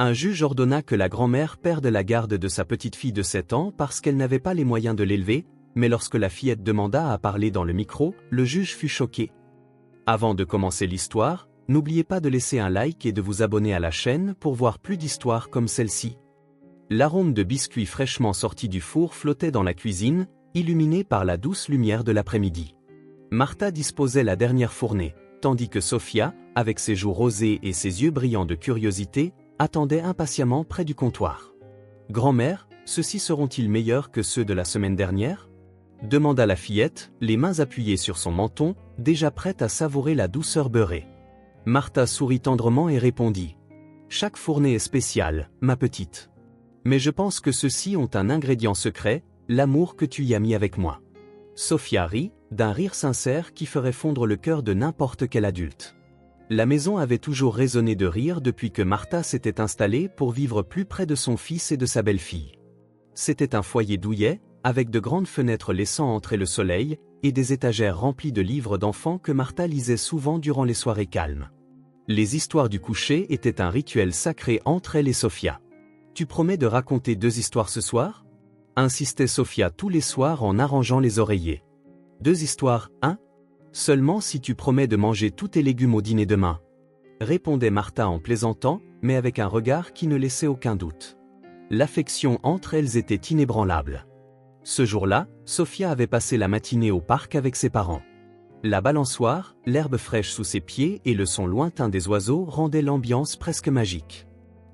Un juge ordonna que la grand-mère perde la garde de sa petite-fille de 7 ans parce qu'elle n'avait pas les moyens de l'élever, mais lorsque la fillette demanda à parler dans le micro, le juge fut choqué. Avant de commencer l'histoire, n'oubliez pas de laisser un like et de vous abonner à la chaîne pour voir plus d'histoires comme celle-ci. L'arôme de biscuits fraîchement sortis du four flottait dans la cuisine, illuminé par la douce lumière de l'après-midi. Martha disposait la dernière fournée, tandis que Sofia, avec ses joues rosées et ses yeux brillants de curiosité, attendait impatiemment près du comptoir. « Grand-mère, ceux-ci seront-ils meilleurs que ceux de la semaine dernière ?» demanda la fillette, les mains appuyées sur son menton, déjà prête à savourer la douceur beurrée. Martha sourit tendrement et répondit « Chaque fournée est spéciale, ma petite. Mais je pense que ceux-ci ont un ingrédient secret, l'amour que tu y as mis avec moi. » Sofia rit, d'un rire sincère qui ferait fondre le cœur de n'importe quel adulte. La maison avait toujours résonné de rire depuis que Martha s'était installée pour vivre plus près de son fils et de sa belle-fille. C'était un foyer douillet, avec de grandes fenêtres laissant entrer le soleil, et des étagères remplies de livres d'enfants que Martha lisait souvent durant les soirées calmes. Les histoires du coucher étaient un rituel sacré entre elle et Sofia. « Tu promets de raconter 2 histoires ce soir ?» insistait Sofia tous les soirs en arrangeant les oreillers. « 2 histoires, hein ? Seulement si tu promets de manger tous tes légumes au dîner demain. » répondait Martha en plaisantant, mais avec un regard qui ne laissait aucun doute. L'affection entre elles était inébranlable. Ce jour-là, Sofia avait passé la matinée au parc avec ses parents. La balançoire, l'herbe fraîche sous ses pieds et le son lointain des oiseaux rendaient l'ambiance presque magique.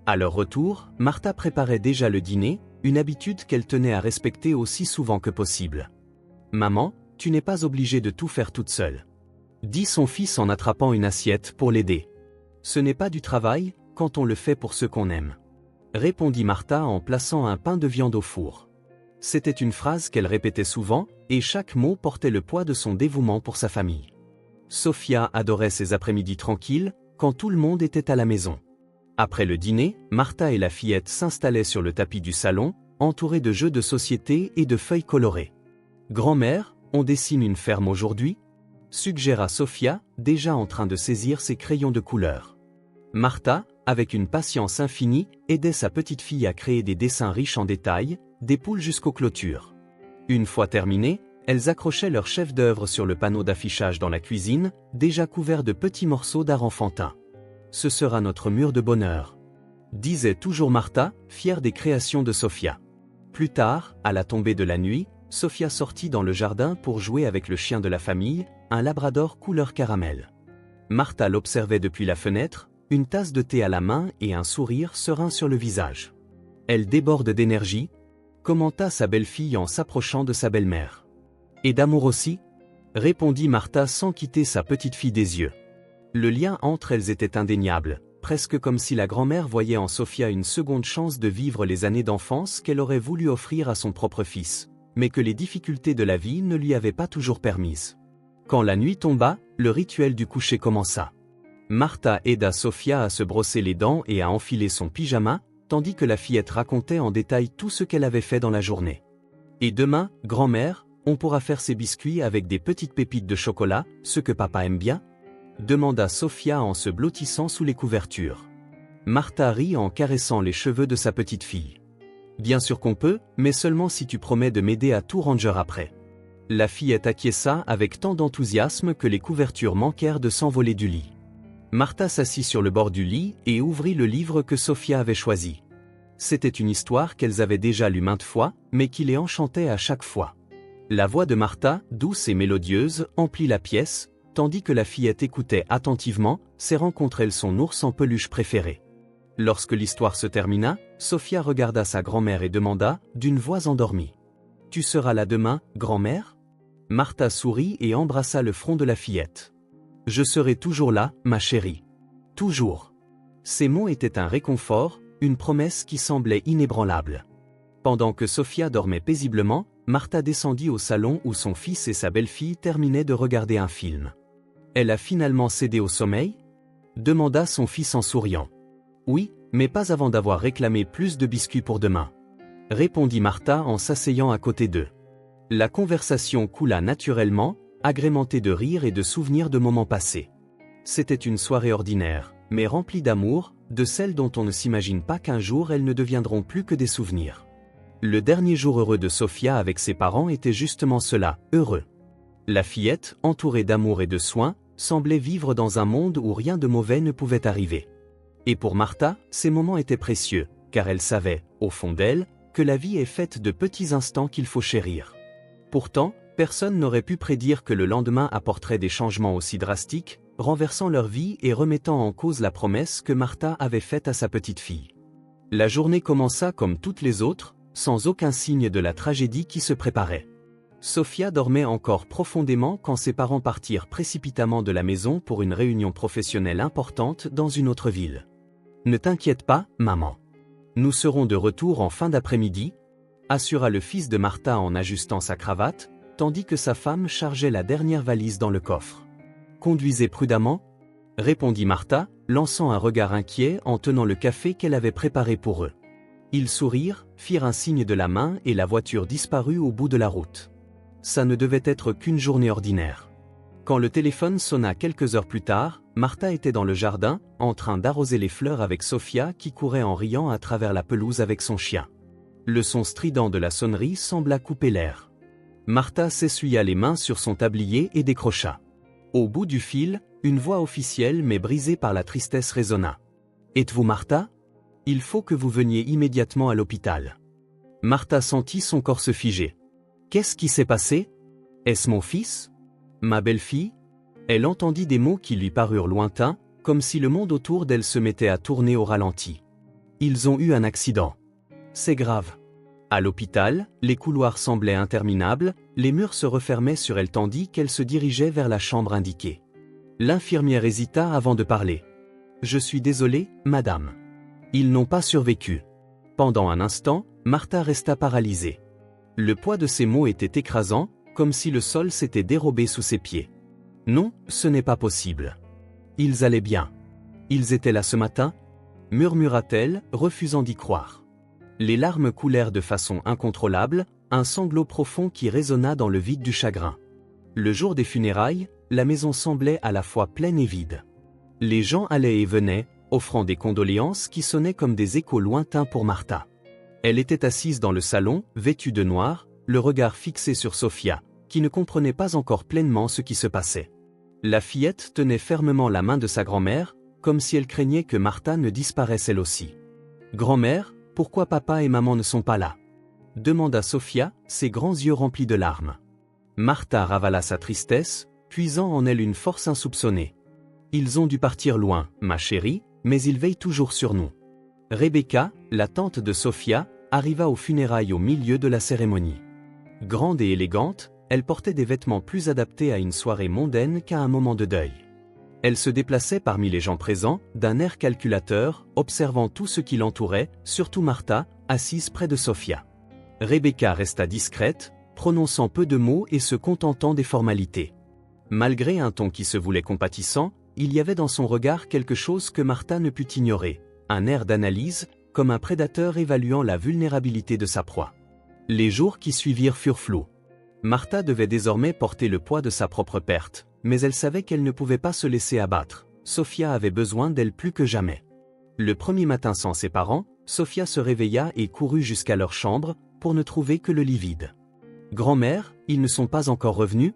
À leur retour, Martha préparait déjà le dîner, une habitude qu'elle tenait à respecter aussi souvent que possible. « Maman, tu n'es pas obligée de tout faire toute seule. » dit son fils en attrapant une assiette pour l'aider. « Ce n'est pas du travail, quand on le fait pour ce qu'on aime. » répondit Martha en plaçant un pain de viande au four. C'était une phrase qu'elle répétait souvent, et chaque mot portait le poids de son dévouement pour sa famille. Sofia adorait ces après-midi tranquilles, quand tout le monde était à la maison. Après le dîner, Martha et la fillette s'installaient sur le tapis du salon, entourés de jeux de société et de feuilles colorées. « Grand-mère, on dessine une ferme aujourd'hui ?» suggéra Sofia, déjà en train de saisir ses crayons de couleur. Martha, avec une patience infinie, aidait sa petite fille à créer des dessins riches en détails, des poules jusqu'aux clôtures. Une fois terminés, elles accrochaient leur chef-d'œuvre sur le panneau d'affichage dans la cuisine, déjà couvert de petits morceaux d'art enfantin. « Ce sera notre mur de bonheur », disait toujours Martha, fière des créations de Sofia. Plus tard, à la tombée de la nuit, Sofia sortit dans le jardin pour jouer avec le chien de la famille, un labrador couleur caramel. Martha l'observait depuis la fenêtre, une tasse de thé à la main et un sourire serein sur le visage. « Elle déborde d'énergie », commenta sa belle-fille en s'approchant de sa belle-mère. « Et d'amour aussi ?» répondit Martha sans quitter sa petite-fille des yeux. Le lien entre elles était indéniable, presque comme si la grand-mère voyait en Sofia une seconde chance de vivre les années d'enfance qu'elle aurait voulu offrir à son propre fils, mais que les difficultés de la vie ne lui avaient pas toujours permises. Quand la nuit tomba, le rituel du coucher commença. Martha aida Sofia à se brosser les dents et à enfiler son pyjama, tandis que la fillette racontait en détail tout ce qu'elle avait fait dans la journée. « Et demain, grand-mère, on pourra faire ces biscuits avec des petites pépites de chocolat, ce que papa aime bien ?» demanda Sofia en se blottissant sous les couvertures. Martha rit en caressant les cheveux de sa petite fille. « Bien sûr qu'on peut, mais seulement si tu promets de m'aider à tout ranger après. » La fillette acquiesça avec tant d'enthousiasme que les couvertures manquèrent de s'envoler du lit. Martha s'assit sur le bord du lit et ouvrit le livre que Sofia avait choisi. C'était une histoire qu'elles avaient déjà lue maintes fois, mais qui les enchantait à chaque fois. La voix de Martha, douce et mélodieuse, emplit la pièce, tandis que la fillette écoutait attentivement, serrant contre elle son ours en peluche préféré. Lorsque l'histoire se termina, Sofia regarda sa grand-mère et demanda, d'une voix endormie. « Tu seras là demain, grand-mère ?» Martha sourit et embrassa le front de la fillette. « Je serai toujours là, ma chérie. Toujours. » Ces mots étaient un réconfort, une promesse qui semblait inébranlable. Pendant que Sofia dormait paisiblement, Martha descendit au salon où son fils et sa belle-fille terminaient de regarder un film. « Elle a finalement cédé au sommeil ?» demanda son fils en souriant. « Oui, mais pas avant d'avoir réclamé plus de biscuits pour demain. » répondit Martha en s'asseyant à côté d'eux. La conversation coula naturellement, agrémentée de rires et de souvenirs de moments passés. C'était une soirée ordinaire, mais remplie d'amour, de celles dont on ne s'imagine pas qu'un jour elles ne deviendront plus que des souvenirs. Le dernier jour heureux de Sofia avec ses parents était justement cela, heureux. La fillette, entourée d'amour et de soins, semblait vivre dans un monde où rien de mauvais ne pouvait arriver. Et pour Martha, ces moments étaient précieux, car elle savait, au fond d'elle, que la vie est faite de petits instants qu'il faut chérir. Pourtant, personne n'aurait pu prédire que le lendemain apporterait des changements aussi drastiques, renversant leur vie et remettant en cause la promesse que Martha avait faite à sa petite fille. La journée commença comme toutes les autres, sans aucun signe de la tragédie qui se préparait. Sofia dormait encore profondément quand ses parents partirent précipitamment de la maison pour une réunion professionnelle importante dans une autre ville. « Ne t'inquiète pas, maman. Nous serons de retour en fin d'après-midi », assura le fils de Martha en ajustant sa cravate, tandis que sa femme chargeait la dernière valise dans le coffre. « Conduisez prudemment », répondit Martha, lançant un regard inquiet en tenant le café qu'elle avait préparé pour eux. Ils sourirent, firent un signe de la main et la voiture disparut au bout de la route. Ça ne devait être qu'une journée ordinaire. Quand le téléphone sonna quelques heures plus tard, Martha était dans le jardin, en train d'arroser les fleurs avec Sofia qui courait en riant à travers la pelouse avec son chien. Le son strident de la sonnerie sembla couper l'air. Martha s'essuya les mains sur son tablier et décrocha. Au bout du fil, une voix officielle mais brisée par la tristesse résonna. « Êtes-vous Martha ? Il faut que vous veniez immédiatement à l'hôpital. » Martha sentit son corps se figer. « Qu'est-ce qui s'est passé ? Est-ce mon fils ? Ma belle-fille ?» Elle entendit des mots qui lui parurent lointains, comme si le monde autour d'elle se mettait à tourner au ralenti. « Ils ont eu un accident. C'est grave. » À l'hôpital, les couloirs semblaient interminables, les murs se refermaient sur elle tandis qu'elle se dirigeait vers la chambre indiquée. L'infirmière hésita avant de parler. « Je suis désolée, madame. Ils n'ont pas survécu. » Pendant un instant, Martha resta paralysée. Le poids de ses mots était écrasant, comme si le sol s'était dérobé sous ses pieds. « Non, ce n'est pas possible. Ils allaient bien. Ils étaient là ce matin ?» murmura-t-elle, refusant d'y croire. Les larmes coulèrent de façon incontrôlable, un sanglot profond qui résonna dans le vide du chagrin. Le jour des funérailles, la maison semblait à la fois pleine et vide. Les gens allaient et venaient, offrant des condoléances qui sonnaient comme des échos lointains pour Martha. Elle était assise dans le salon, vêtue de noir, le regard fixé sur Sofia, qui ne comprenait pas encore pleinement ce qui se passait. La fillette tenait fermement la main de sa grand-mère, comme si elle craignait que Martha ne disparaisse elle aussi. « Grand-mère, pourquoi papa et maman ne sont pas là ?» demanda Sofia, ses grands yeux remplis de larmes. Martha ravala sa tristesse, puisant en elle une force insoupçonnée. « Ils ont dû partir loin, ma chérie, mais ils veillent toujours sur nous. » Rebecca, la tante de Sofia, arriva aux funérailles au milieu de la cérémonie. Grande et élégante, elle portait des vêtements plus adaptés à une soirée mondaine qu'à un moment de deuil. Elle se déplaçait parmi les gens présents, d'un air calculateur, observant tout ce qui l'entourait, surtout Martha, assise près de Sofia. Rebecca resta discrète, prononçant peu de mots et se contentant des formalités. Malgré un ton qui se voulait compatissant, il y avait dans son regard quelque chose que Martha ne put ignorer, un air d'analyse, comme un prédateur évaluant la vulnérabilité de sa proie. Les jours qui suivirent furent flous. Martha devait désormais porter le poids de sa propre perte, mais elle savait qu'elle ne pouvait pas se laisser abattre. Sofia avait besoin d'elle plus que jamais. Le premier matin sans ses parents, Sofia se réveilla et courut jusqu'à leur chambre, pour ne trouver que le lit vide. « Grand-mère, ils ne sont pas encore revenus ?»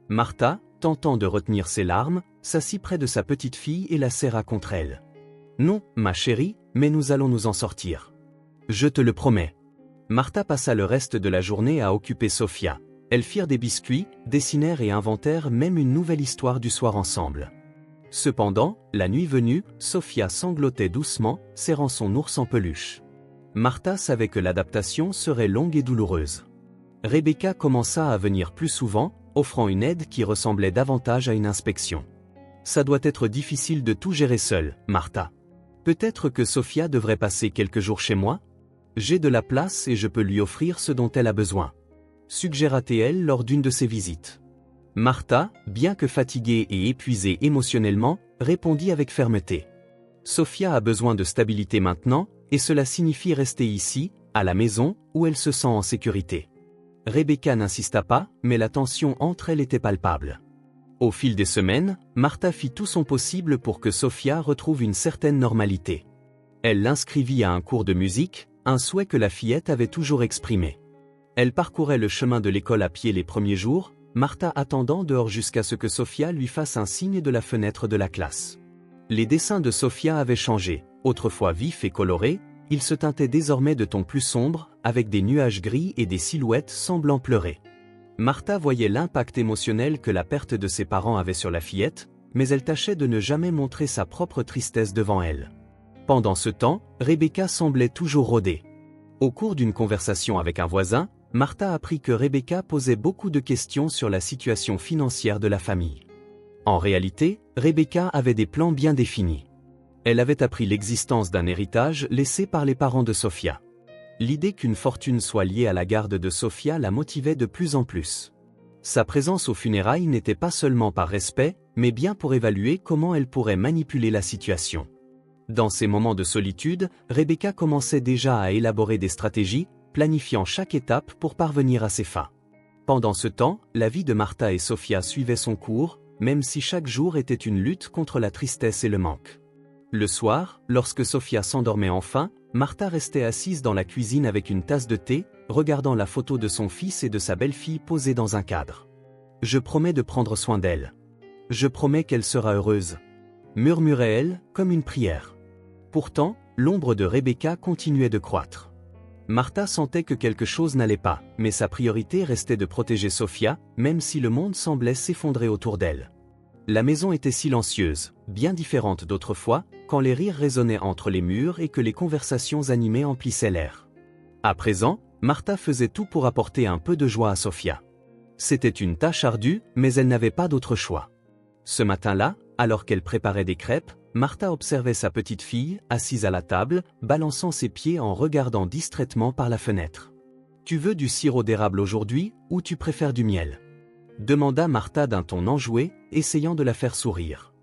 Martha, tentant de retenir ses larmes, s'assit près de sa petite fille et la serra contre elle. « Non, ma chérie, mais nous allons nous en sortir. Je te le promets. » Martha passa le reste de la journée à occuper Sofia. Elles firent des biscuits, dessinèrent et inventèrent même une nouvelle histoire du soir ensemble. Cependant, la nuit venue, Sofia sanglotait doucement, serrant son ours en peluche. Martha savait que l'adaptation serait longue et douloureuse. Rebecca commença à venir plus souvent, offrant une aide qui ressemblait davantage à une inspection. « Ça doit être difficile de tout gérer seule, Martha. Peut-être que Sofia devrait passer quelques jours chez moi ? J'ai de la place et je peux lui offrir ce dont elle a besoin. » suggéra-t-elle lors d'une de ses visites. Martha, bien que fatiguée et épuisée émotionnellement, répondit avec fermeté. « Sofia a besoin de stabilité maintenant, et cela signifie rester ici, à la maison, où elle se sent en sécurité. » Rebecca n'insista pas, mais la tension entre elles était palpable. Au fil des semaines, Martha fit tout son possible pour que Sofia retrouve une certaine normalité. Elle l'inscrivit à un cours de musique, un souhait que la fillette avait toujours exprimé. Elle parcourait le chemin de l'école à pied les premiers jours, Martha attendant dehors jusqu'à ce que Sofia lui fasse un signe de la fenêtre de la classe. Les dessins de Sofia avaient changé, autrefois vifs et colorés, ils se teintaient désormais de tons plus sombres, avec des nuages gris et des silhouettes semblant pleurer. Martha voyait l'impact émotionnel que la perte de ses parents avait sur la fillette, mais elle tâchait de ne jamais montrer sa propre tristesse devant elle. Pendant ce temps, Rebecca semblait toujours rôder. Au cours d'une conversation avec un voisin, Martha apprit que Rebecca posait beaucoup de questions sur la situation financière de la famille. En réalité, Rebecca avait des plans bien définis. Elle avait appris l'existence d'un héritage laissé par les parents de Sofia. L'idée qu'une fortune soit liée à la garde de Sofia la motivait de plus en plus. Sa présence aux funérailles n'était pas seulement par respect, mais bien pour évaluer comment elle pourrait manipuler la situation. Dans ces moments de solitude, Rebecca commençait déjà à élaborer des stratégies, planifiant chaque étape pour parvenir à ses fins. Pendant ce temps, la vie de Martha et Sofia suivait son cours, même si chaque jour était une lutte contre la tristesse et le manque. Le soir, lorsque Sofia s'endormait enfin, Martha restait assise dans la cuisine avec une tasse de thé, regardant la photo de son fils et de sa belle-fille posée dans un cadre. « Je promets de prendre soin d'elle. Je promets qu'elle sera heureuse. » murmurait-elle, comme une prière. Pourtant, l'ombre de Rebecca continuait de croître. Martha sentait que quelque chose n'allait pas, mais sa priorité restait de protéger Sofia, même si le monde semblait s'effondrer autour d'elle. La maison était silencieuse, bien différente d'autrefois, quand les rires résonnaient entre les murs et que les conversations animées emplissaient l'air. À présent, Martha faisait tout pour apporter un peu de joie à Sofia. C'était une tâche ardue, mais elle n'avait pas d'autre choix. Ce matin-là, alors qu'elle préparait des crêpes, Martha observait sa petite fille, assise à la table, balançant ses pieds en regardant distraitement par la fenêtre. « Tu veux du sirop d'érable aujourd'hui, ou tu préfères du miel ?» demanda Martha d'un ton enjoué, essayant de la faire sourire.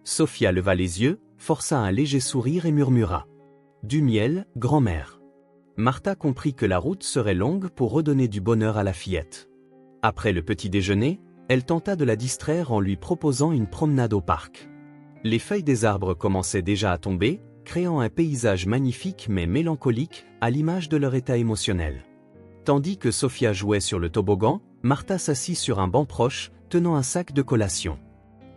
Sofia leva les yeux, força un léger sourire et murmura. « Du miel, grand-mère. » Martha comprit que la route serait longue pour redonner du bonheur à la fillette. Après le petit déjeuner, elle tenta de la distraire en lui proposant une promenade au parc. Les feuilles des arbres commençaient déjà à tomber, créant un paysage magnifique mais mélancolique, à l'image de leur état émotionnel. Tandis que Sofia jouait sur le toboggan, Martha s'assit sur un banc proche, tenant un sac de collation.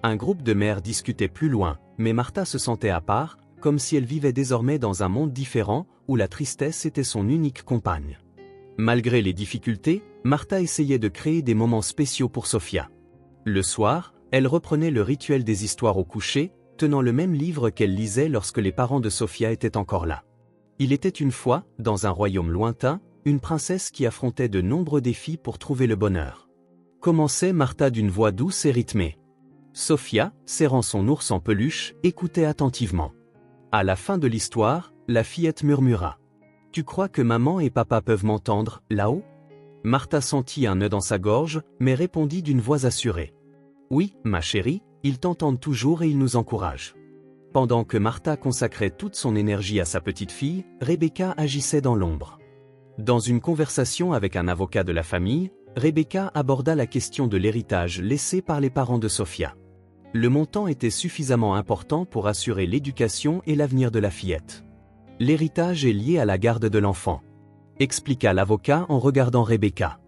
Un groupe de mères discutait plus loin, mais Martha se sentait à part, comme si elle vivait désormais dans un monde différent, où la tristesse était son unique compagne. Malgré les difficultés, Martha essayait de créer des moments spéciaux pour Sofia. Le soir, elle reprenait le rituel des histoires au coucher, tenant le même livre qu'elle lisait lorsque les parents de Sofia étaient encore là. Il était une fois, dans un royaume lointain, une princesse qui affrontait de nombreux défis pour trouver le bonheur. Commençait Martha d'une voix douce et rythmée. Sofia, serrant son ours en peluche, écoutait attentivement. À la fin de l'histoire, la fillette murmura. « Tu crois que maman et papa peuvent m'entendre, là-haut » Martha sentit un nœud dans sa gorge, mais répondit d'une voix assurée. « Oui, ma chérie, ils t'entendent toujours et ils nous encouragent. » Pendant que Martha consacrait toute son énergie à sa petite fille, Rebecca agissait dans l'ombre. Dans une conversation avec un avocat de la famille, Rebecca aborda la question de l'héritage laissé par les parents de Sofia. Le montant était suffisamment important pour assurer l'éducation et l'avenir de la fillette. « L'héritage est lié à la garde de l'enfant », expliqua l'avocat en regardant Rebecca.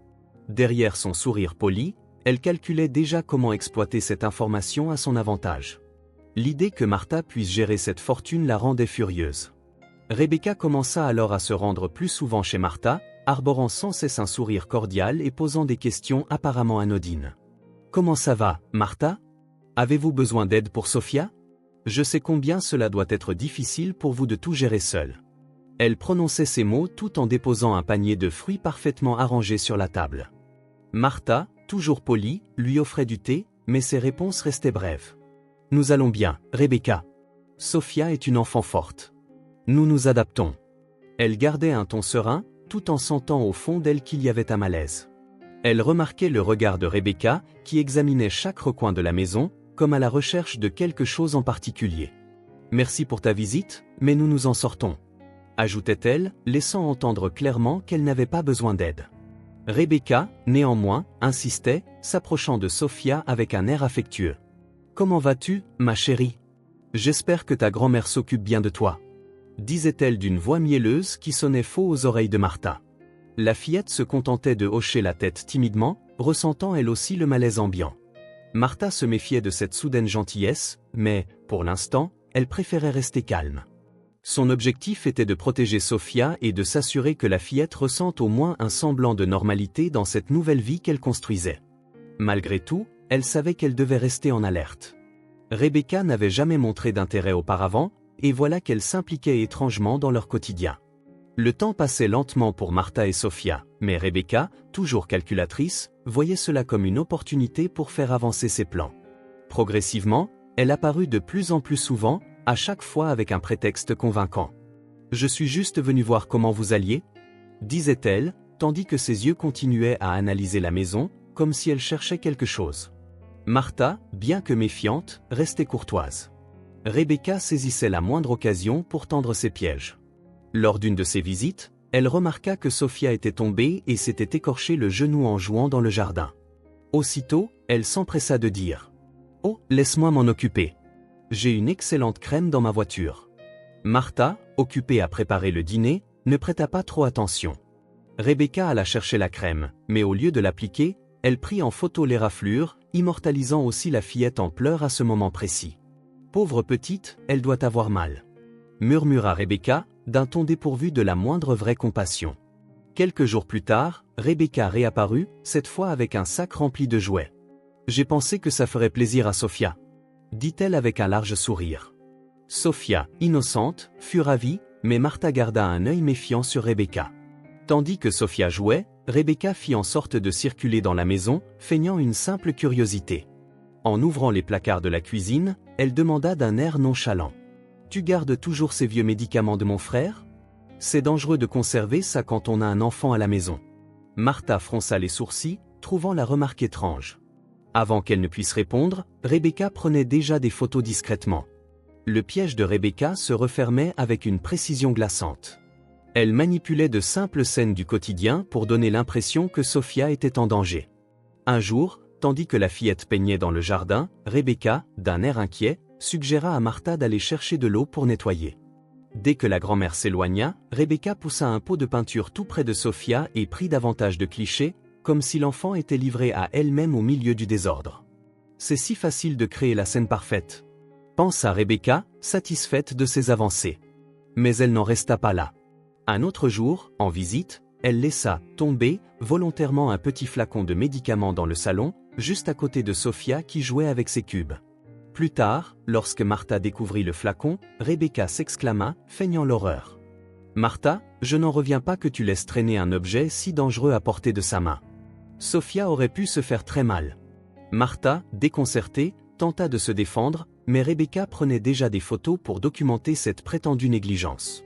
Derrière son sourire poli, elle calculait déjà comment exploiter cette information à son avantage. L'idée que Martha puisse gérer cette fortune la rendait furieuse. Rebecca commença alors à se rendre plus souvent chez Martha, arborant sans cesse un sourire cordial et posant des questions apparemment anodines. « Comment ça va, Martha ? Avez-vous besoin d'aide pour Sofia ? Je sais combien cela doit être difficile pour vous de tout gérer seul. » Elle prononçait ces mots tout en déposant un panier de fruits parfaitement arrangé sur la table. Martha, toujours polie, lui offrait du thé, mais ses réponses restaient brèves. « Nous allons bien, Rebecca. Sofia est une enfant forte. Nous nous adaptons. » Elle gardait un ton serein, tout en sentant au fond d'elle qu'il y avait un malaise. Elle remarquait le regard de Rebecca, qui examinait chaque recoin de la maison, comme à la recherche de quelque chose en particulier. « Merci pour ta visite, mais nous nous en sortons. » ajoutait-elle, laissant entendre clairement qu'elle n'avait pas besoin d'aide. Rebecca, néanmoins, insistait, s'approchant de Sofia avec un air affectueux. « Comment vas-tu, ma chérie ? J'espère que ta grand-mère s'occupe bien de toi. » disait-elle d'une voix mielleuse qui sonnait faux aux oreilles de Martha. La fillette se contentait de hocher la tête timidement, ressentant elle aussi le malaise ambiant. Martha se méfiait de cette soudaine gentillesse, mais, pour l'instant, elle préférait rester calme. Son objectif était de protéger Sophia et de s'assurer que la fillette ressente au moins un semblant de normalité dans cette nouvelle vie qu'elle construisait. Malgré tout, elle savait qu'elle devait rester en alerte. Rebecca n'avait jamais montré d'intérêt auparavant, et voilà qu'elle s'impliquait étrangement dans leur quotidien. Le temps passait lentement pour Martha et Sophia, mais Rebecca, toujours calculatrice, voyait cela comme une opportunité pour faire avancer ses plans. Progressivement, elle apparut de plus en plus souvent, à chaque fois avec un prétexte convaincant. « Je suis juste venue voir comment vous alliez » disait-elle, tandis que ses yeux continuaient à analyser la maison, comme si elle cherchait quelque chose. Martha, bien que méfiante, restait courtoise. Rebecca saisissait la moindre occasion pour tendre ses pièges. Lors d'une de ses visites, elle remarqua que Sophia était tombée et s'était écorché le genou en jouant dans le jardin. Aussitôt, elle s'empressa de dire « Oh, laisse-moi m'en occuper. J'ai une excellente crème dans ma voiture. » Martha, occupée à préparer le dîner, ne prêta pas trop attention. Rebecca alla chercher la crème, mais au lieu de l'appliquer, elle prit en photo les raflures, immortalisant aussi la fillette en pleurs à ce moment précis. « Pauvre petite, elle doit avoir mal. » murmura Rebecca, d'un ton dépourvu de la moindre vraie compassion. Quelques jours plus tard, Rebecca réapparut, cette fois avec un sac rempli de jouets. « J'ai pensé que ça ferait plaisir à Sophia, » dit-elle avec un large sourire. Sophia, innocente, fut ravie, mais Martha garda un œil méfiant sur Rebecca. Tandis que Sophia jouait, Rebecca fit en sorte de circuler dans la maison, feignant une simple curiosité. En ouvrant les placards de la cuisine, elle demanda d'un air nonchalant. « Tu gardes toujours ces vieux médicaments de mon frère ? C'est dangereux de conserver ça quand on a un enfant à la maison. » Martha fronça les sourcils, trouvant la remarque étrange. Avant qu'elle ne puisse répondre, Rebecca prenait déjà des photos discrètement. Le piège de Rebecca se refermait avec une précision glaçante. Elle manipulait de simples scènes du quotidien pour donner l'impression que Sophia était en danger. Un jour, tandis que la fillette peignait dans le jardin, Rebecca, d'un air inquiet, suggéra à Martha d'aller chercher de l'eau pour nettoyer. Dès que la grand-mère s'éloigna, Rebecca poussa un pot de peinture tout près de Sophia et prit davantage de clichés, comme si l'enfant était livrée à elle-même au milieu du désordre. C'est si facile de créer la scène parfaite, pensa Rebecca, satisfaite de ses avancées. Mais elle n'en resta pas là. Un autre jour, en visite, elle laissa tomber volontairement un petit flacon de médicaments dans le salon, juste à côté de Sophia qui jouait avec ses cubes. Plus tard, lorsque Martha découvrit le flacon, Rebecca s'exclama, feignant l'horreur. « Martha, je n'en reviens pas que tu laisses traîner un objet si dangereux à portée de sa main. » Sophia aurait pu se faire très mal. Martha, déconcertée, tenta de se défendre, mais Rebecca prenait déjà des photos pour documenter cette prétendue négligence.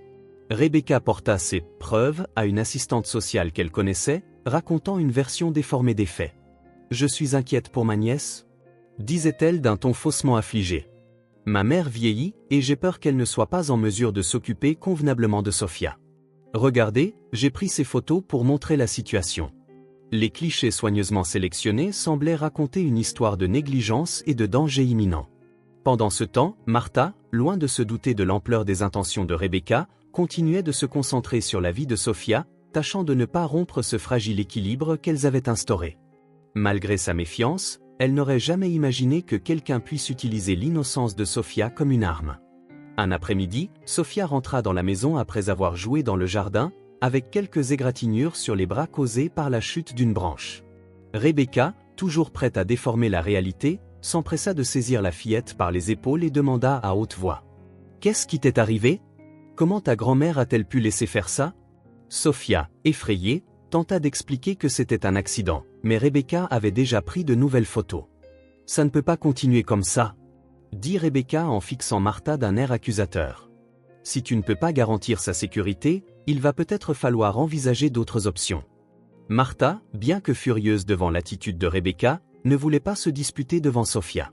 Rebecca porta ses preuves à une assistante sociale qu'elle connaissait, racontant une version déformée des faits. « Je suis inquiète pour ma nièce » disait-elle d'un ton faussement affligé. « Ma mère vieillit et j'ai peur qu'elle ne soit pas en mesure de s'occuper convenablement de Sophia. Regardez, j'ai pris ces photos pour montrer la situation. » Les clichés soigneusement sélectionnés semblaient raconter une histoire de négligence et de danger imminent. Pendant ce temps, Martha, loin de se douter de l'ampleur des intentions de Rebecca, continuait de se concentrer sur la vie de Sophia, tâchant de ne pas rompre ce fragile équilibre qu'elles avaient instauré. Malgré sa méfiance, elle n'aurait jamais imaginé que quelqu'un puisse utiliser l'innocence de Sophia comme une arme. Un après-midi, Sophia rentra dans la maison après avoir joué dans le jardin, avec quelques égratignures sur les bras causées par la chute d'une branche. Rebecca, toujours prête à déformer la réalité, s'empressa de saisir la fillette par les épaules et demanda à haute voix. « Qu'est-ce qui t'est arrivé ? Comment ta grand-mère a-t-elle pu laisser faire ça ?» Sophia, effrayée, tenta d'expliquer que c'était un accident, mais Rebecca avait déjà pris de nouvelles photos. « Ça ne peut pas continuer comme ça, » dit Rebecca en fixant Martha d'un air accusateur. « Si tu ne peux pas garantir sa sécurité, il va peut-être falloir envisager d'autres options. » Martha, bien que furieuse devant l'attitude de Rebecca, ne voulait pas se disputer devant Sophia.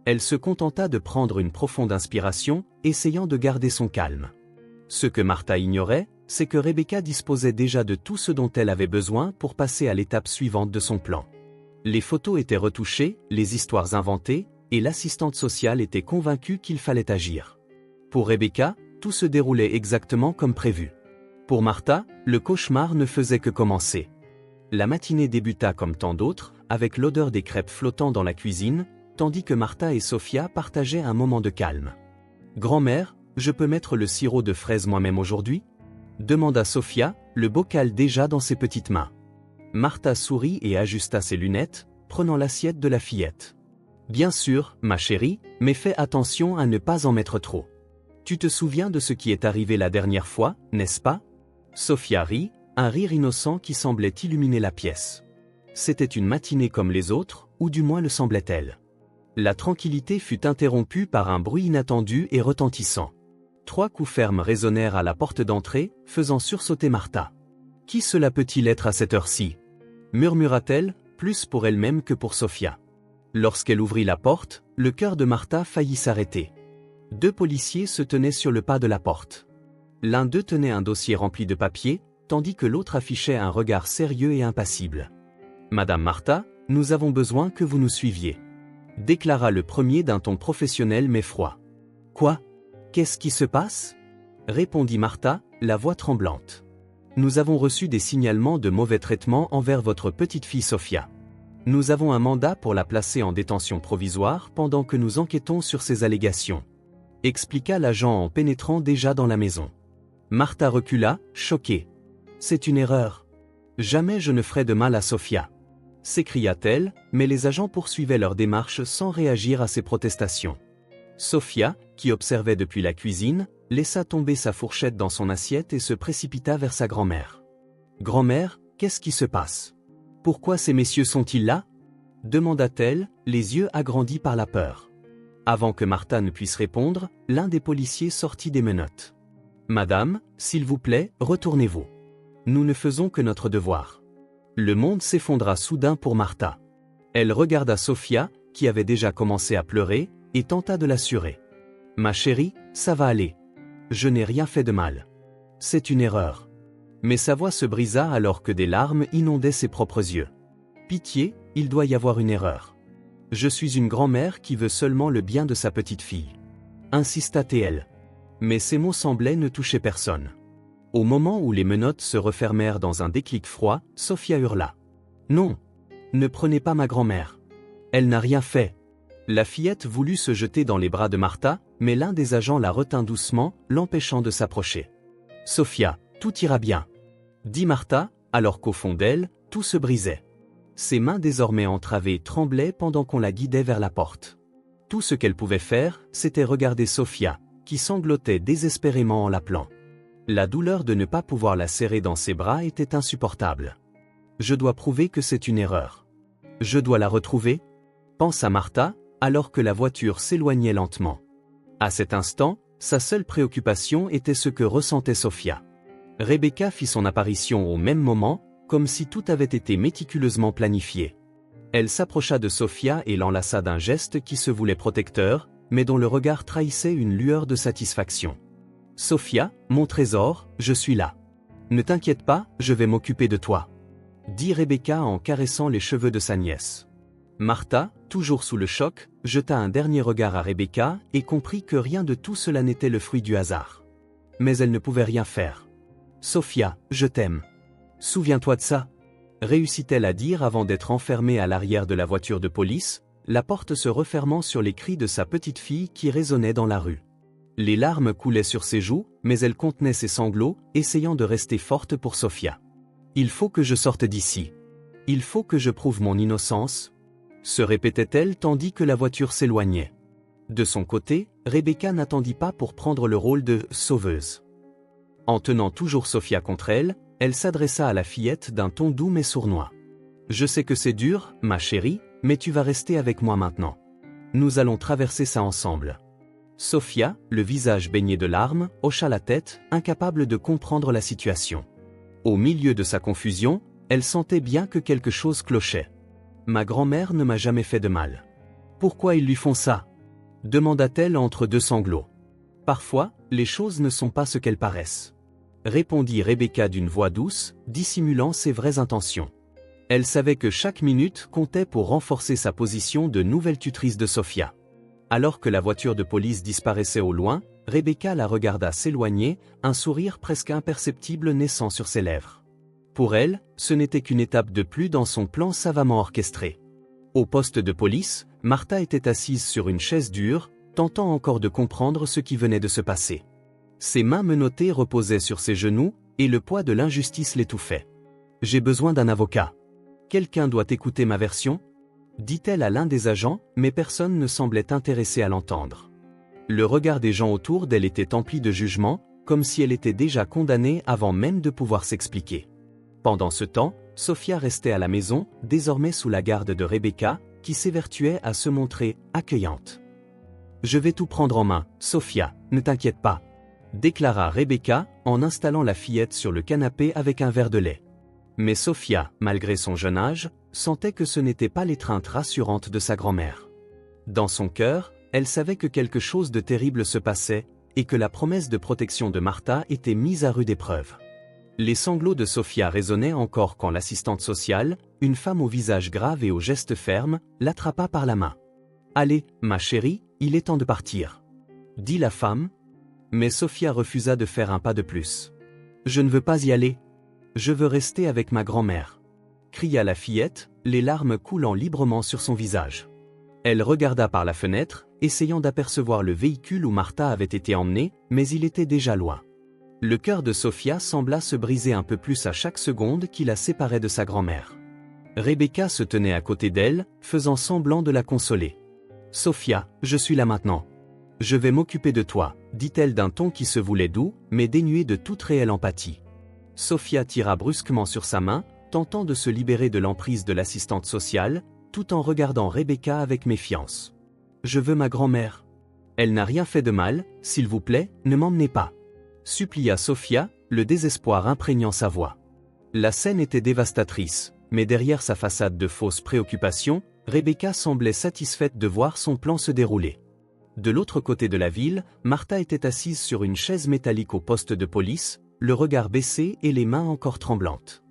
Elle se contenta de prendre une profonde inspiration, essayant de garder son calme. Ce que Martha ignorait, c'est que Rebecca disposait déjà de tout ce dont elle avait besoin pour passer à l'étape suivante de son plan. Les photos étaient retouchées, les histoires inventées, et l'assistante sociale était convaincue qu'il fallait agir. Pour Rebecca, Tout se déroulait exactement comme prévu. Pour Martha, le cauchemar ne faisait que commencer. La matinée débuta comme tant d'autres, avec l'odeur des crêpes flottant dans la cuisine, tandis que Martha et Sofia partageaient un moment de calme. « Grand-mère, je peux mettre le sirop de fraise moi-même aujourd'hui ?» demanda Sofia, le bocal déjà dans ses petites mains. Martha sourit et ajusta ses lunettes, prenant l'assiette de la fillette. « Bien sûr, ma chérie, mais fais attention à ne pas en mettre trop. Tu te souviens de ce qui est arrivé la dernière fois, n'est-ce pas ?» Sofia rit, un rire innocent qui semblait illuminer la pièce. C'était une matinée comme les autres, ou du moins le semblait-elle. La tranquillité fut interrompue par un bruit inattendu et retentissant. 3 coups fermes résonnèrent à la porte d'entrée, faisant sursauter Martha. « Qui cela peut-il être à cette heure-ci » murmura-t-elle, plus pour elle-même que pour Sofia. Lorsqu'elle ouvrit la porte, le cœur de Martha faillit s'arrêter. 2 policiers se tenaient sur le pas de la porte. L'un d'eux tenait un dossier rempli de papiers, tandis que l'autre affichait un regard sérieux et impassible. « Madame Martha, nous avons besoin que vous nous suiviez. » déclara le premier d'un ton professionnel mais froid. « Quoi ? Qu'est-ce qui se passe ?» répondit Martha, la voix tremblante. « Nous avons reçu des signalements de mauvais traitements envers votre petite fille Sofia. Nous avons un mandat pour la placer en détention provisoire pendant que nous enquêtons sur ces allégations. » expliqua l'agent en pénétrant déjà dans la maison. Martha recula, choquée. « C'est une erreur. Jamais je ne ferai de mal à Sofia. » s'écria-t-elle, mais les agents poursuivaient leur démarche sans réagir à ses protestations. Sofia, qui observait depuis la cuisine, laissa tomber sa fourchette dans son assiette et se précipita vers sa grand-mère. « Grand-mère, qu'est-ce qui se passe ? Pourquoi ces messieurs sont-ils là ?» demanda-t-elle, les yeux agrandis par la peur. Avant que Martha ne puisse répondre, l'un des policiers sortit des menottes. « Madame, s'il vous plaît, retournez-vous. Nous ne faisons que notre devoir. » Le monde s'effondra soudain pour Martha. Elle regarda Sofia, qui avait déjà commencé à pleurer, et tenta de l'assurer. « Ma chérie, ça va aller. Je n'ai rien fait de mal. C'est une erreur. » Mais sa voix se brisa alors que des larmes inondaient ses propres yeux. « Pitié, il doit y avoir une erreur. Je suis une grand-mère qui veut seulement le bien de sa petite fille. » insista-t-elle. Mais ces mots semblaient ne toucher personne. Au moment où les menottes se refermèrent dans un déclic froid, Sofia hurla. « Non! Ne prenez pas ma grand-mère. Elle n'a rien fait. » La fillette voulut se jeter dans les bras de Martha, mais l'un des agents la retint doucement, l'empêchant de s'approcher. « Sofia, tout ira bien. » dit Martha, alors qu'au fond d'elle, tout se brisait. Ses mains désormais entravées tremblaient pendant qu'on la guidait vers la porte. Tout ce qu'elle pouvait faire, c'était regarder Sofia, qui sanglotait désespérément en l'appelant. La douleur de ne pas pouvoir la serrer dans ses bras était insupportable. « Je dois prouver que c'est une erreur. Je dois la retrouver ?» pensa Martha, alors que la voiture s'éloignait lentement. À cet instant, sa seule préoccupation était ce que ressentait Sofia. Rebecca fit son apparition au même moment, comme si tout avait été méticuleusement planifié. Elle s'approcha de Sofia et l'enlaça d'un geste qui se voulait protecteur, mais dont le regard trahissait une lueur de satisfaction. « Sofia, mon trésor, je suis là. Ne t'inquiète pas, je vais m'occuper de toi. » dit Rebecca en caressant les cheveux de sa nièce. Martha, toujours sous le choc, jeta un dernier regard à Rebecca et comprit que rien de tout cela n'était le fruit du hasard. Mais elle ne pouvait rien faire. « Sofia, je t'aime. Souviens-toi de ça » réussit-elle à dire avant d'être enfermée à l'arrière de la voiture de police, la porte se refermant sur les cris de sa petite fille qui résonnaient dans la rue. Les larmes coulaient sur ses joues, mais elle contenait ses sanglots, essayant de rester forte pour Sofia. « Il faut que je sorte d'ici. Il faut que je prouve mon innocence » se répétait-elle tandis que la voiture s'éloignait. De son côté, Rebecca n'attendit pas pour prendre le rôle de « sauveuse ». En tenant toujours Sofia contre elle, elle s'adressa à la fillette d'un ton doux mais sournois. « Je sais que c'est dur, ma chérie, mais tu vas rester avec moi maintenant. Nous allons traverser ça ensemble. » Sofia, le visage baigné de larmes, hocha la tête, incapable de comprendre la situation. Au milieu de sa confusion, elle sentait bien que quelque chose clochait. « Ma grand-mère ne m'a jamais fait de mal. Pourquoi ils lui font ça ?» demanda-t-elle entre deux sanglots. « Parfois, les choses ne sont pas ce qu'elles paraissent. » répondit Rebecca d'une voix douce, dissimulant ses vraies intentions. Elle savait que chaque minute comptait pour renforcer sa position de nouvelle tutrice de Sofia. Alors que la voiture de police disparaissait au loin, Rebecca la regarda s'éloigner, un sourire presque imperceptible naissant sur ses lèvres. Pour elle, ce n'était qu'une étape de plus dans son plan savamment orchestré. Au poste de police, Martha était assise sur une chaise dure, tentant encore de comprendre ce qui venait de se passer. Ses mains menottées reposaient sur ses genoux, et le poids de l'injustice l'étouffait. « J'ai besoin d'un avocat. Quelqu'un doit écouter ma version ?» dit-elle à l'un des agents, mais personne ne semblait intéressé à l'entendre. Le regard des gens autour d'elle était empli de jugement, comme si elle était déjà condamnée avant même de pouvoir s'expliquer. Pendant ce temps, Sophia restait à la maison, désormais sous la garde de Rebecca, qui s'évertuait à se montrer accueillante. « Je vais tout prendre en main, Sophia, ne t'inquiète pas », déclara Rebecca, en installant la fillette sur le canapé avec un verre de lait. Mais Sophia, malgré son jeune âge, sentait que ce n'était pas l'étreinte rassurante de sa grand-mère. Dans son cœur, elle savait que quelque chose de terrible se passait, et que la promesse de protection de Martha était mise à rude épreuve. Les sanglots de Sophia résonnaient encore quand l'assistante sociale, une femme au visage grave et aux gestes fermes, l'attrapa par la main. « Allez, ma chérie, il est temps de partir. » dit la femme. Mais Sophia refusa de faire un pas de plus. « Je ne veux pas y aller. Je veux rester avec ma grand-mère. » cria la fillette, les larmes coulant librement sur son visage. Elle regarda par la fenêtre, essayant d'apercevoir le véhicule où Martha avait été emmenée, mais il était déjà loin. Le cœur de Sophia sembla se briser un peu plus à chaque seconde qui la séparait de sa grand-mère. Rebecca se tenait à côté d'elle, faisant semblant de la consoler. « Sophia, je suis là maintenant. Je vais m'occuper de toi, » dit-elle d'un ton qui se voulait doux, mais dénué de toute réelle empathie. Sophia tira brusquement sur sa main, tentant de se libérer de l'emprise de l'assistante sociale, tout en regardant Rebecca avec méfiance. « Je veux ma grand-mère. Elle n'a rien fait de mal, s'il vous plaît, ne m'emmenez pas. » supplia Sophia, le désespoir imprégnant sa voix. La scène était dévastatrice, mais derrière sa façade de fausse préoccupation, Rebecca semblait satisfaite de voir son plan se dérouler. De l'autre côté de la ville, Martha était assise sur une chaise métallique au poste de police, le regard baissé et les mains encore tremblantes.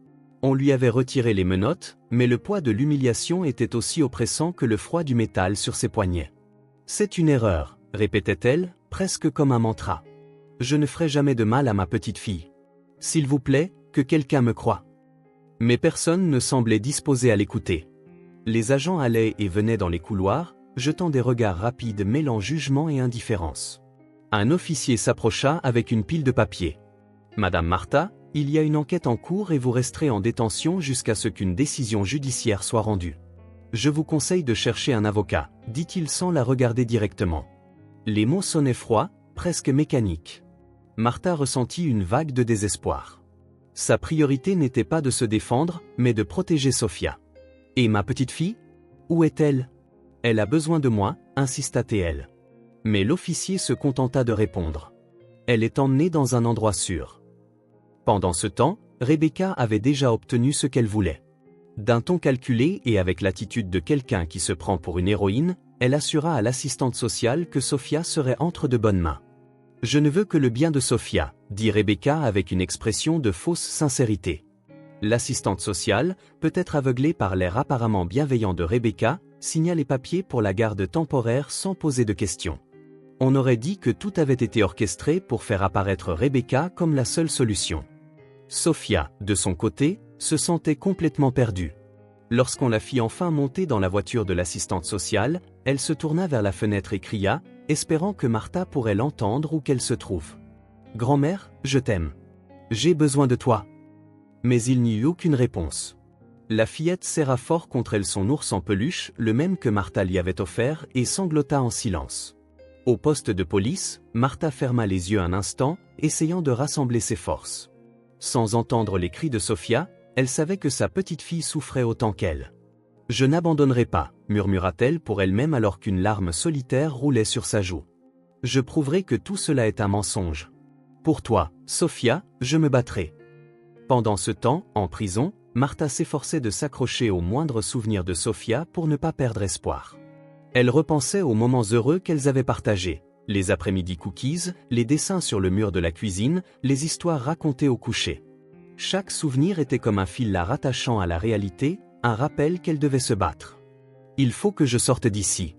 On lui avait retiré les menottes, mais le poids de l'humiliation était aussi oppressant que le froid du métal sur ses poignets. « C'est une erreur », répétait-elle, presque comme un mantra. « Je ne ferai jamais de mal à ma petite fille. S'il vous plaît, que quelqu'un me croie. » Mais personne ne semblait disposé à l'écouter. Les agents allaient et venaient dans les couloirs, jetant des regards rapides mêlant jugement et indifférence. Un officier s'approcha avec une pile de papier. « Madame Martha, il y a une enquête en cours et vous resterez en détention jusqu'à ce qu'une décision judiciaire soit rendue. Je vous conseille de chercher un avocat, » dit-il sans la regarder directement. Les mots sonnaient froids, presque mécaniques. Martha ressentit une vague de désespoir. Sa priorité n'était pas de se défendre, mais de protéger Sophia. « Et ma petite fille ? Où est-elle ? Elle a besoin de moi, insista-t-elle. Mais l'officier se contenta de répondre. « Elle est emmenée dans un endroit sûr. » Pendant ce temps, Rebecca avait déjà obtenu ce qu'elle voulait. D'un ton calculé et avec l'attitude de quelqu'un qui se prend pour une héroïne, elle assura à l'assistante sociale que Sophia serait entre de bonnes mains. « Je ne veux que le bien de Sophia, » dit Rebecca avec une expression de fausse sincérité. L'assistante sociale, peut-être aveuglée par l'air apparemment bienveillant de Rebecca, signa les papiers pour la garde temporaire sans poser de questions. On aurait dit que tout avait été orchestré pour faire apparaître Rebecca comme la seule solution. Sophia, de son côté, se sentait complètement perdue. Lorsqu'on la fit enfin monter dans la voiture de l'assistante sociale, elle se tourna vers la fenêtre et cria, espérant que Martha pourrait l'entendre où qu'elle se trouve. « Grand-mère, je t'aime. J'ai besoin de toi. » Mais il n'y eut aucune réponse. La fillette serra fort contre elle son ours en peluche, le même que Martha lui avait offert, et sanglota en silence. Au poste de police, Martha ferma les yeux un instant, essayant de rassembler ses forces. Sans entendre les cris de Sophia, elle savait que sa petite fille souffrait autant qu'elle. « Je n'abandonnerai pas », murmura-t-elle pour elle-même alors qu'une larme solitaire roulait sur sa joue. « Je prouverai que tout cela est un mensonge. Pour toi, Sophia, je me battrai. » Pendant ce temps, en prison, Martha s'efforçait de s'accrocher au moindre souvenir de Sophia pour ne pas perdre espoir. Elle repensait aux moments heureux qu'elles avaient partagés, les après-midi cookies, les dessins sur le mur de la cuisine, les histoires racontées au coucher. Chaque souvenir était comme un fil la rattachant à la réalité, un rappel qu'elle devait se battre. « Il faut que je sorte d'ici.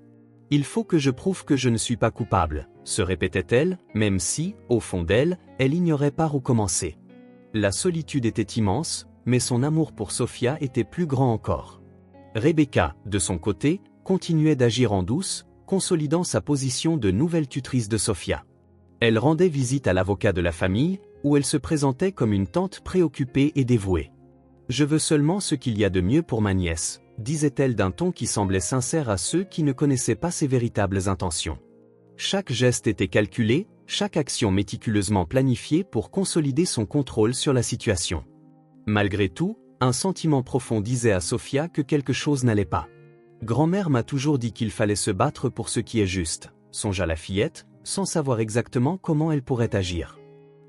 Il faut que je prouve que je ne suis pas coupable, se répétait-elle, même si, au fond d'elle, elle ignorait par où commencer. La solitude était immense, mais son amour pour Sophia était plus grand encore. Rebecca, de son côté, continuait d'agir en douce, consolidant sa position de nouvelle tutrice de Sophia. Elle rendait visite à l'avocat de la famille, où elle se présentait comme une tante préoccupée et dévouée. « Je veux seulement ce qu'il y a de mieux pour ma nièce », disait-elle d'un ton qui semblait sincère à ceux qui ne connaissaient pas ses véritables intentions. Chaque geste était calculé, chaque action méticuleusement planifiée pour consolider son contrôle sur la situation. Malgré tout, un sentiment profond disait à Sophia que quelque chose n'allait pas. « Grand-mère m'a toujours dit qu'il fallait se battre pour ce qui est juste », songea la fillette, sans savoir exactement comment elle pourrait agir.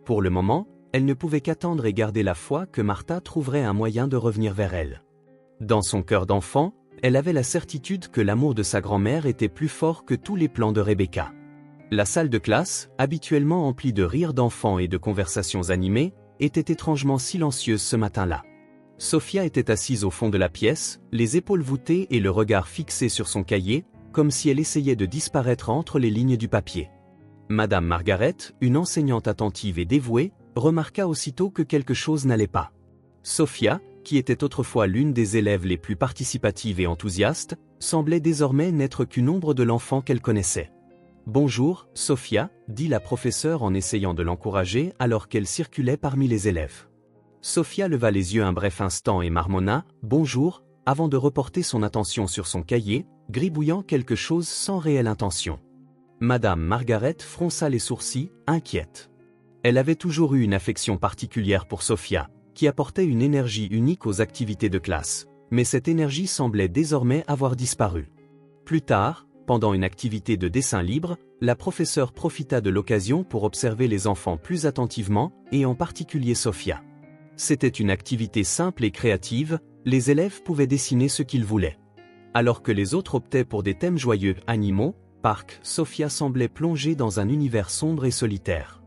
Pour le moment, elle ne pouvait qu'attendre et garder la foi que Martha trouverait un moyen de revenir vers elle. Dans son cœur d'enfant, elle avait la certitude que l'amour de sa grand-mère était plus fort que tous les plans de Rebecca. La salle de classe, habituellement emplie de rires d'enfants et de conversations animées, était étrangement silencieuse ce matin-là. Sophia était assise au fond de la pièce, les épaules voûtées et le regard fixé sur son cahier, comme si elle essayait de disparaître entre les lignes du papier. Madame Margaret, une enseignante attentive et dévouée, remarqua aussitôt que quelque chose n'allait pas. Sophia, qui était autrefois l'une des élèves les plus participatives et enthousiastes, semblait désormais n'être qu'une ombre de l'enfant qu'elle connaissait. « Bonjour, Sophia », dit la professeure en essayant de l'encourager alors qu'elle circulait parmi les élèves. Sophia leva les yeux un bref instant et marmonna « Bonjour », avant de reporter son attention sur son cahier, gribouillant quelque chose sans réelle intention. Madame Margaret fronça les sourcils, inquiète. Elle avait toujours eu une affection particulière pour Sophia, qui apportait une énergie unique aux activités de classe, mais cette énergie semblait désormais avoir disparu. Plus tard, pendant une activité de dessin libre, la professeure profita de l'occasion pour observer les enfants plus attentivement, et en particulier Sophia. C'était une activité simple et créative, les élèves pouvaient dessiner ce qu'ils voulaient. Alors que les autres optaient pour des thèmes joyeux, animaux, parcs, Sophia semblait plongée dans un univers sombre et solitaire.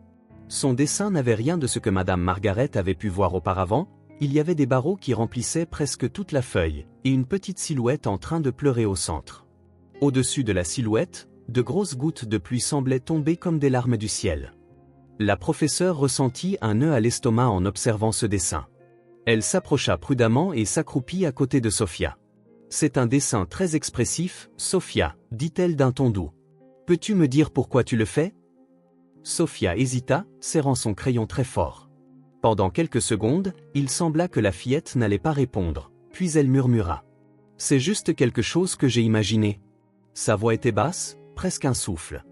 Son dessin n'avait rien de ce que Madame Margaret avait pu voir auparavant, il y avait des barreaux qui remplissaient presque toute la feuille, et une petite silhouette en train de pleurer au centre. Au-dessus de la silhouette, de grosses gouttes de pluie semblaient tomber comme des larmes du ciel. La professeure ressentit un nœud à l'estomac en observant ce dessin. Elle s'approcha prudemment et s'accroupit à côté de Sophia. « C'est un dessin très expressif, Sophia, » dit-elle d'un ton doux. « Peux-tu me dire pourquoi tu le fais ?» Sophia hésita, serrant son crayon très fort. Pendant quelques secondes, il sembla que la fillette n'allait pas répondre, puis elle murmura. « C'est juste quelque chose que j'ai imaginé. » Sa voix était basse, presque un souffle.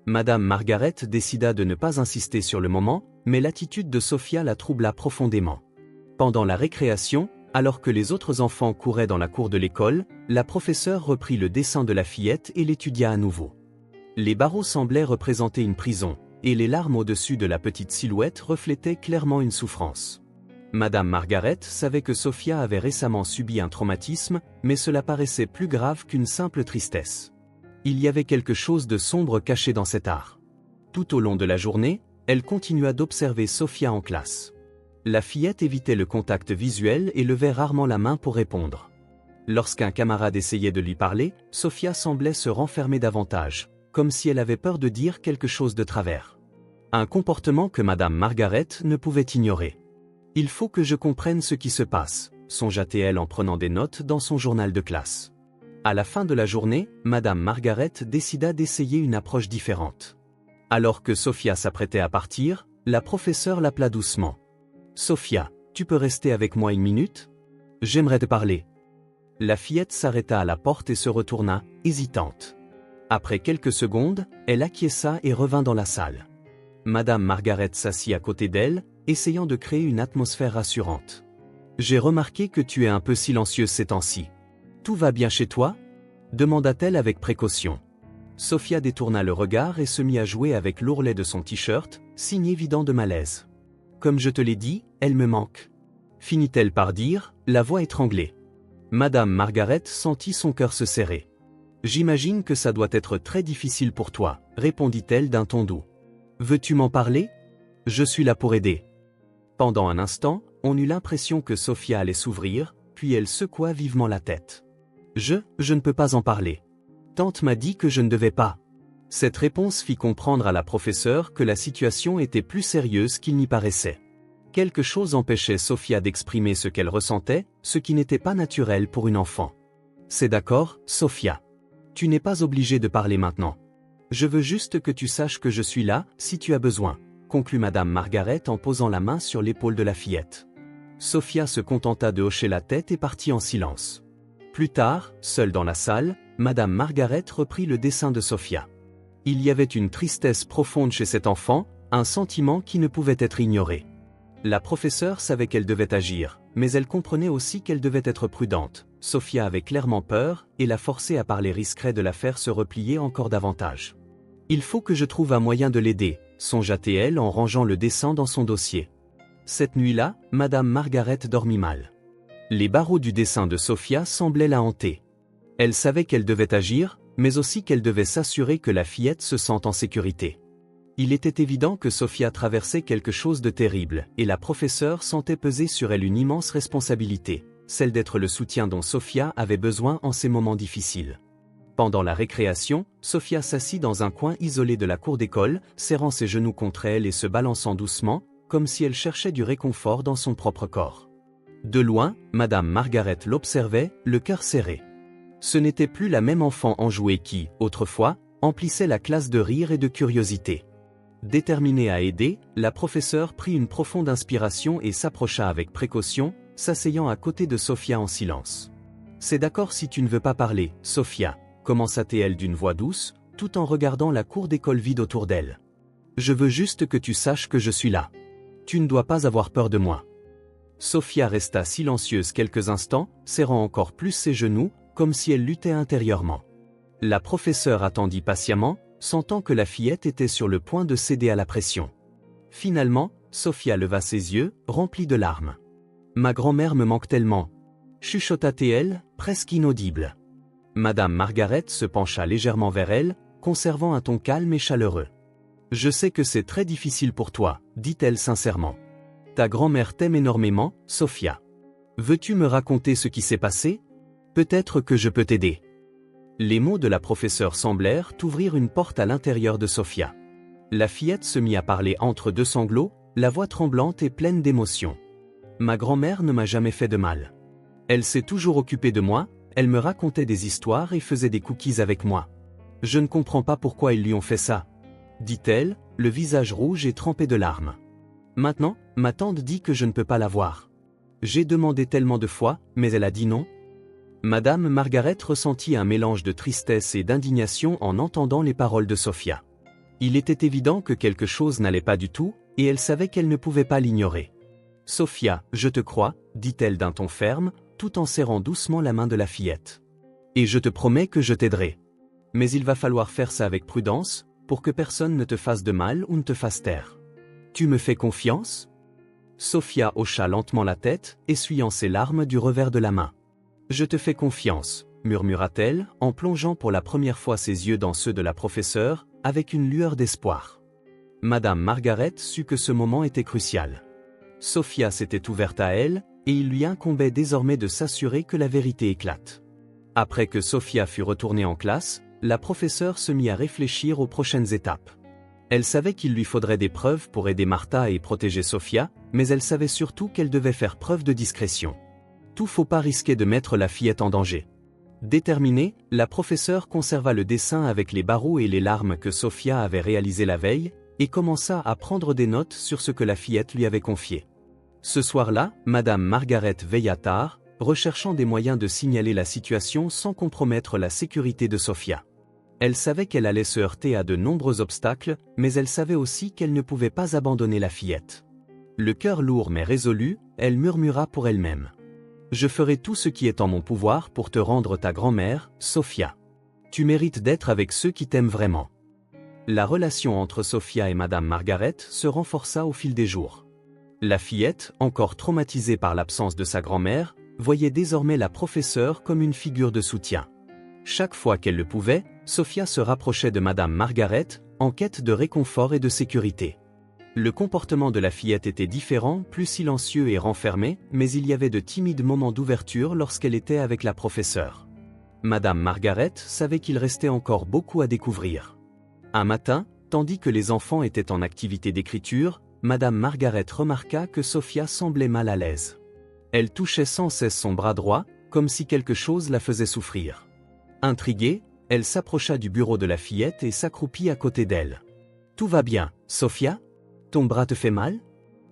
Madame Margaret décida de ne pas insister sur le moment, mais l'attitude de Sophia la troubla profondément. Pendant la récréation, alors que les autres enfants couraient dans la cour de l'école, la professeure reprit le dessin de la fillette et l'étudia à nouveau. Les barreaux semblaient représenter une prison, et les larmes au-dessus de la petite silhouette reflétaient clairement une souffrance. Madame Margaret savait que Sophia avait récemment subi un traumatisme, mais cela paraissait plus grave qu'une simple tristesse. Il y avait quelque chose de sombre caché dans cet art. Tout au long de la journée, elle continua d'observer Sophia en classe. La fillette évitait le contact visuel et levait rarement la main pour répondre. Lorsqu'un camarade essayait de lui parler, Sophia semblait se renfermer davantage, comme si elle avait peur de dire quelque chose de travers. Un comportement que Madame Margaret ne pouvait ignorer. « Il faut que je comprenne ce qui se passe », songea-t-elle en prenant des notes dans son journal de classe. À la fin de la journée, Madame Margaret décida d'essayer une approche différente. Alors que Sophia s'apprêtait à partir, la professeure l'appela doucement. « Sophia, tu peux rester avec moi une minute ? J'aimerais te parler. » La fillette s'arrêta à la porte et se retourna, hésitante. Après quelques secondes, elle acquiesça et revint dans la salle. Madame Margaret s'assit à côté d'elle, essayant de créer une atmosphère rassurante. « J'ai remarqué que tu es un peu silencieuse ces temps-ci. Tout va bien chez toi ? » demanda-t-elle avec précaution. Sophia détourna le regard et se mit à jouer avec l'ourlet de son t-shirt, signe évident de malaise. « Comme je te l'ai dit, elle me manque. » finit-elle par dire, la voix étranglée. Madame Margaret sentit son cœur se serrer. « J'imagine que ça doit être très difficile pour toi, » répondit-elle d'un ton doux. « Veux-tu m'en parler ? Je suis là pour aider. » Pendant un instant, on eut l'impression que Sophia allait s'ouvrir, puis elle secoua vivement la tête. « Je ne peux pas en parler. » Tante m'a dit que je ne devais pas. Cette réponse fit comprendre à la professeure que la situation était plus sérieuse qu'il n'y paraissait. Quelque chose empêchait Sophia d'exprimer ce qu'elle ressentait, ce qui n'était pas naturel pour une enfant. C'est d'accord, Sophia. Tu n'es pas obligée de parler maintenant. Je veux juste que tu saches que je suis là, si tu as besoin, conclut Madame Margaret en posant la main sur l'épaule de la fillette. Sophia se contenta de hocher la tête et partit en silence. Plus tard, seule dans la salle, Madame Margaret reprit le dessin de Sophia. Il y avait une tristesse profonde chez cet enfant, un sentiment qui ne pouvait être ignoré. La professeure savait qu'elle devait agir, mais elle comprenait aussi qu'elle devait être prudente. Sophia avait clairement peur, et la forcer à parler risquerait de la faire se replier encore davantage. Il faut que je trouve un moyen de l'aider, songea-t-elle en rangeant le dessin dans son dossier. Cette nuit-là, Madame Margaret dormit mal. Les barreaux du dessin de Sophia semblaient la hanter. Elle savait qu'elle devait agir, mais aussi qu'elle devait s'assurer que la fillette se sente en sécurité. Il était évident que Sophia traversait quelque chose de terrible, et la professeure sentait peser sur elle une immense responsabilité, celle d'être le soutien dont Sophia avait besoin en ces moments difficiles. Pendant la récréation, Sophia s'assit dans un coin isolé de la cour d'école, serrant ses genoux contre elle et se balançant doucement, comme si elle cherchait du réconfort dans son propre corps. De loin, Madame Margaret l'observait, le cœur serré. Ce n'était plus la même enfant enjouée qui, autrefois, emplissait la classe de rire et de curiosité. Déterminée à aider, la professeure prit une profonde inspiration et s'approcha avec précaution, s'asseyant à côté de Sophia en silence. « C'est d'accord si tu ne veux pas parler, Sophia », commença-t-elle d'une voix douce, tout en regardant la cour d'école vide autour d'elle. « Je veux juste que tu saches que je suis là. Tu ne dois pas avoir peur de moi. » Sophia resta silencieuse quelques instants, serrant encore plus ses genoux, comme si elle luttait intérieurement. La professeure attendit patiemment, sentant que la fillette était sur le point de céder à la pression. Finalement, Sophia leva ses yeux, remplis de larmes. « Ma grand-mère me manque tellement », chuchota-t-elle, presque inaudible. Madame Margaret se pencha légèrement vers elle, conservant un ton calme et chaleureux. « Je sais que c'est très difficile pour toi, dit-elle sincèrement. Ta grand-mère t'aime énormément, Sophia. Veux-tu me raconter ce qui s'est passé? Peut-être que je peux t'aider. » Les mots de la professeure semblèrent ouvrir une porte à l'intérieur de Sophia. La fillette se mit à parler entre deux sanglots, la voix tremblante et pleine d'émotion. « Ma grand-mère ne m'a jamais fait de mal. Elle s'est toujours occupée de moi, elle me racontait des histoires et faisait des cookies avec moi. Je ne comprends pas pourquoi ils lui ont fait ça, » dit-elle, le visage rouge et trempé de larmes. « Maintenant, ma tante dit que je ne peux pas la voir. J'ai demandé tellement de fois, mais elle a dit non. » Madame Margaret ressentit un mélange de tristesse et d'indignation en entendant les paroles de Sophia. Il était évident que quelque chose n'allait pas du tout, et elle savait qu'elle ne pouvait pas l'ignorer. « Sophia, je te crois, » dit-elle d'un ton ferme, tout en serrant doucement la main de la fillette. « Et je te promets que je t'aiderai. Mais il va falloir faire ça avec prudence, pour que personne ne te fasse de mal ou ne te fasse taire. Tu me fais confiance ?» Sophia hocha lentement la tête, essuyant ses larmes du revers de la main. « Je te fais confiance, » murmura-t-elle, en plongeant pour la première fois ses yeux dans ceux de la professeure, avec une lueur d'espoir. Madame Margaret sut que ce moment était crucial. Sophia s'était ouverte à elle, et il lui incombait désormais de s'assurer que la vérité éclate. Après que Sophia fut retournée en classe, la professeure se mit à réfléchir aux prochaines étapes. Elle savait qu'il lui faudrait des preuves pour aider Martha et protéger Sophia, mais elle savait surtout qu'elle devait faire preuve de discrétion. Tout faut pas risquer de mettre la fillette en danger. Déterminée, la professeure conserva le dessin avec les barreaux et les larmes que Sophia avait réalisé la veille, et commença à prendre des notes sur ce que la fillette lui avait confié. Ce soir-là, Madame Margaret veilla tard, recherchant des moyens de signaler la situation sans compromettre la sécurité de Sophia. Elle savait qu'elle allait se heurter à de nombreux obstacles, mais elle savait aussi qu'elle ne pouvait pas abandonner la fillette. Le cœur lourd mais résolu, elle murmura pour elle-même. « Je ferai tout ce qui est en mon pouvoir pour te rendre ta grand-mère, Sophia. Tu mérites d'être avec ceux qui t'aiment vraiment. » La relation entre Sophia et Madame Margaret se renforça au fil des jours. La fillette, encore traumatisée par l'absence de sa grand-mère, voyait désormais la professeure comme une figure de soutien. Chaque fois qu'elle le pouvait, Sophia se rapprochait de Madame Margaret, en quête de réconfort et de sécurité. Le comportement de la fillette était différent, plus silencieux et renfermé, mais il y avait de timides moments d'ouverture lorsqu'elle était avec la professeure. Madame Margaret savait qu'il restait encore beaucoup à découvrir. Un matin, tandis que les enfants étaient en activité d'écriture, Madame Margaret remarqua que Sophia semblait mal à l'aise. Elle touchait sans cesse son bras droit, comme si quelque chose la faisait souffrir. Intriguée, elle s'approcha du bureau de la fillette et s'accroupit à côté d'elle. « Tout va bien, Sophia? Ton bras te fait mal ?»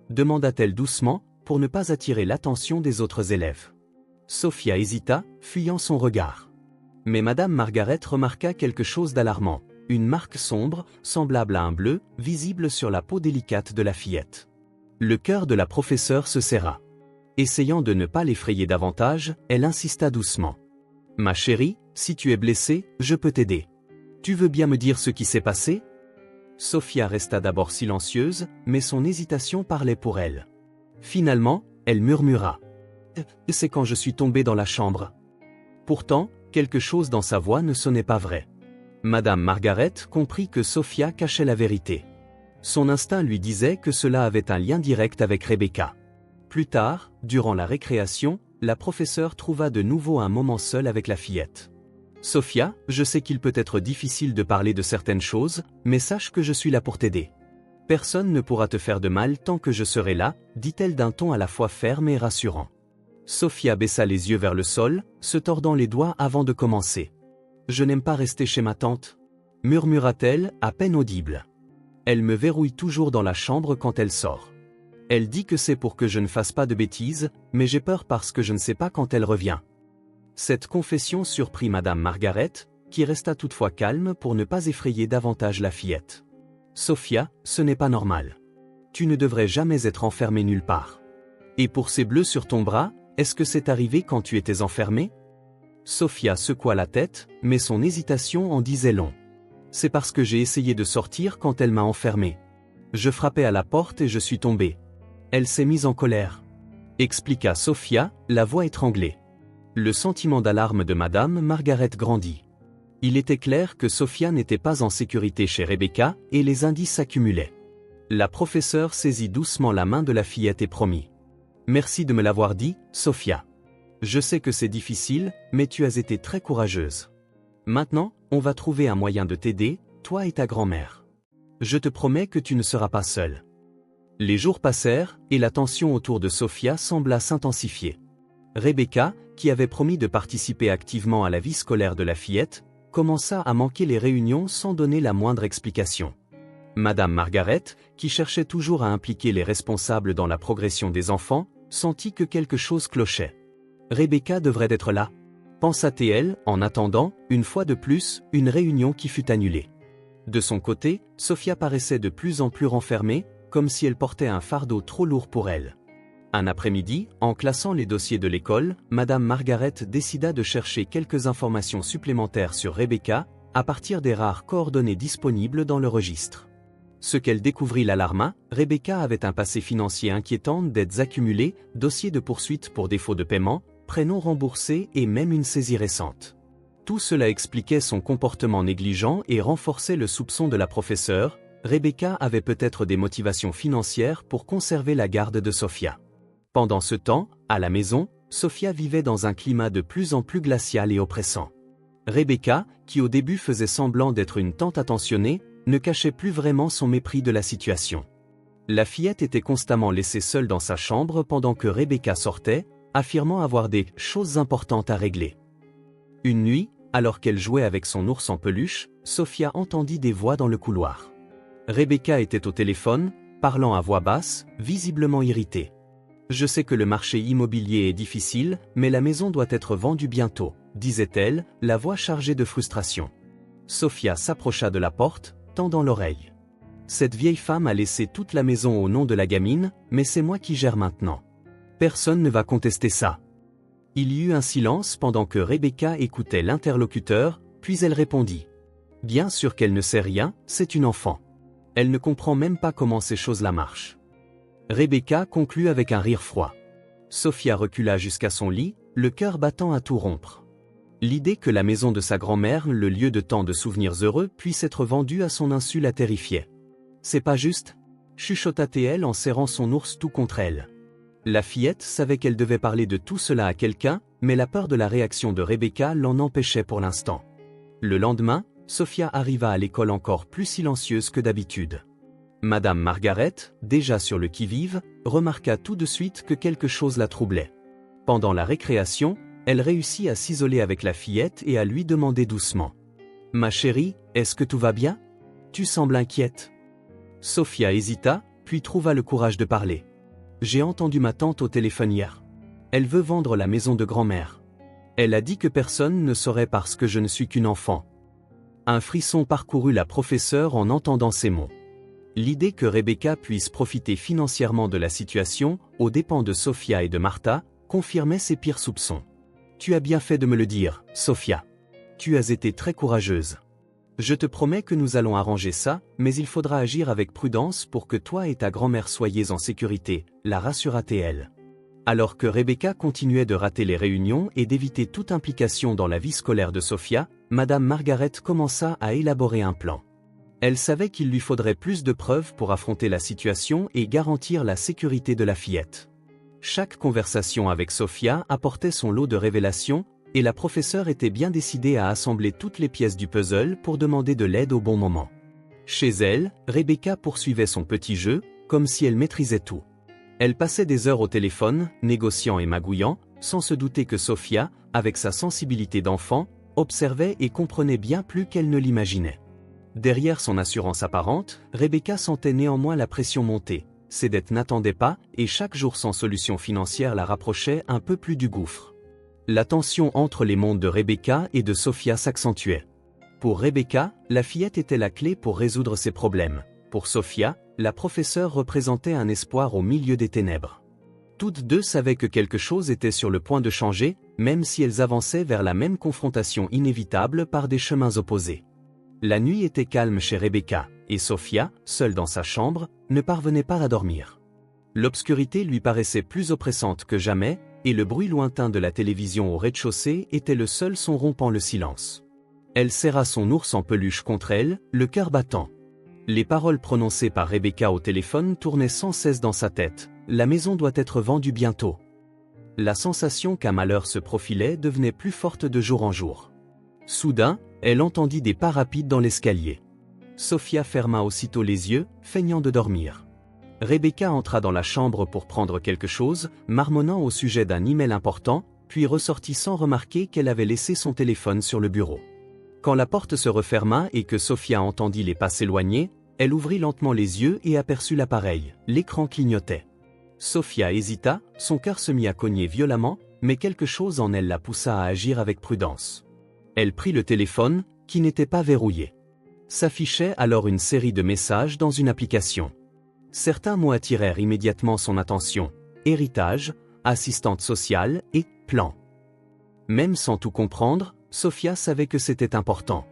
demanda-t-elle doucement, pour ne pas attirer l'attention des autres élèves. Sophia hésita, fuyant son regard. Mais Madame Margaret remarqua quelque chose d'alarmant, une marque sombre, semblable à un bleu, visible sur la peau délicate de la fillette. Le cœur de la professeure se serra. Essayant de ne pas l'effrayer davantage, elle insista doucement. « Ma chérie, si tu es blessée, je peux t'aider. Tu veux bien me dire ce qui s'est passé ?» Sophia resta d'abord silencieuse, mais son hésitation parlait pour elle. Finalement, elle murmura. « C'est quand je suis tombée dans la chambre. » Pourtant, quelque chose dans sa voix ne sonnait pas vrai. Madame Margaret comprit que Sophia cachait la vérité. Son instinct lui disait que cela avait un lien direct avec Rebecca. Plus tard, durant la récréation, la professeure trouva de nouveau un moment seul avec la fillette. « Sophia, je sais qu'il peut être difficile de parler de certaines choses, mais sache que je suis là pour t'aider. Personne ne pourra te faire de mal tant que je serai là, dit-elle d'un ton à la fois ferme et rassurant. Sophia baissa les yeux vers le sol, se tordant les doigts avant de commencer. « Je n'aime pas rester chez ma tante, » murmura-t-elle, à peine audible. « Elle me verrouille toujours dans la chambre quand elle sort. Elle dit que c'est pour que je ne fasse pas de bêtises, mais j'ai peur parce que je ne sais pas quand elle revient. » Cette confession surprit Madame Margaret, qui resta toutefois calme pour ne pas effrayer davantage la fillette. « Sophia, ce n'est pas normal. Tu ne devrais jamais être enfermée nulle part. Et pour ces bleus sur ton bras, est-ce que c'est arrivé quand tu étais enfermée ?» Sophia secoua la tête, mais son hésitation en disait long. « C'est parce que j'ai essayé de sortir quand elle m'a enfermée. Je frappais à la porte et je suis tombée. Elle s'est mise en colère. » expliqua Sophia, la voix étranglée. Le sentiment d'alarme de Madame Margaret grandit. Il était clair que Sophia n'était pas en sécurité chez Rebecca, et les indices s'accumulaient. La professeure saisit doucement la main de la fillette et promit. « Merci de me l'avoir dit, Sophia. Je sais que c'est difficile, mais tu as été très courageuse. Maintenant, on va trouver un moyen de t'aider, toi et ta grand-mère. Je te promets que tu ne seras pas seule. » Les jours passèrent, et la tension autour de Sophia sembla s'intensifier. Rebecca, qui avait promis de participer activement à la vie scolaire de la fillette, commença à manquer les réunions sans donner la moindre explication. Madame Margaret, qui cherchait toujours à impliquer les responsables dans la progression des enfants, sentit que quelque chose clochait. Rebecca devrait être là, pensa-t-elle, en attendant, une fois de plus, une réunion qui fut annulée. De son côté, Sophia paraissait de plus en plus renfermée, comme si elle portait un fardeau trop lourd pour elle. Un après-midi, en classant les dossiers de l'école, Madame Margaret décida de chercher quelques informations supplémentaires sur Rebecca, à partir des rares coordonnées disponibles dans le registre. Ce qu'elle découvrit l'alarma, Rebecca avait un passé financier inquiétant, dettes accumulées, dossiers de poursuite pour défaut de paiement, prénoms remboursés et même une saisie récente. Tout cela expliquait son comportement négligent et renforçait le soupçon de la professeure. Rebecca avait peut-être des motivations financières pour conserver la garde de Sophia. Pendant ce temps, à la maison, Sophia vivait dans un climat de plus en plus glacial et oppressant. Rebecca, qui au début faisait semblant d'être une tante attentionnée, ne cachait plus vraiment son mépris de la situation. La fillette était constamment laissée seule dans sa chambre pendant que Rebecca sortait, affirmant avoir des choses importantes à régler. Une nuit, alors qu'elle jouait avec son ours en peluche, Sophia entendit des voix dans le couloir. Rebecca était au téléphone, parlant à voix basse, visiblement irritée. « Je sais que le marché immobilier est difficile, mais la maison doit être vendue bientôt, » disait-elle, la voix chargée de frustration. Sophia s'approcha de la porte, tendant l'oreille. « Cette vieille femme a laissé toute la maison au nom de la gamine, mais c'est moi qui gère maintenant. Personne ne va contester ça. » Il y eut un silence pendant que Rebecca écoutait l'interlocuteur, puis elle répondit. « Bien sûr qu'elle ne sait rien, c'est une enfant. Elle ne comprend même pas comment ces choses-là marchent. » Rebecca conclut avec un rire froid. Sophia recula jusqu'à son lit, le cœur battant à tout rompre. L'idée que la maison de sa grand-mère, le lieu de tant de souvenirs heureux, puisse être vendue à son insu la terrifiait. « C'est pas juste ?» chuchota-t-elle en serrant son ours tout contre elle. La fillette savait qu'elle devait parler de tout cela à quelqu'un, mais la peur de la réaction de Rebecca l'en empêchait pour l'instant. Le lendemain, Sophia arriva à l'école encore plus silencieuse que d'habitude. Madame Margaret, déjà sur le qui-vive, remarqua tout de suite que quelque chose la troublait. Pendant la récréation, elle réussit à s'isoler avec la fillette et à lui demander doucement. « Ma chérie, est-ce que tout va bien? Tu sembles inquiète. » Sophia hésita, puis trouva le courage de parler. « J'ai entendu ma tante au téléphone hier. Elle veut vendre la maison de grand-mère. Elle a dit que personne ne saurait parce que je ne suis qu'une enfant. » Un frisson parcourut la professeure en entendant ces mots. L'idée que Rebecca puisse profiter financièrement de la situation, aux dépens de Sophia et de Martha, confirmait ses pires soupçons. « Tu as bien fait de me le dire, Sophia. Tu as été très courageuse. Je te promets que nous allons arranger ça, mais il faudra agir avec prudence pour que toi et ta grand-mère soyez en sécurité, la rassura-t-elle. » Alors que Rebecca continuait de rater les réunions et d'éviter toute implication dans la vie scolaire de Sophia, Madame Margaret commença à élaborer un plan. Elle savait qu'il lui faudrait plus de preuves pour affronter la situation et garantir la sécurité de la fillette. Chaque conversation avec Sophia apportait son lot de révélations, et la professeure était bien décidée à assembler toutes les pièces du puzzle pour demander de l'aide au bon moment. Chez elle, Rebecca poursuivait son petit jeu, comme si elle maîtrisait tout. Elle passait des heures au téléphone, négociant et magouillant, sans se douter que Sophia, avec sa sensibilité d'enfant, observait et comprenait bien plus qu'elle ne l'imaginait. Derrière son assurance apparente, Rebecca sentait néanmoins la pression monter. Ses dettes n'attendaient pas, et chaque jour sans solution financière la rapprochait un peu plus du gouffre. La tension entre les mondes de Rebecca et de Sophia s'accentuait. Pour Rebecca, la fillette était la clé pour résoudre ses problèmes. Pour Sophia, la professeure représentait un espoir au milieu des ténèbres. Toutes deux savaient que quelque chose était sur le point de changer, même si elles avançaient vers la même confrontation inévitable par des chemins opposés. La nuit était calme chez Rebecca, et Sophia, seule dans sa chambre, ne parvenait pas à dormir. L'obscurité lui paraissait plus oppressante que jamais, et le bruit lointain de la télévision au rez-de-chaussée était le seul son rompant le silence. Elle serra son ours en peluche contre elle, le cœur battant. Les paroles prononcées par Rebecca au téléphone tournaient sans cesse dans sa tête. La maison doit être vendue bientôt. La sensation qu'un malheur se profilait devenait plus forte de jour en jour. Soudain, elle entendit des pas rapides dans l'escalier. Sophia ferma aussitôt les yeux, feignant de dormir. Rebecca entra dans la chambre pour prendre quelque chose, marmonnant au sujet d'un email important, puis ressortit sans remarquer qu'elle avait laissé son téléphone sur le bureau. Quand la porte se referma et que Sophia entendit les pas s'éloigner, elle ouvrit lentement les yeux et aperçut l'appareil. L'écran clignotait. Sophia hésita, son cœur se mit à cogner violemment, mais quelque chose en elle la poussa à agir avec prudence. Elle prit le téléphone, qui n'était pas verrouillé. S'affichait alors une série de messages dans une application. Certains mots attirèrent immédiatement son attention: héritage, assistante sociale et plan. Même sans tout comprendre, Sophia savait que c'était important.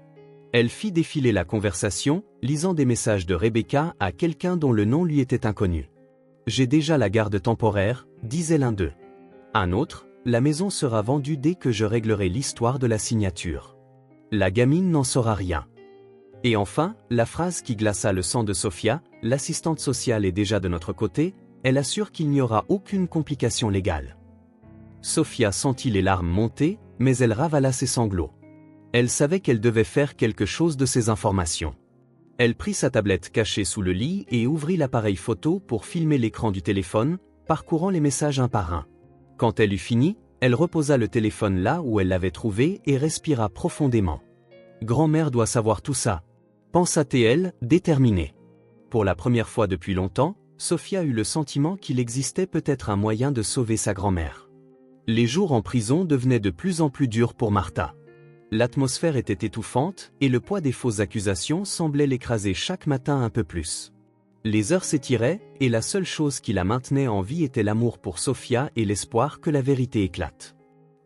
Elle fit défiler la conversation, lisant des messages de Rebecca à quelqu'un dont le nom lui était inconnu. « J'ai déjà la garde temporaire », disait l'un d'eux. Un autre, « La maison sera vendue dès que je réglerai l'histoire de la signature. La gamine n'en saura rien. » Et enfin, la phrase qui glaça le sang de Sophia, « L'assistante sociale est déjà de notre côté, elle assure qu'il n'y aura aucune complication légale. » Sophia sentit les larmes monter, mais elle ravala ses sanglots. Elle savait qu'elle devait faire quelque chose de ces informations. Elle prit sa tablette cachée sous le lit et ouvrit l'appareil photo pour filmer l'écran du téléphone, parcourant les messages un par un. Quand elle eut fini, elle reposa le téléphone là où elle l'avait trouvé et respira profondément. « Grand-mère doit savoir tout ça », pensa-t-elle, déterminée. Pour la première fois depuis longtemps, Sophia eut le sentiment qu'il existait peut-être un moyen de sauver sa grand-mère. Les jours en prison devenaient de plus en plus durs pour Martha. L'atmosphère était étouffante, et le poids des fausses accusations semblait l'écraser chaque matin un peu plus. Les heures s'étiraient, et la seule chose qui la maintenait en vie était l'amour pour Sophia et l'espoir que la vérité éclate.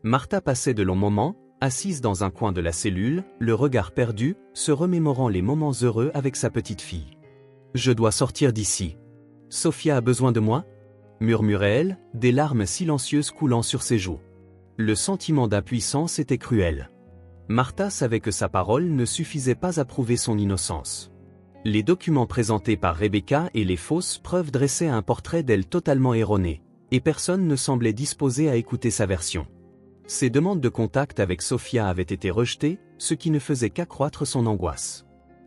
Martha passait de longs moments, assise dans un coin de la cellule, le regard perdu, se remémorant les moments heureux avec sa petite fille. « Je dois sortir d'ici. Sophia a besoin de moi ?» murmurait-elle, des larmes silencieuses coulant sur ses joues. Le sentiment d'impuissance était cruel. Martha savait que sa parole ne suffisait pas à prouver son innocence. Les documents présentés par Rebecca et les fausses preuves dressaient un portrait d'elle totalement erroné, et personne ne semblait disposé à écouter sa version. Ses demandes de contact avec Sofia avaient été rejetées, ce qui ne faisait qu'accroître son angoisse.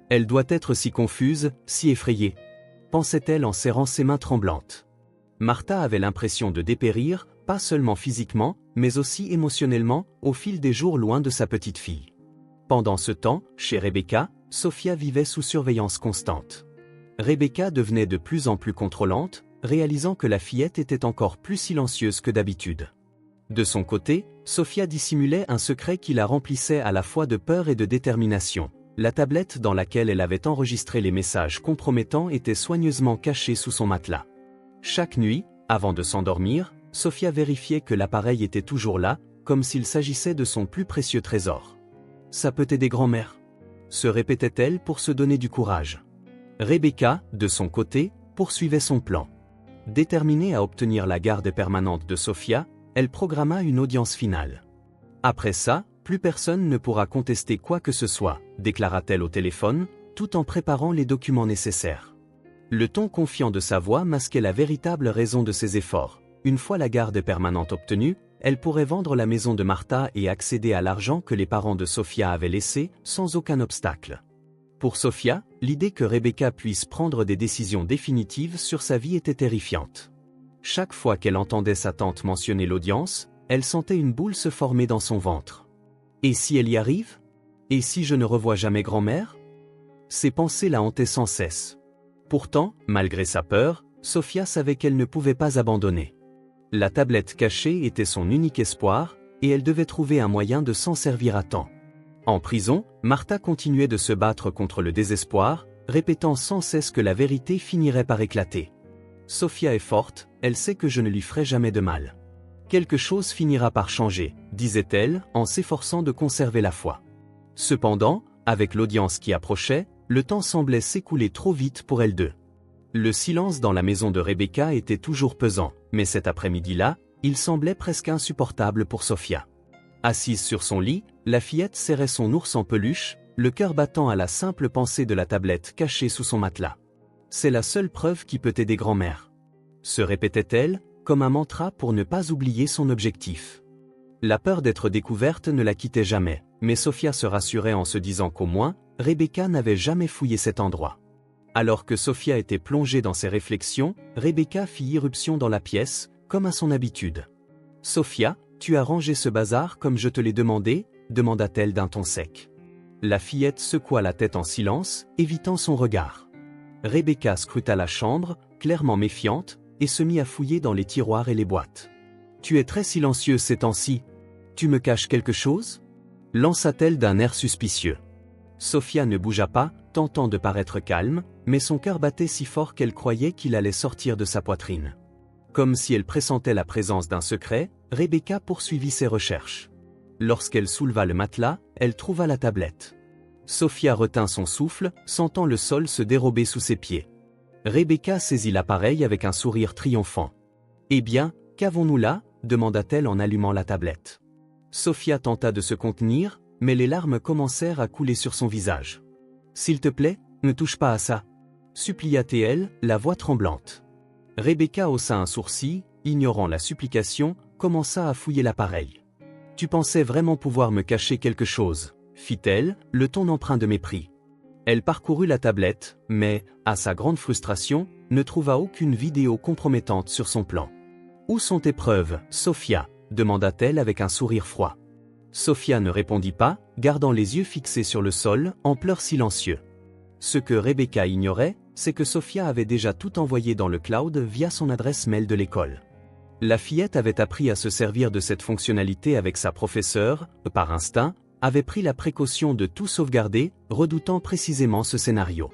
Elle doit être si confuse, si effrayée, pensait-elle en serrant ses mains tremblantes. Martha avait l'impression de dépérir, pas seulement physiquement, mais aussi émotionnellement, au fil des jours loin de sa petite fille. Pendant ce temps, chez Rebecca, Sofia vivait sous surveillance constante. Rebecca devenait de plus en plus contrôlante, réalisant que la fillette était encore plus silencieuse que d'habitude. De son côté, Sofia dissimulait un secret qui la remplissait à la fois de peur et de détermination. La tablette dans laquelle elle avait enregistré les messages compromettants était soigneusement cachée sous son matelas. Chaque nuit, avant de s'endormir, Sofia vérifiait que l'appareil était toujours là, comme s'il s'agissait de son plus précieux trésor. « Ça peut aider grand-mère », se répétait-elle pour se donner du courage. Rebecca, de son côté, poursuivait son plan. Déterminée à obtenir la garde permanente de Sofia, elle programma une audience finale. Après ça, plus personne ne pourra contester quoi que ce soit, déclara-t-elle au téléphone, tout en préparant les documents nécessaires. Le ton confiant de sa voix masquait la véritable raison de ses efforts. Une fois la garde permanente obtenue, elle pourrait vendre la maison de Martha et accéder à l'argent que les parents de Sofia avaient laissé, sans aucun obstacle. Pour Sofia, l'idée que Rebecca puisse prendre des décisions définitives sur sa vie était terrifiante. Chaque fois qu'elle entendait sa tante mentionner l'audience, elle sentait une boule se former dans son ventre. Et si elle y arrive? Et si je ne revois jamais grand-mère? Ces pensées la hantaient sans cesse. Pourtant, malgré sa peur, Sofia savait qu'elle ne pouvait pas abandonner. La tablette cachée était son unique espoir, et elle devait trouver un moyen de s'en servir à temps. En prison, Martha continuait de se battre contre le désespoir, répétant sans cesse que la vérité finirait par éclater. Sofia est forte, elle sait que je ne lui ferai jamais de mal. Quelque chose finira par changer, disait-elle, en s'efforçant de conserver la foi. Cependant, avec l'audience qui approchait, le temps semblait s'écouler trop vite pour elles deux. Le silence dans la maison de Rebecca était toujours pesant, mais cet après-midi-là, il semblait presque insupportable pour Sofia. Assise sur son lit, la fillette serrait son ours en peluche, le cœur battant à la simple pensée de la tablette cachée sous son matelas. C'est la seule preuve qui peut aider grand-mère, se répétait-elle, comme un mantra pour ne pas oublier son objectif. La peur d'être découverte ne la quittait jamais, mais Sofia se rassurait en se disant qu'au moins, Rebecca n'avait jamais fouillé cet endroit. Alors que Sofia était plongée dans ses réflexions, Rebecca fit irruption dans la pièce, comme à son habitude. « Sofia, tu as rangé ce bazar comme je te l'ai demandé ?» demanda-t-elle d'un ton sec. La fillette secoua la tête en silence, évitant son regard. Rebecca scruta la chambre, clairement méfiante, et se mit à fouiller dans les tiroirs et les boîtes. « Tu es très silencieuse ces temps-ci. Tu me caches quelque chose ?» lança-t-elle d'un air suspicieux. Sofia ne bougea pas, tentant de paraître calme, mais son cœur battait si fort qu'elle croyait qu'il allait sortir de sa poitrine. Comme si elle pressentait la présence d'un secret, Rebecca poursuivit ses recherches. Lorsqu'elle souleva le matelas, elle trouva la tablette. Sofia retint son souffle, sentant le sol se dérober sous ses pieds. Rebecca saisit l'appareil avec un sourire triomphant. « Eh bien, qu'avons-nous là ?» demanda-t-elle en allumant la tablette. Sofia tenta de se contenir, mais les larmes commencèrent à couler sur son visage. « S'il te plaît, ne touche pas à ça !» supplia-t-elle, la voix tremblante. Rebecca haussa un sourcil, ignorant la supplication, commença à fouiller l'appareil. « Tu pensais vraiment pouvoir me cacher quelque chose ?» fit-elle, le ton empreint de mépris. Elle parcourut la tablette, mais, à sa grande frustration, ne trouva aucune vidéo compromettante sur son plan. « Où sont tes preuves, Sofia ?» demanda-t-elle avec un sourire froid. Sofia ne répondit pas, gardant les yeux fixés sur le sol, en pleurs silencieux. Ce que Rebecca ignorait, c'est que Sofia avait déjà tout envoyé dans le cloud via son adresse mail de l'école. La fillette avait appris à se servir de cette fonctionnalité avec sa professeure, par instinct, avait pris la précaution de tout sauvegarder, redoutant précisément ce scénario.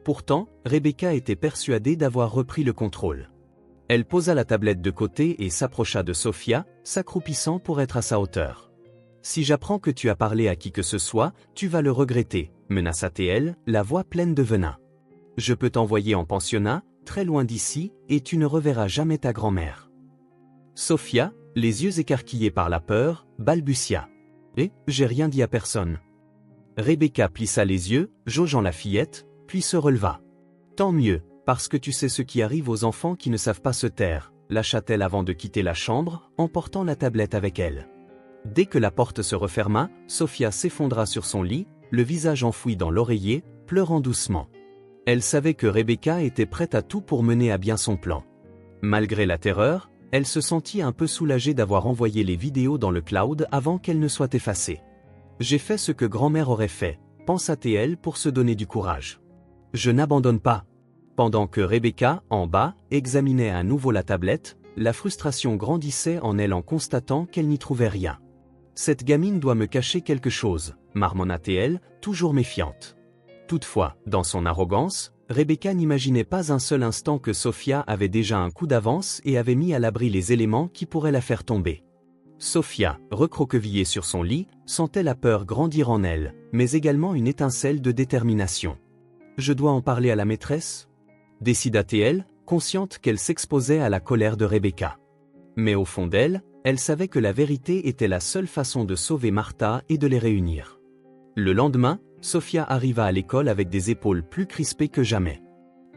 Pourtant, Rebecca était persuadée d'avoir repris le contrôle. Elle posa la tablette de côté et s'approcha de Sofia, s'accroupissant pour être à sa hauteur. « Si j'apprends que tu as parlé à qui que ce soit, tu vas le regretter », menaça-t-elle, la voix pleine de venin. « Je peux t'envoyer en pensionnat, très loin d'ici, et tu ne reverras jamais ta grand-mère. » Sofia, les yeux écarquillés par la peur, balbutia. « Eh, j'ai rien dit à personne. » Rebecca plissa les yeux, jaugeant la fillette, puis se releva. « Tant mieux, parce que tu sais ce qui arrive aux enfants qui ne savent pas se taire », lâcha-t-elle avant de quitter la chambre, emportant la tablette avec elle. Dès que la porte se referma, Sophia s'effondra sur son lit, le visage enfoui dans l'oreiller, pleurant doucement. Elle savait que Rebecca était prête à tout pour mener à bien son plan. Malgré la terreur, elle se sentit un peu soulagée d'avoir envoyé les vidéos dans le cloud avant qu'elles ne soient effacées. J'ai fait ce que grand-mère aurait fait, pensa-t-elle pour se donner du courage. Je n'abandonne pas. Pendant que Rebecca, en bas, examinait à nouveau la tablette, la frustration grandissait en elle en constatant qu'elle n'y trouvait rien. Cette gamine doit me cacher quelque chose, marmonna-t-elle, toujours méfiante. Toutefois, dans son arrogance, Rebecca n'imaginait pas un seul instant que Sophia avait déjà un coup d'avance et avait mis à l'abri les éléments qui pourraient la faire tomber. Sophia, recroquevillée sur son lit, sentait la peur grandir en elle, mais également une étincelle de détermination. « Je dois en parler à la maîtresse ?» décida-t-elle, consciente qu'elle s'exposait à la colère de Rebecca. Mais au fond d'elle, elle savait que la vérité était la seule façon de sauver Martha et de les réunir. Le lendemain, Sophia arriva à l'école avec des épaules plus crispées que jamais.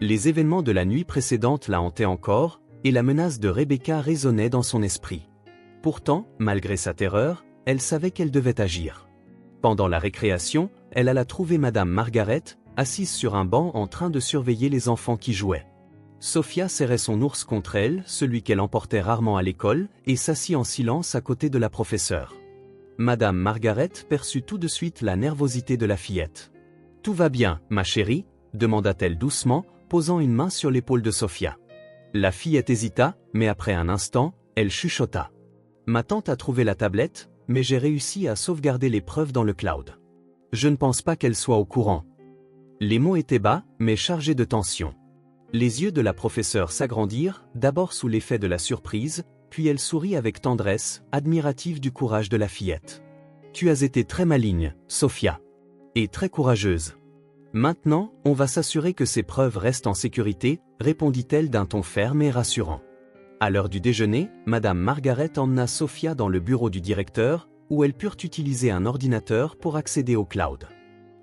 Les événements de la nuit précédente la hantaient encore, et la menace de Rebecca résonnait dans son esprit. Pourtant, malgré sa terreur, elle savait qu'elle devait agir. Pendant la récréation, elle alla trouver Madame Margaret, assise sur un banc en train de surveiller les enfants qui jouaient. Sophia serrait son ours contre elle, celui qu'elle emportait rarement à l'école, et s'assit en silence à côté de la professeure. Madame Margaret perçut tout de suite la nervosité de la fillette. « Tout va bien, ma chérie ?» demanda-t-elle doucement, posant une main sur l'épaule de Sophia. La fillette hésita, mais après un instant, elle chuchota. « Ma tante a trouvé la tablette, mais j'ai réussi à sauvegarder les preuves dans le cloud. Je ne pense pas qu'elle soit au courant. » Les mots étaient bas, mais chargés de tension. Les yeux de la professeure s'agrandirent, d'abord sous l'effet de la surprise, puis elle sourit avec tendresse, admirative du courage de la fillette. « Tu as été très maligne, Sophia. Et très courageuse. Maintenant, on va s'assurer que ces preuves restent en sécurité, » répondit-elle d'un ton ferme et rassurant. À l'heure du déjeuner, Madame Margaret emmena Sophia dans le bureau du directeur, où elles purent utiliser un ordinateur pour accéder au cloud.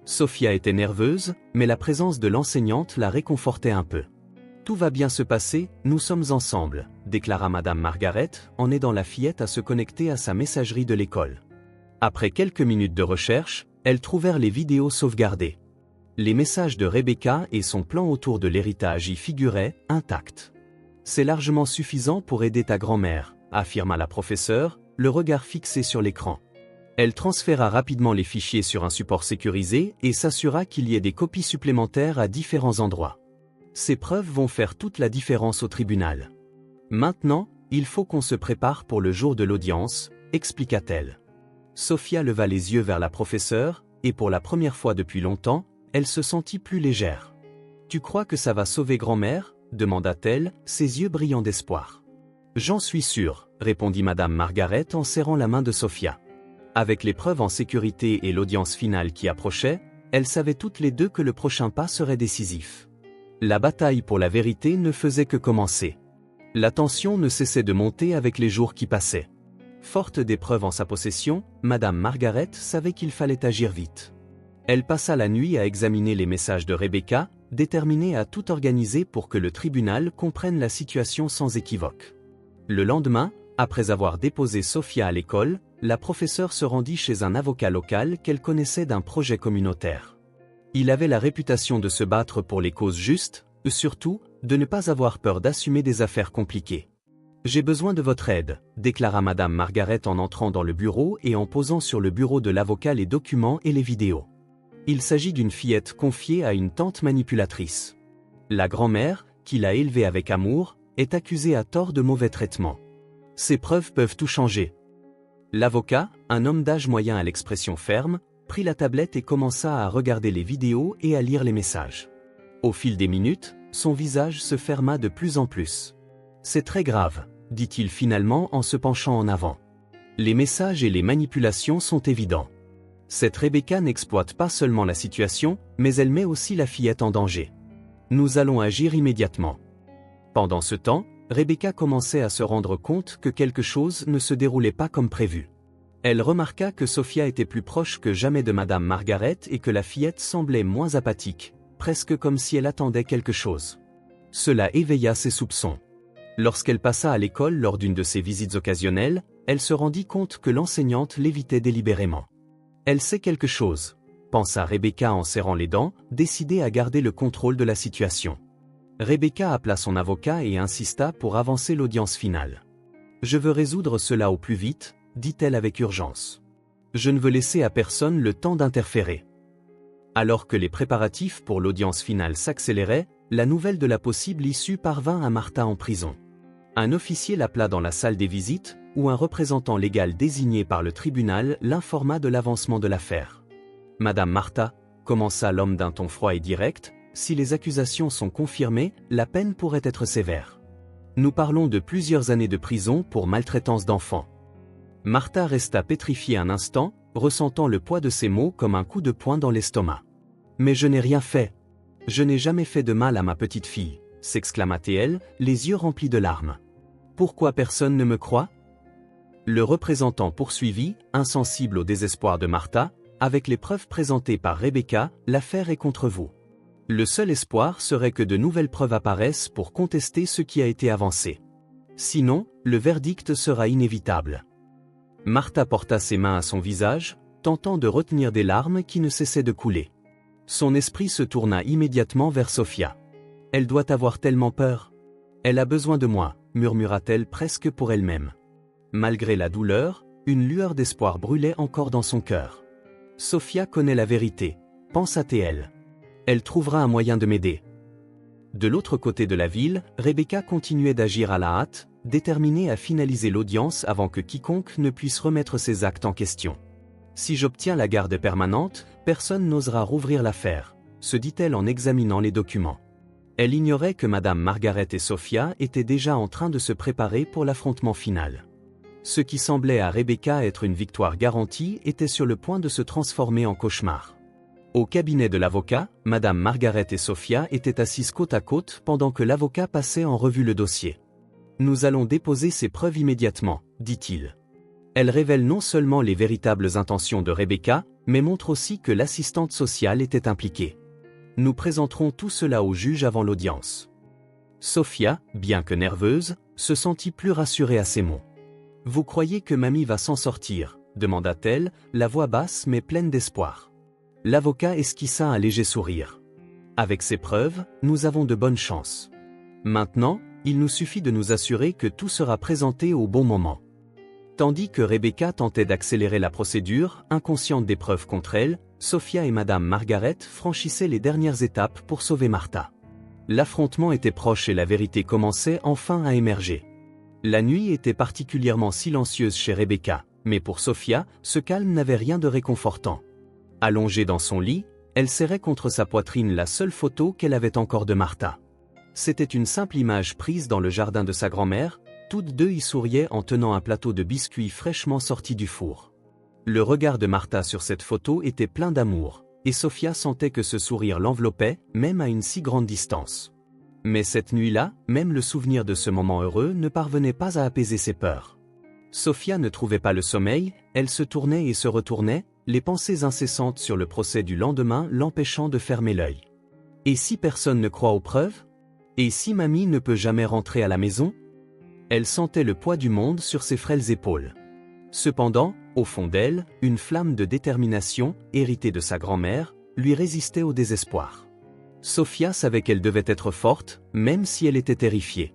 Sophia était nerveuse, mais la présence de l'enseignante la réconfortait un peu. « Tout va bien se passer, nous sommes ensemble », déclara Madame Margaret, en aidant la fillette à se connecter à sa messagerie de l'école. Après quelques minutes de recherche, elles trouvèrent les vidéos sauvegardées. Les messages de Rebecca et son plan autour de l'héritage y figuraient, intacts. « C'est largement suffisant pour aider ta grand-mère », affirma la professeure, le regard fixé sur l'écran. Elle transféra rapidement les fichiers sur un support sécurisé et s'assura qu'il y ait des copies supplémentaires à différents endroits. Ces preuves vont faire toute la différence au tribunal. Maintenant, il faut qu'on se prépare pour le jour de l'audience, expliqua-t-elle. Sophia leva les yeux vers la professeure, et pour la première fois depuis longtemps, elle se sentit plus légère. « Tu crois que ça va sauver grand-mère » demanda-t-elle, ses yeux brillants d'espoir. « J'en suis sûre, » répondit Madame Margaret en serrant la main de Sophia. Avec les preuves en sécurité et l'audience finale qui approchait, elles savaient toutes les deux que le prochain pas serait décisif. La bataille pour la vérité ne faisait que commencer. La tension ne cessait de monter avec les jours qui passaient. Forte des preuves en sa possession, Madame Margaret savait qu'il fallait agir vite. Elle passa la nuit à examiner les messages de Rebecca, déterminée à tout organiser pour que le tribunal comprenne la situation sans équivoque. Le lendemain, après avoir déposé Sophia à l'école, la professeure se rendit chez un avocat local qu'elle connaissait d'un projet communautaire. Il avait la réputation de se battre pour les causes justes, et surtout, de ne pas avoir peur d'assumer des affaires compliquées. « J'ai besoin de votre aide », déclara Madame Margaret en entrant dans le bureau et en posant sur le bureau de l'avocat les documents et les vidéos. Il s'agit d'une fillette confiée à une tante manipulatrice. La grand-mère, qui l'a élevée avec amour, est accusée à tort de mauvais traitements. Ces preuves peuvent tout changer. L'avocat, un homme d'âge moyen à l'expression ferme, prit la tablette et commença à regarder les vidéos et à lire les messages. Au fil des minutes, son visage se ferma de plus en plus. « C'est très grave », dit-il finalement en se penchant en avant. Les messages et les manipulations sont évidents. Cette Rebecca n'exploite pas seulement la situation, mais elle met aussi la fillette en danger. Nous allons agir immédiatement. Pendant ce temps, Rebecca commençait à se rendre compte que quelque chose ne se déroulait pas comme prévu. Elle remarqua que Sophia était plus proche que jamais de Madame Margaret et que la fillette semblait moins apathique, presque comme si elle attendait quelque chose. Cela éveilla ses soupçons. Lorsqu'elle passa à l'école lors d'une de ses visites occasionnelles, elle se rendit compte que l'enseignante l'évitait délibérément. Elle sait quelque chose, pensa Rebecca en serrant les dents, décidée à garder le contrôle de la situation. Rebecca appela son avocat et insista pour avancer l'audience finale. « Je veux résoudre cela au plus vite », dit-elle avec urgence. « Je ne veux laisser à personne le temps d'interférer. » Alors que les préparatifs pour l'audience finale s'accéléraient, la nouvelle de la possible issue parvint à Martha en prison. Un officier l'appela dans la salle des visites, où un représentant légal désigné par le tribunal l'informa de l'avancement de l'affaire. « Madame Martha », commença l'homme d'un ton froid et direct, « si les accusations sont confirmées, la peine pourrait être sévère. Nous parlons de plusieurs années de prison pour maltraitance d'enfants. » Martha resta pétrifiée un instant, ressentant le poids de ces mots comme un coup de poing dans l'estomac. « Mais je n'ai rien fait. Je n'ai jamais fait de mal à ma petite fille, » s'exclama-t-elle, les yeux remplis de larmes. « Pourquoi personne ne me croit ?» Le représentant poursuivit, insensible au désespoir de Martha, « Avec les preuves présentées par Rebecca, l'affaire est contre vous. Le seul espoir serait que de nouvelles preuves apparaissent pour contester ce qui a été avancé. Sinon, le verdict sera inévitable. » Martha porta ses mains à son visage, tentant de retenir des larmes qui ne cessaient de couler. Son esprit se tourna immédiatement vers Sophia. « Elle doit avoir tellement peur. Elle a besoin de moi, » murmura-t-elle presque pour elle-même. Malgré la douleur, une lueur d'espoir brûlait encore dans son cœur. « Sophia connaît la vérité, » pensa-t-elle. « Elle trouvera un moyen de m'aider. » De l'autre côté de la ville, Rebecca continuait d'agir à la hâte, déterminée à finaliser l'audience avant que quiconque ne puisse remettre ses actes en question. « Si j'obtiens la garde permanente, personne n'osera rouvrir l'affaire, » se dit-elle en examinant les documents. Elle ignorait que Madame Margaret et Sophia étaient déjà en train de se préparer pour l'affrontement final. Ce qui semblait à Rebecca être une victoire garantie était sur le point de se transformer en cauchemar. Au cabinet de l'avocat, Madame Margaret et Sophia étaient assises côte à côte pendant que l'avocat passait en revue le dossier. « Nous allons déposer ces preuves immédiatement, » dit-il. Elles révèlent non seulement les véritables intentions de Rebecca, mais montrent aussi que l'assistante sociale était impliquée. Nous présenterons tout cela au juge avant l'audience. Sophia, bien que nerveuse, se sentit plus rassurée à ces mots. « Vous croyez que mamie va s'en sortir ?» demanda-t-elle, la voix basse mais pleine d'espoir. L'avocat esquissa un léger sourire. « Avec ces preuves, nous avons de bonnes chances. Maintenant, il nous suffit de nous assurer que tout sera présenté au bon moment. » Tandis que Rebecca tentait d'accélérer la procédure, inconsciente des preuves contre elle, Sophia et Madame Margaret franchissaient les dernières étapes pour sauver Martha. L'affrontement était proche et la vérité commençait enfin à émerger. La nuit était particulièrement silencieuse chez Rebecca, mais pour Sophia, ce calme n'avait rien de réconfortant. Allongée dans son lit, elle serrait contre sa poitrine la seule photo qu'elle avait encore de Martha. C'était une simple image prise dans le jardin de sa grand-mère, toutes deux y souriaient en tenant un plateau de biscuits fraîchement sortis du four. Le regard de Martha sur cette photo était plein d'amour, et Sophia sentait que ce sourire l'enveloppait, même à une si grande distance. Mais cette nuit-là, même le souvenir de ce moment heureux ne parvenait pas à apaiser ses peurs. Sophia ne trouvait pas le sommeil, elle se tournait et se retournait, les pensées incessantes sur le procès du lendemain l'empêchant de fermer l'œil. Et si personne ne croit aux preuves? Et si mamie ne peut jamais rentrer à la maison? Elle sentait le poids du monde sur ses frêles épaules. Cependant, au fond d'elle, une flamme de détermination, héritée de sa grand-mère, lui résistait au désespoir. Sophia savait qu'elle devait être forte, même si elle était terrifiée.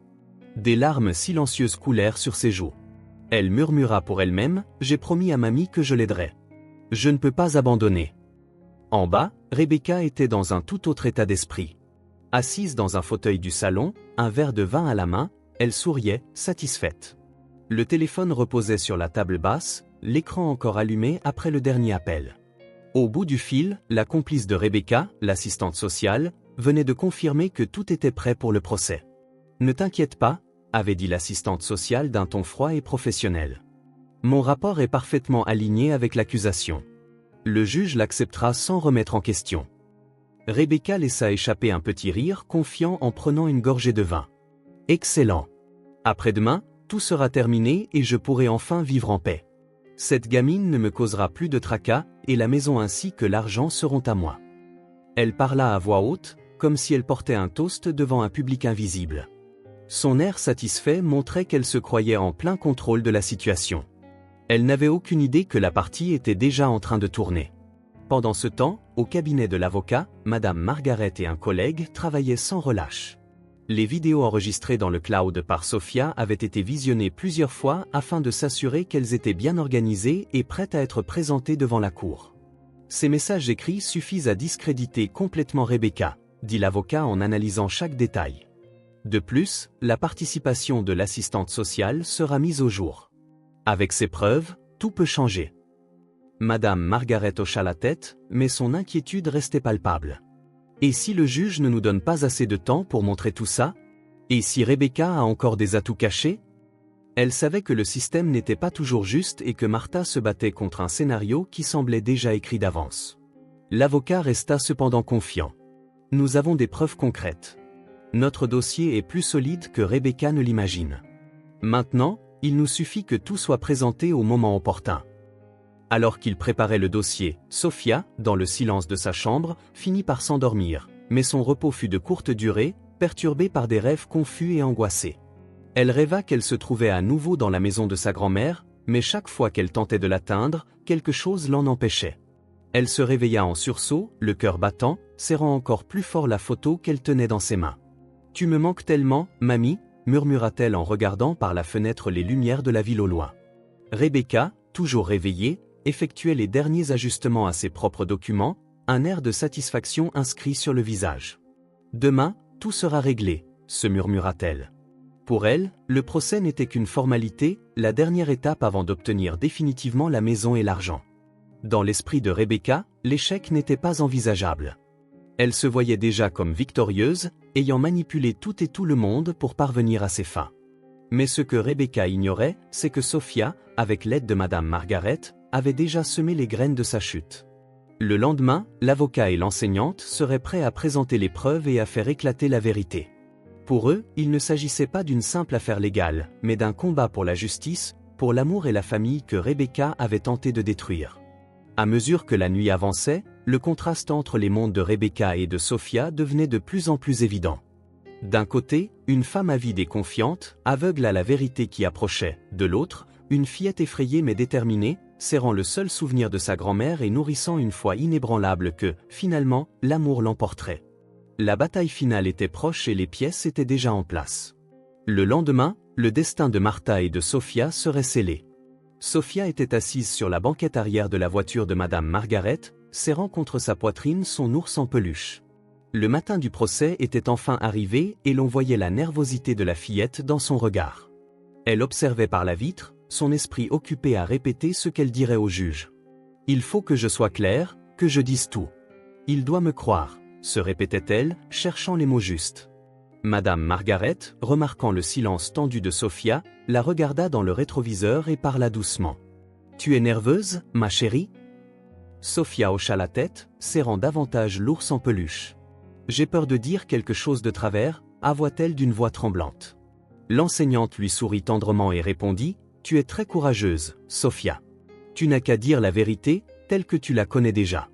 Des larmes silencieuses coulèrent sur ses joues. Elle murmura pour elle-même, « J'ai promis à mamie que je l'aiderais. Je ne peux pas abandonner. » En bas, Rebecca était dans un tout autre état d'esprit. Assise dans un fauteuil du salon, un verre de vin à la main, elle souriait, satisfaite. Le téléphone reposait sur la table basse, l'écran encore allumé après le dernier appel. Au bout du fil, la complice de Rebecca, l'assistante sociale, venait de confirmer que tout était prêt pour le procès. « Ne t'inquiète pas », avait dit l'assistante sociale d'un ton froid et professionnel. « Mon rapport est parfaitement aligné avec l'accusation. Le juge l'acceptera sans remettre en question. » Rebecca laissa échapper un petit rire confiant en prenant une gorgée de vin. « Excellent. Après-demain, tout sera terminé et je pourrai enfin vivre en paix. Cette gamine ne me causera plus de tracas, et la maison ainsi que l'argent seront à moi. » Elle parla à voix haute, comme si elle portait un toast devant un public invisible. Son air satisfait montrait qu'elle se croyait en plein contrôle de la situation. Elle n'avait aucune idée que la partie était déjà en train de tourner. Pendant ce temps, au cabinet de l'avocat, Madame Margaret et un collègue travaillaient sans relâche. Les vidéos enregistrées dans le cloud par Sophia avaient été visionnées plusieurs fois afin de s'assurer qu'elles étaient bien organisées et prêtes à être présentées devant la cour. Ces messages écrits suffisent à discréditer complètement Rebecca, dit l'avocat en analysant chaque détail. De plus, la participation de l'assistante sociale sera mise au jour. Avec ces preuves, tout peut changer. Madame Margaret hocha la tête, mais son inquiétude restait palpable. Et si le juge ne nous donne pas assez de temps pour montrer tout ça? Et si Rebecca a encore des atouts cachés? Elle savait que le système n'était pas toujours juste et que Martha se battait contre un scénario qui semblait déjà écrit d'avance. L'avocat resta cependant confiant. Nous avons des preuves concrètes. Notre dossier est plus solide que Rebecca ne l'imagine. Maintenant, il nous suffit que tout soit présenté au moment opportun. Alors qu'il préparait le dossier, Sophia, dans le silence de sa chambre, finit par s'endormir, mais son repos fut de courte durée, perturbé par des rêves confus et angoissés. Elle rêva qu'elle se trouvait à nouveau dans la maison de sa grand-mère, mais chaque fois qu'elle tentait de l'atteindre, quelque chose l'en empêchait. Elle se réveilla en sursaut, le cœur battant, serrant encore plus fort la photo qu'elle tenait dans ses mains. « Tu me manques tellement, mamie » murmura-t-elle en regardant par la fenêtre les lumières de la ville au loin. Rebecca, toujours réveillée, effectuait les derniers ajustements à ses propres documents, un air de satisfaction inscrit sur le visage. « Demain, tout sera réglé », se murmura-t-elle. Pour elle, le procès n'était qu'une formalité, la dernière étape avant d'obtenir définitivement la maison et l'argent. Dans l'esprit de Rebecca, l'échec n'était pas envisageable. Elle se voyait déjà comme victorieuse, ayant manipulé tout et tout le monde pour parvenir à ses fins. Mais ce que Rebecca ignorait, c'est que Sophia, avec l'aide de Madame Margaret, avait déjà semé les graines de sa chute. Le lendemain, l'avocat et l'enseignante seraient prêts à présenter les preuves et à faire éclater la vérité. Pour eux, il ne s'agissait pas d'une simple affaire légale, mais d'un combat pour la justice, pour l'amour et la famille que Rebecca avait tenté de détruire. À mesure que la nuit avançait, le contraste entre les mondes de Rebecca et de Sophia devenait de plus en plus évident. D'un côté, une femme avide et confiante, aveugle à la vérité qui approchait, de l'autre, une fillette effrayée mais déterminée, serrant le seul souvenir de sa grand-mère et nourrissant une foi inébranlable que, finalement, l'amour l'emporterait. La bataille finale était proche et les pièces étaient déjà en place. Le lendemain, le destin de Martha et de Sophia serait scellé. Sophia était assise sur la banquette arrière de la voiture de Madame Margaret, serrant contre sa poitrine son ours en peluche. Le matin du procès était enfin arrivé et l'on voyait la nervosité de la fillette dans son regard. Elle observait par la vitre, son esprit occupé à répéter ce qu'elle dirait au juge. « Il faut que je sois claire, que je dise tout. Il doit me croire », se répétait-elle, cherchant les mots justes. Madame Margaret, remarquant le silence tendu de Sophia, la regarda dans le rétroviseur et parla doucement. « Tu es nerveuse, ma chérie ?» Sophia hocha la tête, serrant davantage l'ours en peluche. « J'ai peur de dire quelque chose de travers » avoua-t-elle d'une voix tremblante. L'enseignante lui sourit tendrement et répondit « Tu es très courageuse, Sophia. Tu n'as qu'à dire la vérité, telle que tu la connais déjà.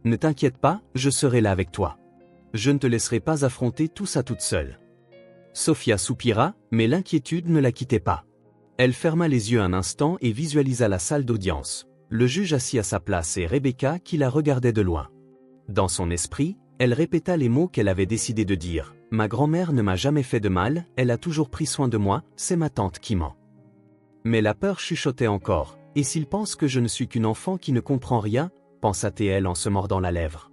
Ne t'inquiète pas, je serai là avec toi. Je ne te laisserai pas affronter tout ça toute seule. » Sophia soupira, mais l'inquiétude ne la quittait pas. Elle ferma les yeux un instant et visualisa la salle d'audience, le juge assis à sa place et Rebecca qui la regardait de loin. Dans son esprit, elle répéta les mots qu'elle avait décidé de dire. « Ma grand-mère ne m'a jamais fait de mal, elle a toujours pris soin de moi, c'est ma tante qui ment. » Mais la peur chuchotait encore. « Et s'il pense que je ne suis qu'une enfant qui ne comprend rien ?» pensa-t-elle en se mordant la lèvre.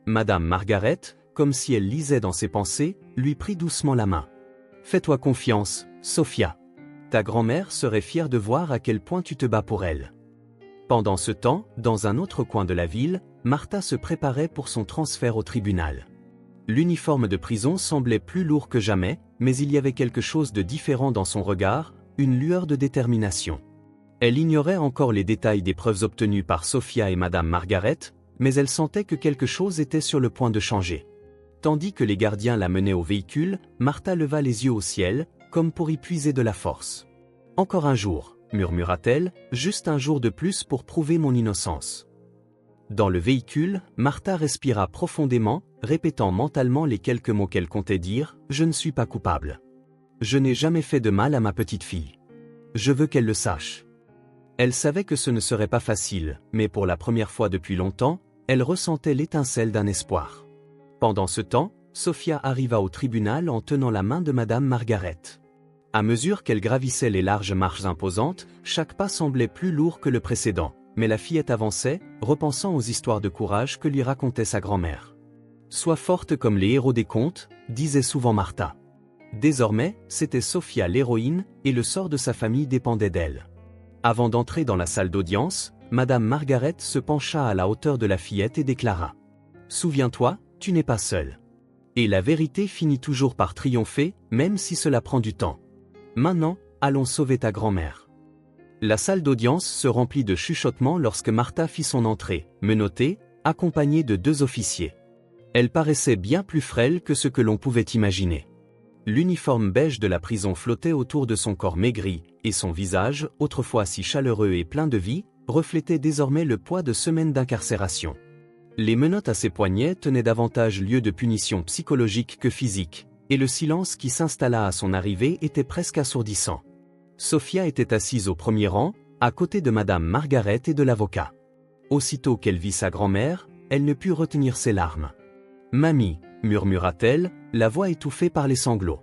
Madame Margaret, comme si elle lisait dans ses pensées, lui prit doucement la main. « Fais-toi confiance, Sophia. Ta grand-mère serait fière de voir à quel point tu te bats pour elle. » Pendant ce temps, dans un autre coin de la ville, Martha se préparait pour son transfert au tribunal. L'uniforme de prison semblait plus lourd que jamais, mais il y avait quelque chose de différent dans son regard, une lueur de détermination. Elle ignorait encore les détails des preuves obtenues par Sophia et Madame Margaret, mais elle sentait que quelque chose était sur le point de changer. Tandis que les gardiens la menaient au véhicule, Martha leva les yeux au ciel, comme pour y puiser de la force. « Encore un jour, » murmura-t-elle, « juste un jour de plus pour prouver mon innocence. » Dans le véhicule, Martha respira profondément, répétant mentalement les quelques mots qu'elle comptait dire, « Je ne suis pas coupable. » Je n'ai jamais fait de mal à ma petite fille. Je veux qu'elle le sache. Elle savait que ce ne serait pas facile, mais pour la première fois depuis longtemps, elle ressentait l'étincelle d'un espoir. Pendant ce temps, Sophia arriva au tribunal en tenant la main de Madame Margaret. À mesure qu'elle gravissait les larges marches imposantes, chaque pas semblait plus lourd que le précédent, mais la fillette avançait, repensant aux histoires de courage que lui racontait sa grand-mère. « Sois forte comme les héros des contes », disait souvent Martha. Désormais, c'était Sophia l'héroïne, et le sort de sa famille dépendait d'elle. Avant d'entrer dans la salle d'audience, Madame Margaret se pencha à la hauteur de la fillette et déclara « Souviens-toi, tu n'es pas seule. » Et la vérité finit toujours par triompher, même si cela prend du temps. Maintenant, allons sauver ta grand-mère. La salle d'audience se remplit de chuchotements lorsque Martha fit son entrée, menottée, accompagnée de 2 officiers. Elle paraissait bien plus frêle que ce que l'on pouvait imaginer. L'uniforme beige de la prison flottait autour de son corps maigri, et son visage, autrefois si chaleureux et plein de vie, reflétait désormais le poids de semaines d'incarcération. Les menottes à ses poignets tenaient davantage lieu de punition psychologique que physique, et le silence qui s'installa à son arrivée était presque assourdissant. Sophia était assise au premier rang, à côté de Madame Margaret et de l'avocat. Aussitôt qu'elle vit sa grand-mère, elle ne put retenir ses larmes. « Mamie », murmura-t-elle, la voix étouffée par les sanglots.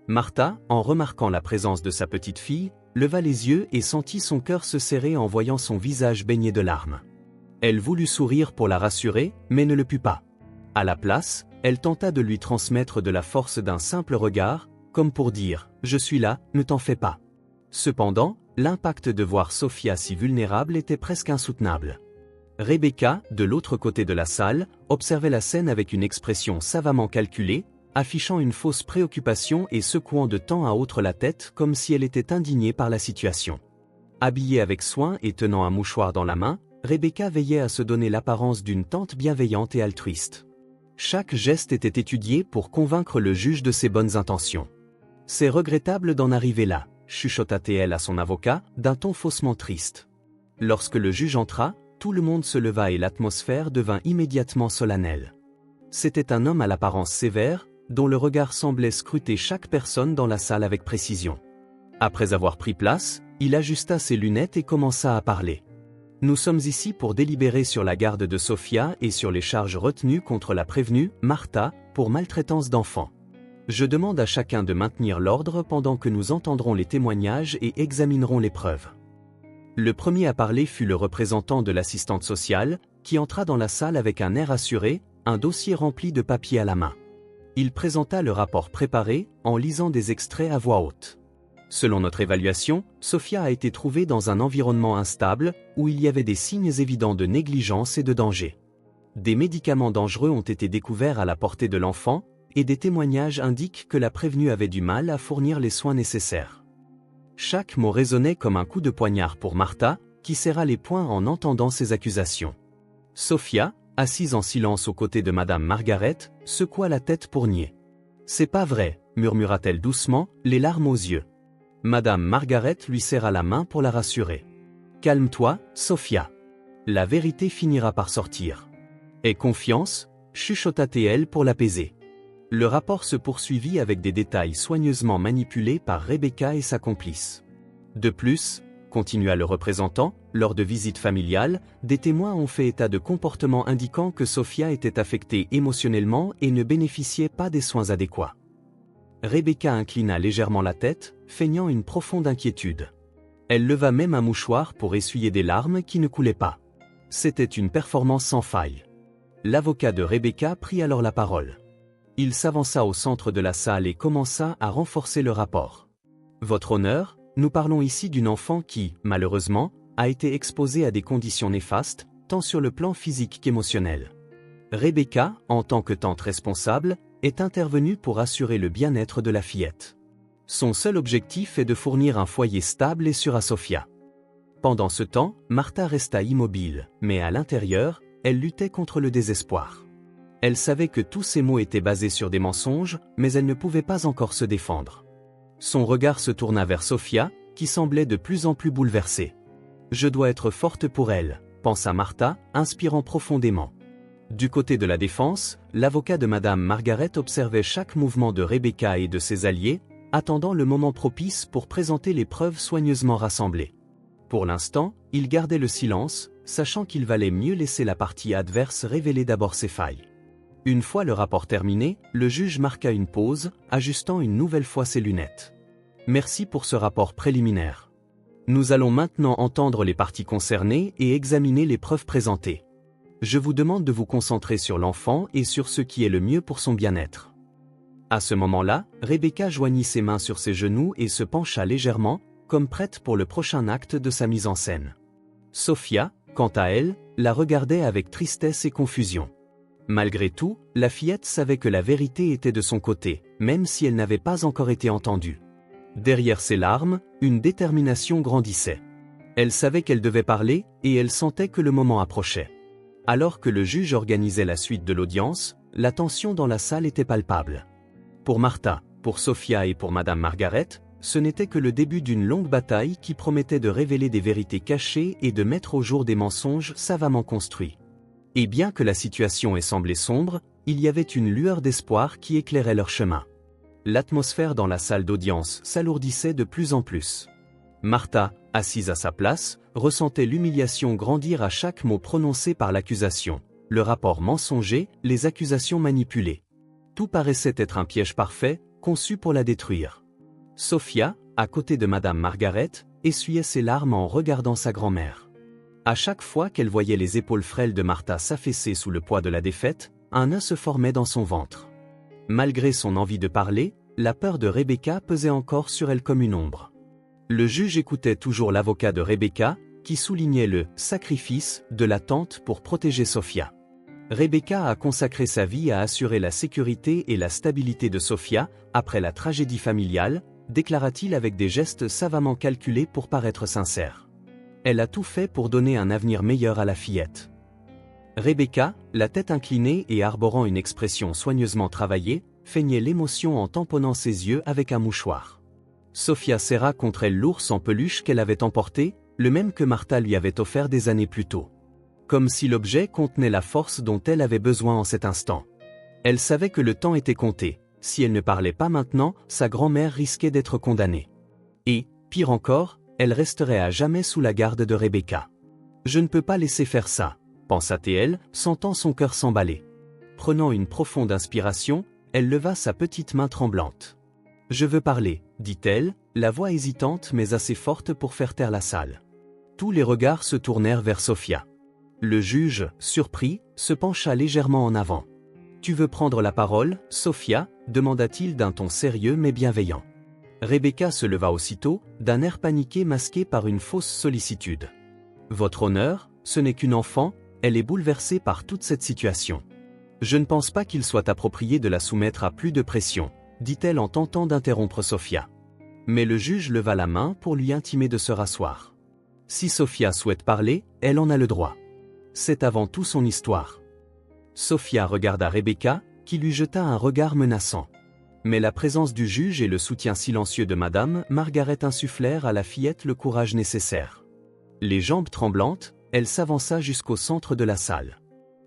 Martha, en remarquant la présence de sa petite fille, leva les yeux et sentit son cœur se serrer en voyant son visage baigné de larmes. Elle voulut sourire pour la rassurer, mais ne le put pas. À la place, elle tenta de lui transmettre de la force d'un simple regard, comme pour dire « Je suis là, ne t'en fais pas ». Cependant, l'impact de voir Sophia si vulnérable était presque insoutenable. Rebecca, de l'autre côté de la salle, observait la scène avec une expression savamment calculée, affichant une fausse préoccupation et secouant de temps à autre la tête comme si elle était indignée par la situation. Habillée avec soin et tenant un mouchoir dans la main, Rebecca veillait à se donner l'apparence d'une tante bienveillante et altruiste. Chaque geste était étudié pour convaincre le juge de ses bonnes intentions. « C'est regrettable d'en arriver là », chuchota-t-elle à son avocat, d'un ton faussement triste. Lorsque le juge entra, tout le monde se leva et l'atmosphère devint immédiatement solennelle. C'était un homme à l'apparence sévère, dont le regard semblait scruter chaque personne dans la salle avec précision. Après avoir pris place, il ajusta ses lunettes et commença à parler. « Nous sommes ici pour délibérer sur la garde de Sophia et sur les charges retenues contre la prévenue, Martha, pour maltraitance d'enfants. Je demande à chacun de maintenir l'ordre pendant que nous entendrons les témoignages et examinerons les preuves. » Le premier à parler fut le représentant de l'assistante sociale, qui entra dans la salle avec un air assuré, un dossier rempli de papiers à la main. Il présenta le rapport préparé, en lisant des extraits à voix haute. Selon notre évaluation, Sophia a été trouvée dans un environnement instable, où il y avait des signes évidents de négligence et de danger. Des médicaments dangereux ont été découverts à la portée de l'enfant, et des témoignages indiquent que la prévenue avait du mal à fournir les soins nécessaires. Chaque mot résonnait comme un coup de poignard pour Martha, qui serra les poings en entendant ces accusations. Sophia, assise en silence aux côtés de Madame Margaret, secoua la tête pour nier. « C'est pas vrai », murmura-t-elle doucement, les larmes aux yeux. Madame Margaret lui serra la main pour la rassurer. « Calme-toi, Sophia. La vérité finira par sortir. »« Aie confiance », chuchota-t-elle pour l'apaiser. Le rapport se poursuivit avec des détails soigneusement manipulés par Rebecca et sa complice. De plus, continua le représentant, lors de visites familiales, des témoins ont fait état de comportements indiquant que Sophia était affectée émotionnellement et ne bénéficiait pas des soins adéquats. Rebecca inclina légèrement la tête, feignant une profonde inquiétude. Elle leva même un mouchoir pour essuyer des larmes qui ne coulaient pas. C'était une performance sans faille. L'avocat de Rebecca prit alors la parole. Il s'avança au centre de la salle et commença à renforcer le rapport. « Votre honneur, nous parlons ici d'une enfant qui, malheureusement, a été exposée à des conditions néfastes, tant sur le plan physique qu'émotionnel. Rebecca, en tant que tante responsable, est intervenue pour assurer le bien-être de la fillette. Son seul objectif est de fournir un foyer stable et sûr à Sophia. » Pendant ce temps, Martha resta immobile, mais à l'intérieur, elle luttait contre le désespoir. Elle savait que tous ces mots étaient basés sur des mensonges, mais elle ne pouvait pas encore se défendre. Son regard se tourna vers Sophia, qui semblait de plus en plus bouleversée. « Je dois être forte pour elle », pensa Martha, inspirant profondément. Du côté de la défense, l'avocat de Madame Margaret observait chaque mouvement de Rebecca et de ses alliés, attendant le moment propice pour présenter les preuves soigneusement rassemblées. Pour l'instant, il gardait le silence, sachant qu'il valait mieux laisser la partie adverse révéler d'abord ses failles. Une fois le rapport terminé, le juge marqua une pause, ajustant une nouvelle fois ses lunettes. Merci pour ce rapport préliminaire. Nous allons maintenant entendre les parties concernées et examiner les preuves présentées. Je vous demande de vous concentrer sur l'enfant et sur ce qui est le mieux pour son bien-être. À ce moment-là, Rebecca joignit ses mains sur ses genoux et se pencha légèrement, comme prête pour le prochain acte de sa mise en scène. Sophia, quant à elle, la regardait avec tristesse et confusion. Malgré tout, la fillette savait que la vérité était de son côté, même si elle n'avait pas encore été entendue. Derrière ses larmes, une détermination grandissait. Elle savait qu'elle devait parler, et elle sentait que le moment approchait. Alors que le juge organisait la suite de l'audience, la tension dans la salle était palpable. Pour Martha, pour Sophia et pour Madame Margaret, ce n'était que le début d'une longue bataille qui promettait de révéler des vérités cachées et de mettre au jour des mensonges savamment construits. Et bien que la situation ait semblé sombre, il y avait une lueur d'espoir qui éclairait leur chemin. L'atmosphère dans la salle d'audience s'alourdissait de plus en plus. Martha, assise à sa place, ressentait l'humiliation grandir à chaque mot prononcé par l'accusation, le rapport mensonger, les accusations manipulées. Tout paraissait être un piège parfait, conçu pour la détruire. Sophia, à côté de Madame Margaret, essuyait ses larmes en regardant sa grand-mère. À chaque fois qu'elle voyait les épaules frêles de Martha s'affaisser sous le poids de la défaite, un nœud se formait dans son ventre. Malgré son envie de parler, la peur de Rebecca pesait encore sur elle comme une ombre. Le juge écoutait toujours l'avocat de Rebecca, qui soulignait le « sacrifice » de la tante pour protéger Sophia. Rebecca a consacré sa vie à assurer la sécurité et la stabilité de Sophia, après la tragédie familiale, déclara-t-il avec des gestes savamment calculés pour paraître sincère. Elle a tout fait pour donner un avenir meilleur à la fillette. Rebecca, la tête inclinée et arborant une expression soigneusement travaillée, feignait l'émotion en tamponnant ses yeux avec un mouchoir. Sophia serra contre elle l'ours en peluche qu'elle avait emporté, le même que Martha lui avait offert des années plus tôt. Comme si l'objet contenait la force dont elle avait besoin en cet instant. Elle savait que le temps était compté. Si elle ne parlait pas maintenant, sa grand-mère risquait d'être condamnée. Et, pire encore, elle resterait à jamais sous la garde de Rebecca. Je ne peux pas laisser faire ça, pensa-t-elle, sentant son cœur s'emballer. Prenant une profonde inspiration, elle leva sa petite main tremblante. Je veux parler, dit-elle, la voix hésitante mais assez forte pour faire taire la salle. Tous les regards se tournèrent vers Sophia. Le juge, surpris, se pencha légèrement en avant. Tu veux prendre la parole, Sophia, demanda-t-il d'un ton sérieux mais bienveillant. Rebecca se leva aussitôt, d'un air paniqué masqué par une fausse sollicitude. Votre honneur, ce n'est qu'une enfant, elle est bouleversée par toute cette situation. Je ne pense pas qu'il soit approprié de la soumettre à plus de pression, dit-elle en tentant d'interrompre Sophia. Mais le juge leva la main pour lui intimer de se rasseoir. Si Sophia souhaite parler, elle en a le droit. C'est avant tout son histoire. Sophia regarda Rebecca, qui lui jeta un regard menaçant. Mais la présence du juge et le soutien silencieux de Madame Margaret insufflèrent à la fillette le courage nécessaire. Les jambes tremblantes, elle s'avança jusqu'au centre de la salle.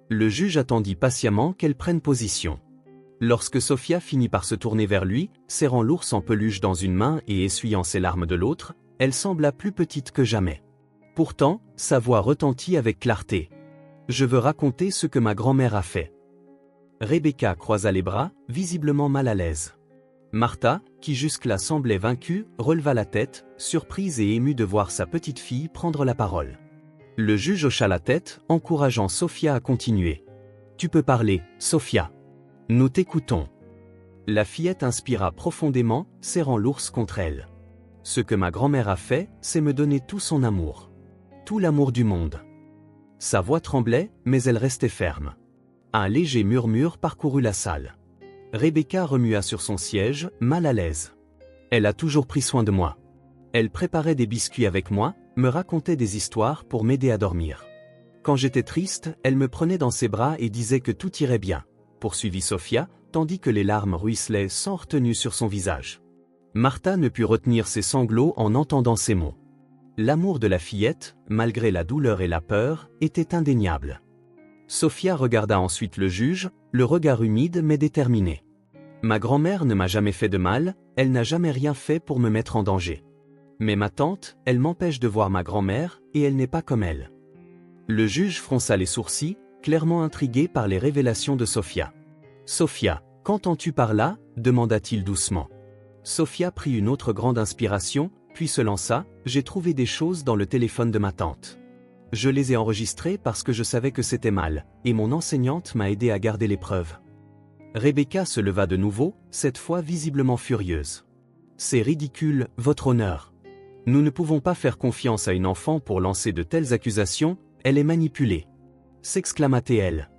Le juge attendit patiemment qu'elle prenne position. Lorsque Sophia finit par se tourner vers lui, serrant l'ours en peluche dans une main et essuyant ses larmes de l'autre, elle sembla plus petite que jamais. Pourtant, sa voix retentit avec clarté. Je veux raconter ce que ma grand-mère a fait. Rebecca croisa les bras, visiblement mal à l'aise. Martha, qui jusque-là semblait vaincue, releva la tête, surprise et émue de voir sa petite fille prendre la parole. Le juge hocha la tête, encourageant Sophia à continuer. Tu peux parler, Sophia. Nous t'écoutons. La fillette inspira profondément, serrant l'ours contre elle. Ce que ma grand-mère a fait, c'est me donner tout son amour. Tout l'amour du monde. Sa voix tremblait, mais elle restait ferme. Un léger murmure parcourut la salle. Rebecca remua sur son siège, mal à l'aise. Elle a toujours pris soin de moi. Elle préparait des biscuits avec moi, me racontait des histoires pour m'aider à dormir. Quand j'étais triste, elle me prenait dans ses bras et disait que tout irait bien, poursuivit Sophia, tandis que les larmes ruisselaient sans retenue sur son visage. Martha ne put retenir ses sanglots en entendant ces mots. L'amour de la fillette, malgré la douleur et la peur, était indéniable. Sophia regarda ensuite le juge, le regard humide mais déterminé. Ma grand-mère ne m'a jamais fait de mal, elle n'a jamais rien fait pour me mettre en danger. Mais ma tante, elle m'empêche de voir ma grand-mère, et elle n'est pas comme elle. Le juge fronça les sourcils, clairement intrigué par les révélations de Sophia. Sophia, qu'entends-tu par là? Demanda-t-il doucement. Sophia prit une autre grande inspiration, puis se lança. J'ai trouvé des choses dans le téléphone de ma tante. Je les ai enregistrées parce que je savais que c'était mal, et mon enseignante m'a aidé à garder les preuves. Rebecca se leva de nouveau, cette fois visiblement furieuse. C'est ridicule, votre honneur. Nous ne pouvons pas faire confiance à une enfant pour lancer de telles accusations, elle est manipulée. S'exclama-t-elle.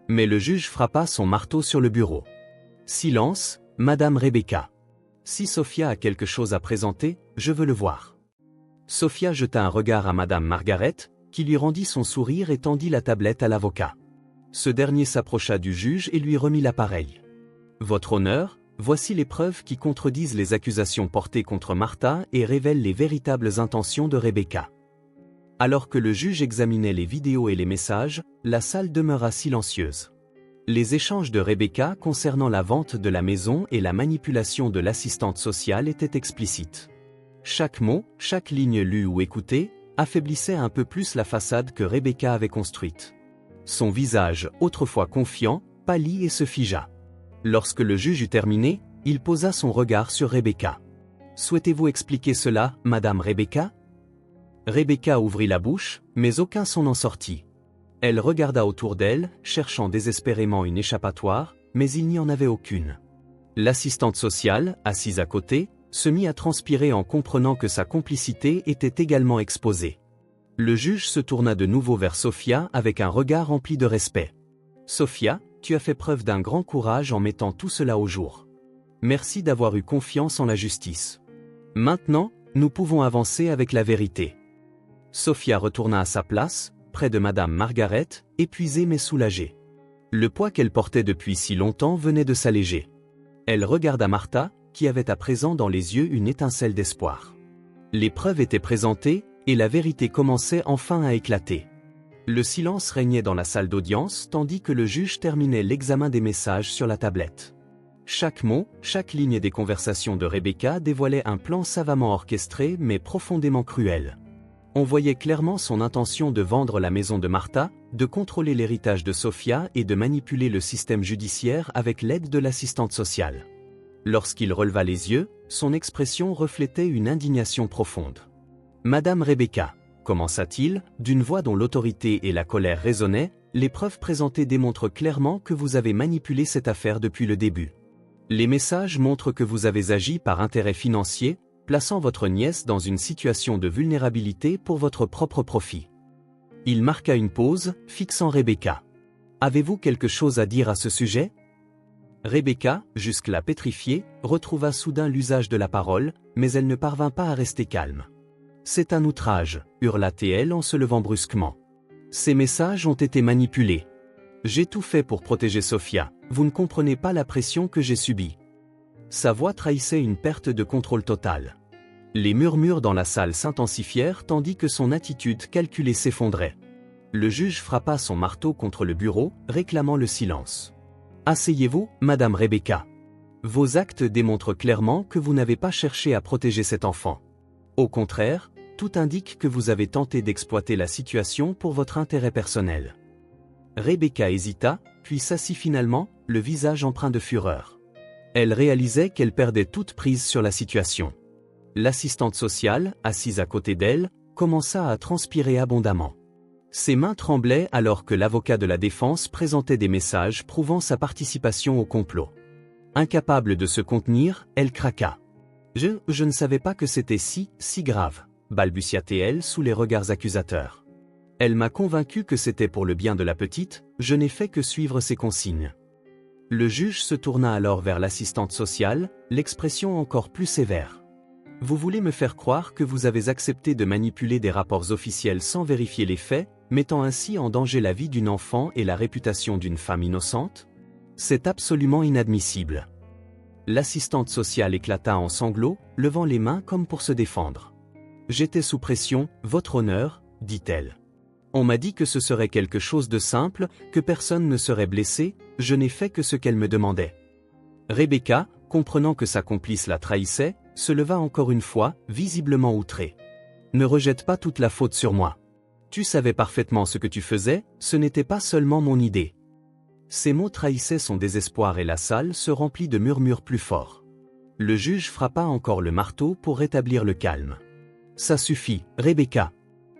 Mais le juge frappa son marteau sur le bureau. Silence, Madame Rebecca. Si Sophia a quelque chose à présenter, je veux le voir. Sophia jeta un regard à Madame Margaret, qui lui rendit son sourire et tendit la tablette à l'avocat. Ce dernier s'approcha du juge et lui remit l'appareil. Votre honneur, voici les preuves qui contredisent les accusations portées contre Martha et révèlent les véritables intentions de Rebecca. Alors que le juge examinait les vidéos et les messages, la salle demeura silencieuse. Les échanges de Rebecca concernant la vente de la maison et la manipulation de l'assistante sociale étaient explicites. Chaque mot, chaque ligne lue ou écoutée, affaiblissait un peu plus la façade que Rebecca avait construite. Son visage, autrefois confiant, pâlit et se figea. Lorsque le juge eut terminé, il posa son regard sur Rebecca. « Souhaitez-vous expliquer cela, Madame Rebecca » Rebecca ouvrit la bouche, mais aucun son n'en sortit. Elle regarda autour d'elle, cherchant désespérément une échappatoire, mais il n'y en avait aucune. L'assistante sociale, assise à côté, se mit à transpirer en comprenant que sa complicité était également exposée. Le juge se tourna de nouveau vers Sophia avec un regard rempli de respect. « Sophia, tu as fait preuve d'un grand courage en mettant tout cela au jour. Merci d'avoir eu confiance en la justice. Maintenant, nous pouvons avancer avec la vérité. » Sophia retourna à sa place, près de Madame Margaret, épuisée mais soulagée. Le poids qu'elle portait depuis si longtemps venait de s'alléger. Elle regarda Martha, qui avait à présent dans les yeux une étincelle d'espoir. Les preuves étaient présentées, et la vérité commençait enfin à éclater. Le silence régnait dans la salle d'audience tandis que le juge terminait l'examen des messages sur la tablette. Chaque mot, chaque ligne des conversations de Rebecca dévoilait un plan savamment orchestré mais profondément cruel. On voyait clairement son intention de vendre la maison de Martha, de contrôler l'héritage de Sophia et de manipuler le système judiciaire avec l'aide de l'assistante sociale. Lorsqu'il releva les yeux, son expression reflétait une indignation profonde. « Madame Rebecca, commença-t-il, d'une voix dont l'autorité et la colère résonnaient, les preuves présentées démontrent clairement que vous avez manipulé cette affaire depuis le début. Les messages montrent que vous avez agi par intérêt financier, plaçant votre nièce dans une situation de vulnérabilité pour votre propre profit. » Il marqua une pause, fixant Rebecca. « Avez-vous quelque chose à dire à ce sujet ?» Rebecca, jusque-là pétrifiée, retrouva soudain l'usage de la parole, mais elle ne parvint pas à rester calme. « C'est un outrage, » hurla-t-elle en se levant brusquement. « Ces messages ont été manipulés. J'ai tout fait pour protéger Sophia, vous ne comprenez pas la pression que j'ai subie. » Sa voix trahissait une perte de contrôle totale. Les murmures dans la salle s'intensifièrent tandis que son attitude calculée s'effondrait. Le juge frappa son marteau contre le bureau, réclamant le silence. « Asseyez-vous, Madame Rebecca. Vos actes démontrent clairement que vous n'avez pas cherché à protéger cet enfant. Au contraire, tout indique que vous avez tenté d'exploiter la situation pour votre intérêt personnel. » Rebecca hésita, puis s'assit finalement, le visage empreint de fureur. Elle réalisait qu'elle perdait toute prise sur la situation. L'assistante sociale, assise à côté d'elle, commença à transpirer abondamment. Ses mains tremblaient alors que l'avocat de la défense présentait des messages prouvant sa participation au complot. Incapable de se contenir, elle craqua. « Je ne savais pas que c'était si grave », balbutia-t-elle sous les regards accusateurs. « Elle m'a convaincu que c'était pour le bien de la petite, je n'ai fait que suivre ses consignes. » Le juge se tourna alors vers l'assistante sociale, l'expression encore plus sévère. « Vous voulez me faire croire que vous avez accepté de manipuler des rapports officiels sans vérifier les faits, mettant ainsi en danger la vie d'une enfant et la réputation d'une femme innocente? C'est absolument inadmissible. » L'assistante sociale éclata en sanglots, levant les mains comme pour se défendre. « J'étais sous pression, votre honneur, » dit-elle. « On m'a dit que ce serait quelque chose de simple, que personne ne serait blessé, je n'ai fait que ce qu'elle me demandait. » Rebecca, comprenant que sa complice la trahissait, se leva encore une fois, visiblement outré. « Ne rejette pas toute la faute sur moi. Tu savais parfaitement ce que tu faisais, ce n'était pas seulement mon idée. » Ces mots trahissaient son désespoir et la salle se remplit de murmures plus forts. Le juge frappa encore le marteau pour rétablir le calme. « Ça suffit, Rebecca.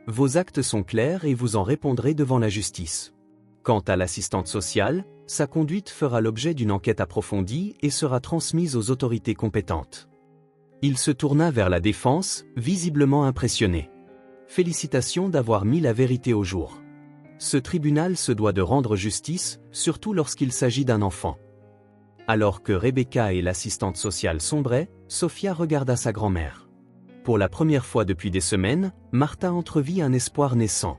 Vos actes sont clairs et vous en répondrez devant la justice. Quant à l'assistante sociale, sa conduite fera l'objet d'une enquête approfondie et sera transmise aux autorités compétentes. » Il se tourna vers la défense, visiblement impressionné. « Félicitations d'avoir mis la vérité au jour. Ce tribunal se doit de rendre justice, surtout lorsqu'il s'agit d'un enfant. » Alors que Rebecca et l'assistante sociale sombraient, Sophia regarda sa grand-mère. Pour la première fois depuis des semaines, Martha entrevit un espoir naissant.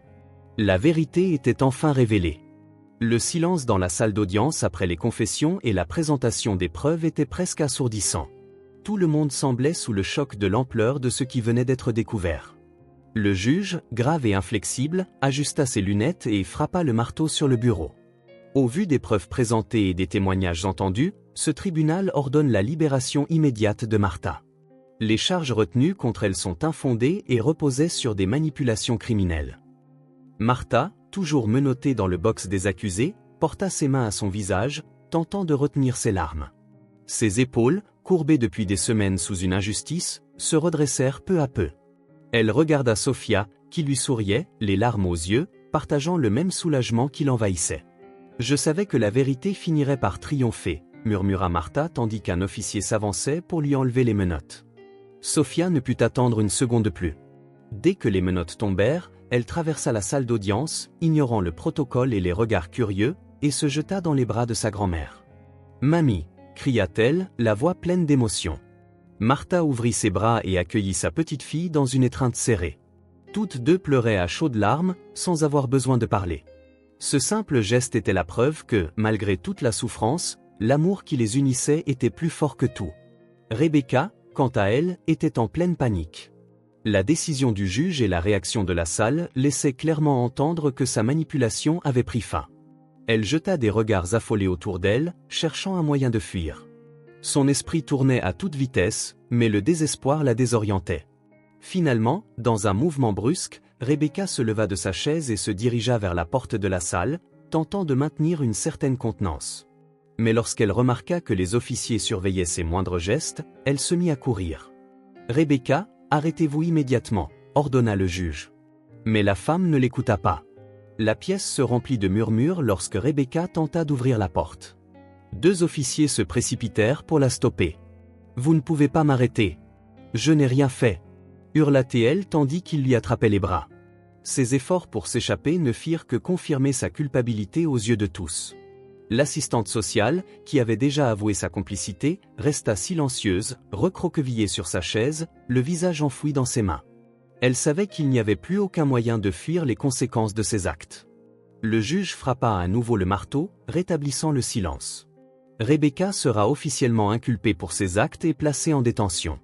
La vérité était enfin révélée. Le silence dans la salle d'audience après les confessions et la présentation des preuves était presque assourdissant. Tout le monde semblait sous le choc de l'ampleur de ce qui venait d'être découvert. Le juge, grave et inflexible, ajusta ses lunettes et frappa le marteau sur le bureau. Au vu des preuves présentées et des témoignages entendus, ce tribunal ordonne la libération immédiate de Martha. Les charges retenues contre elle sont infondées et reposaient sur des manipulations criminelles. Martha, toujours menottée dans le box des accusés, porta ses mains à son visage, tentant de retenir ses larmes. Ses épaules, courbées depuis des semaines sous une injustice, se redressèrent peu à peu. Elle regarda Sophia, qui lui souriait, les larmes aux yeux, partageant le même soulagement qui l'envahissait. « Je savais que la vérité finirait par triompher », murmura Martha tandis qu'un officier s'avançait pour lui enlever les menottes. Sophia ne put attendre une seconde de plus. Dès que les menottes tombèrent, elle traversa la salle d'audience, ignorant le protocole et les regards curieux, et se jeta dans les bras de sa grand-mère. « Mamie !» cria-t-elle, la voix pleine d'émotion. Martha ouvrit ses bras et accueillit sa petite fille dans une étreinte serrée. Toutes deux pleuraient à chaudes larmes, sans avoir besoin de parler. Ce simple geste était la preuve que, malgré toute la souffrance, l'amour qui les unissait était plus fort que tout. Rebecca, quant à elle, était en pleine panique. La décision du juge et la réaction de la salle laissaient clairement entendre que sa manipulation avait pris fin. Elle jeta des regards affolés autour d'elle, cherchant un moyen de fuir. Son esprit tournait à toute vitesse, mais le désespoir la désorientait. Finalement, dans un mouvement brusque, Rebecca se leva de sa chaise et se dirigea vers la porte de la salle, tentant de maintenir une certaine contenance. Mais lorsqu'elle remarqua que les officiers surveillaient ses moindres gestes, elle se mit à courir. « Rebecca, arrêtez-vous immédiatement », ordonna le juge. Mais la femme ne l'écouta pas. La pièce se remplit de murmures lorsque Rebecca tenta d'ouvrir la porte. Deux officiers se précipitèrent pour la stopper. « Vous ne pouvez pas m'arrêter. Je n'ai rien fait », hurla-t-elle tandis qu'il lui attrapait les bras. Ses efforts pour s'échapper ne firent que confirmer sa culpabilité aux yeux de tous. L'assistante sociale, qui avait déjà avoué sa complicité, resta silencieuse, recroquevillée sur sa chaise, le visage enfoui dans ses mains. Elle savait qu'il n'y avait plus aucun moyen de fuir les conséquences de ses actes. Le juge frappa à nouveau le marteau, rétablissant le silence. Rebecca sera officiellement inculpée pour ses actes et placée en détention.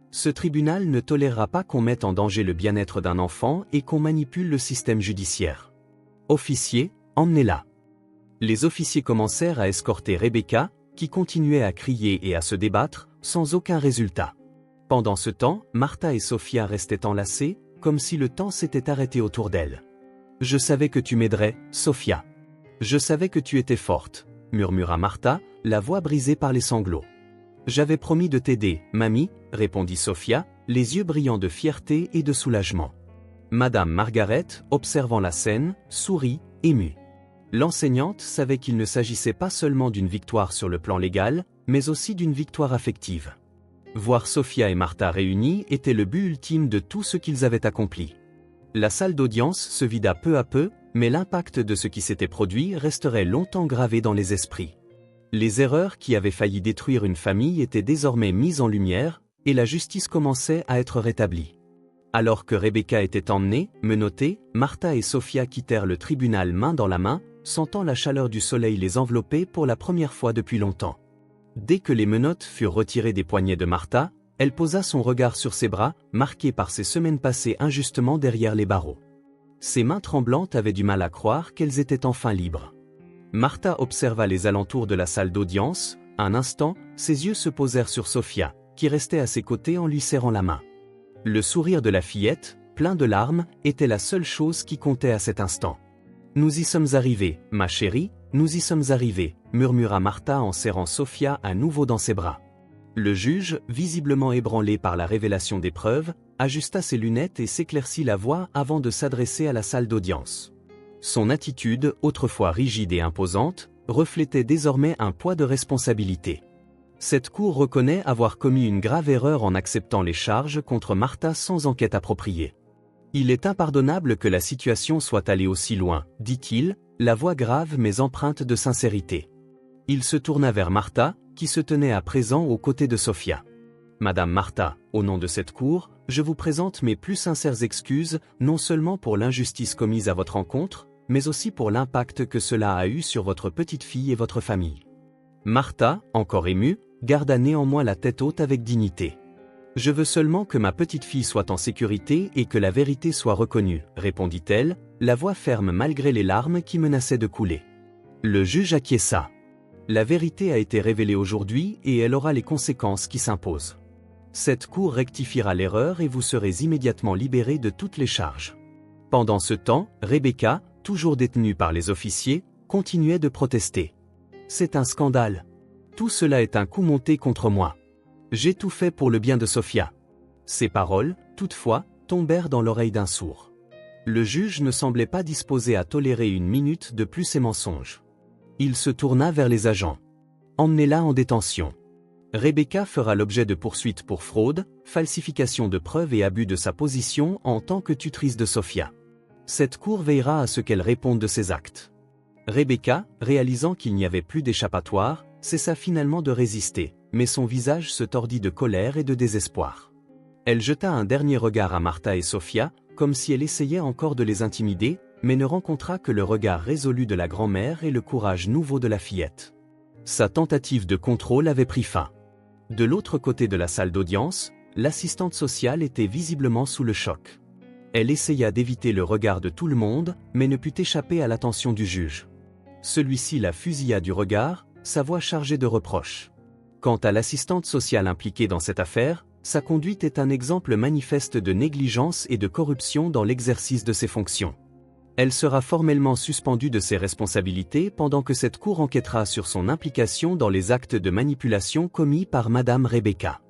Ce tribunal ne tolérera pas qu'on mette en danger le bien-être d'un enfant et qu'on manipule le système judiciaire. Officier, emmenez-la. Les officiers commencèrent à escorter Rebecca, qui continuait à crier et à se débattre, sans aucun résultat. Pendant ce temps, Martha et Sophia restaient enlacées, comme si le temps s'était arrêté autour d'elles. « Je savais que tu m'aiderais, Sophia. Je savais que tu étais forte », murmura Martha, la voix brisée par les sanglots. « J'avais promis de t'aider, mamie », répondit Sophia, les yeux brillants de fierté et de soulagement. Madame Margaret, observant la scène, sourit, émue. L'enseignante savait qu'il ne s'agissait pas seulement d'une victoire sur le plan légal, mais aussi d'une victoire affective. Voir Sophia et Martha réunies était le but ultime de tout ce qu'ils avaient accompli. La salle d'audience se vida peu à peu, mais l'impact de ce qui s'était produit resterait longtemps gravé dans les esprits. Les erreurs qui avaient failli détruire une famille étaient désormais mises en lumière, et la justice commençait à être rétablie. Alors que Rebecca était emmenée, menottée, Martha et Sophia quittèrent le tribunal main dans la main, sentant la chaleur du soleil les envelopper pour la première fois depuis longtemps. Dès que les menottes furent retirées des poignets de Martha, elle posa son regard sur ses bras, marqués par ces semaines passées injustement derrière les barreaux. Ses mains tremblantes avaient du mal à croire qu'elles étaient enfin libres. Martha observa les alentours de la salle d'audience, Un instant, ses yeux se posèrent sur Sophia, qui restait à ses côtés en lui serrant la main. Le sourire de la fillette, plein de larmes, était la seule chose qui comptait à cet instant. « Nous y sommes arrivés, ma chérie, nous y sommes arrivés », murmura Martha en serrant Sophia à nouveau dans ses bras. Le juge, visiblement ébranlé par la révélation des preuves, ajusta ses lunettes et s'éclaircit la voix avant de s'adresser à la salle d'audience. Son attitude, autrefois rigide et imposante, reflétait désormais un poids de responsabilité. Cette cour reconnaît avoir commis une grave erreur en acceptant les charges contre Martha sans enquête appropriée. Il est impardonnable que la situation soit allée aussi loin, dit-il, la voix grave mais empreinte de sincérité. Il se tourna vers Martha, qui se tenait à présent aux côtés de Sophia. « Madame Martha, au nom de cette cour, je vous présente mes plus sincères excuses, non seulement pour l'injustice commise à votre encontre, mais aussi pour l'impact que cela a eu sur votre petite fille et votre famille. » Martha, encore émue, garda néanmoins la tête haute avec dignité. « Je veux seulement que ma petite fille soit en sécurité et que la vérité soit reconnue, » répondit-elle, la voix ferme malgré les larmes qui menaçaient de couler. Le juge acquiesça. La vérité a été révélée aujourd'hui et elle aura les conséquences qui s'imposent. Cette cour rectifiera l'erreur et vous serez immédiatement libéré de toutes les charges. Pendant ce temps, Rebecca, toujours détenue par les officiers, continuait de protester. « C'est un scandale. Tout cela est un coup monté contre moi. J'ai tout fait pour le bien de Sophia. » Ces paroles, toutefois, tombèrent dans l'oreille d'un sourd. Le juge ne semblait pas disposé à tolérer une minute de plus ces mensonges. Il se tourna vers les agents. « Emmenez-la en détention. Rebecca fera l'objet de poursuites pour fraude, falsification de preuves et abus de sa position en tant que tutrice de Sophia. Cette cour veillera à ce qu'elle réponde de ses actes. » Rebecca, réalisant qu'il n'y avait plus d'échappatoire, cessa finalement de résister, mais son visage se tordit de colère et de désespoir. Elle jeta un dernier regard à Martha et Sophia, comme si elle essayait encore de les intimider, mais ne rencontra que le regard résolu de la grand-mère et le courage nouveau de la fillette. Sa tentative de contrôle avait pris fin. De l'autre côté de la salle d'audience, l'assistante sociale était visiblement sous le choc. Elle essaya d'éviter le regard de tout le monde, mais ne put échapper à l'attention du juge. Celui-ci la fusilla du regard, sa voix chargée de reproches. Quant à l'assistante sociale impliquée dans cette affaire, sa conduite est un exemple manifeste de négligence et de corruption dans l'exercice de ses fonctions. Elle sera formellement suspendue de ses responsabilités pendant que cette cour enquêtera sur son implication dans les actes de manipulation commis par Madame Rebecca.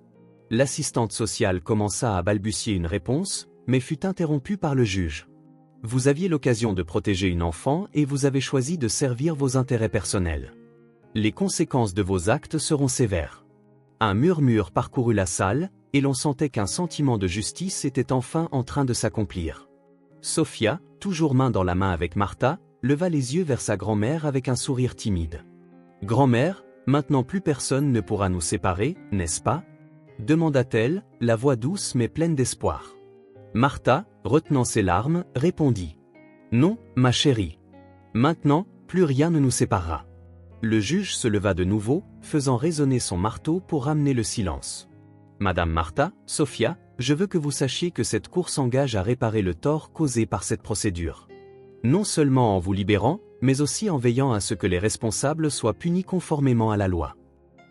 L'assistante sociale commença à balbutier une réponse, mais fut interrompue par le juge. « Vous aviez l'occasion de protéger une enfant et vous avez choisi de servir vos intérêts personnels. Les conséquences de vos actes seront sévères. » Un murmure parcourut la salle, et l'on sentait qu'un sentiment de justice était enfin en train de s'accomplir. Sophia, toujours main dans la main avec Martha, leva les yeux vers sa grand-mère avec un sourire timide. « Grand-mère, maintenant plus personne ne pourra nous séparer, n'est-ce pas ?» demanda-t-elle, la voix douce mais pleine d'espoir. Martha, retenant ses larmes, répondit. « Non, ma chérie. Maintenant, plus rien ne nous séparera. » Le juge se leva de nouveau, faisant résonner son marteau pour ramener le silence. « Madame Martha, Sophia, je veux que vous sachiez que cette cour s'engage à réparer le tort causé par cette procédure. Non seulement en vous libérant, mais aussi en veillant à ce que les responsables soient punis conformément à la loi.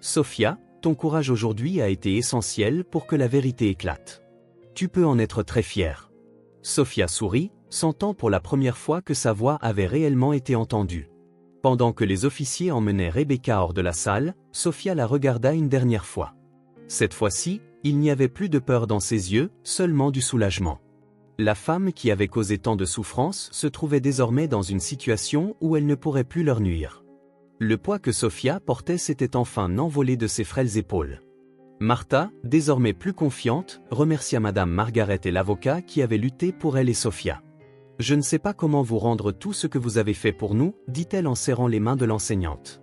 Sophia, ton courage aujourd'hui a été essentiel pour que la vérité éclate. Tu peux en être très fière. » Sophia sourit, sentant pour la première fois que sa voix avait réellement été entendue. Pendant que les officiers emmenaient Rebecca hors de la salle, Sophia la regarda une dernière fois. Cette fois-ci, il n'y avait plus de peur dans ses yeux, seulement du soulagement. La femme qui avait causé tant de souffrance se trouvait désormais dans une situation où elle ne pourrait plus leur nuire. Le poids que Sophia portait s'était enfin envolé de ses frêles épaules. Martha, désormais plus confiante, remercia Madame Margaret et l'avocat qui avaient lutté pour elle et Sophia. « Je ne sais pas comment vous rendre tout ce que vous avez fait pour nous, » dit-elle en serrant les mains de l'enseignante.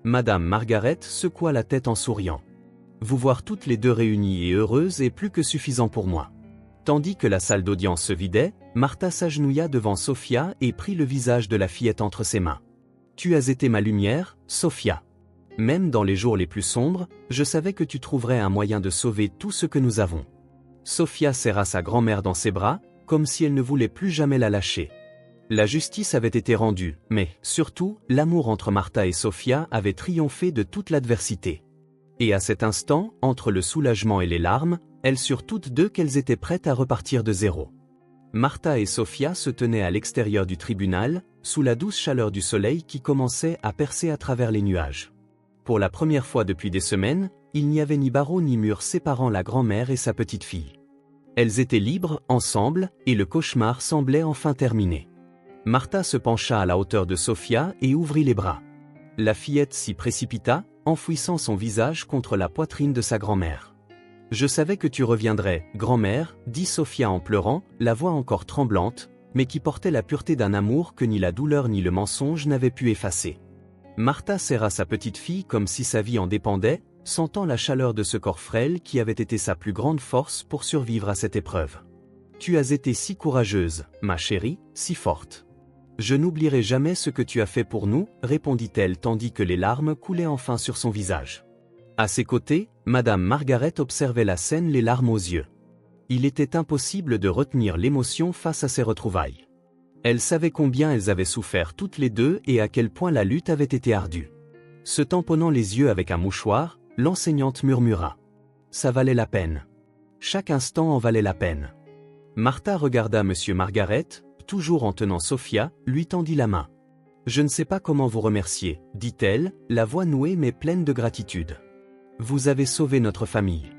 Madame Margaret secoua la tête en souriant. « Vous voir toutes les deux réunies et heureuses est plus que suffisant pour moi. » Tandis que la salle d'audience se vidait, Martha s'agenouilla devant Sophia et prit le visage de la fillette entre ses mains. « Tu as été ma lumière, Sophia. Même dans les jours les plus sombres, je savais que tu trouverais un moyen de sauver tout ce que nous avons. » Sophia serra sa grand-mère dans ses bras, comme si elle ne voulait plus jamais la lâcher. La justice avait été rendue, mais, surtout, l'amour entre Martha et Sofia avait triomphé de toute l'adversité. Et à cet instant, entre le soulagement et les larmes, elles surent toutes deux qu'elles étaient prêtes à repartir de zéro. Martha et Sofia se tenaient à l'extérieur du tribunal, sous la douce chaleur du soleil qui commençait à percer à travers les nuages. Pour la première fois depuis des semaines, il n'y avait ni barreaux ni murs séparant la grand-mère et sa petite-fille. Elles étaient libres, ensemble, et le cauchemar semblait enfin terminé. Martha se pencha à la hauteur de Sofia et ouvrit les bras. La fillette s'y précipita, enfouissant son visage contre la poitrine de sa grand-mère. « Je savais que tu reviendrais, grand-mère, » dit Sofia en pleurant, la voix encore tremblante, mais qui portait la pureté d'un amour que ni la douleur ni le mensonge n'avaient pu effacer. Martha serra sa petite fille comme si sa vie en dépendait, sentant la chaleur de ce corps frêle qui avait été sa plus grande force pour survivre à cette épreuve. « Tu as été si courageuse, ma chérie, si forte. Je n'oublierai jamais ce que tu as fait pour nous, » répondit-elle tandis que les larmes coulaient enfin sur son visage. À ses côtés, Madame Margaret observait la scène les larmes aux yeux. Il était impossible de retenir l'émotion face à ces retrouvailles. Elle savait combien elles avaient souffert toutes les deux et à quel point la lutte avait été ardue. Se tamponnant les yeux avec un mouchoir, l'enseignante murmura. « Ça valait la peine. Chaque instant en valait la peine. » Martha regarda Monsieur Margaret, toujours en tenant Sofia, lui tendit la main. « Je ne sais pas comment vous remercier, » dit-elle, la voix nouée mais pleine de gratitude. « Vous avez sauvé notre famille.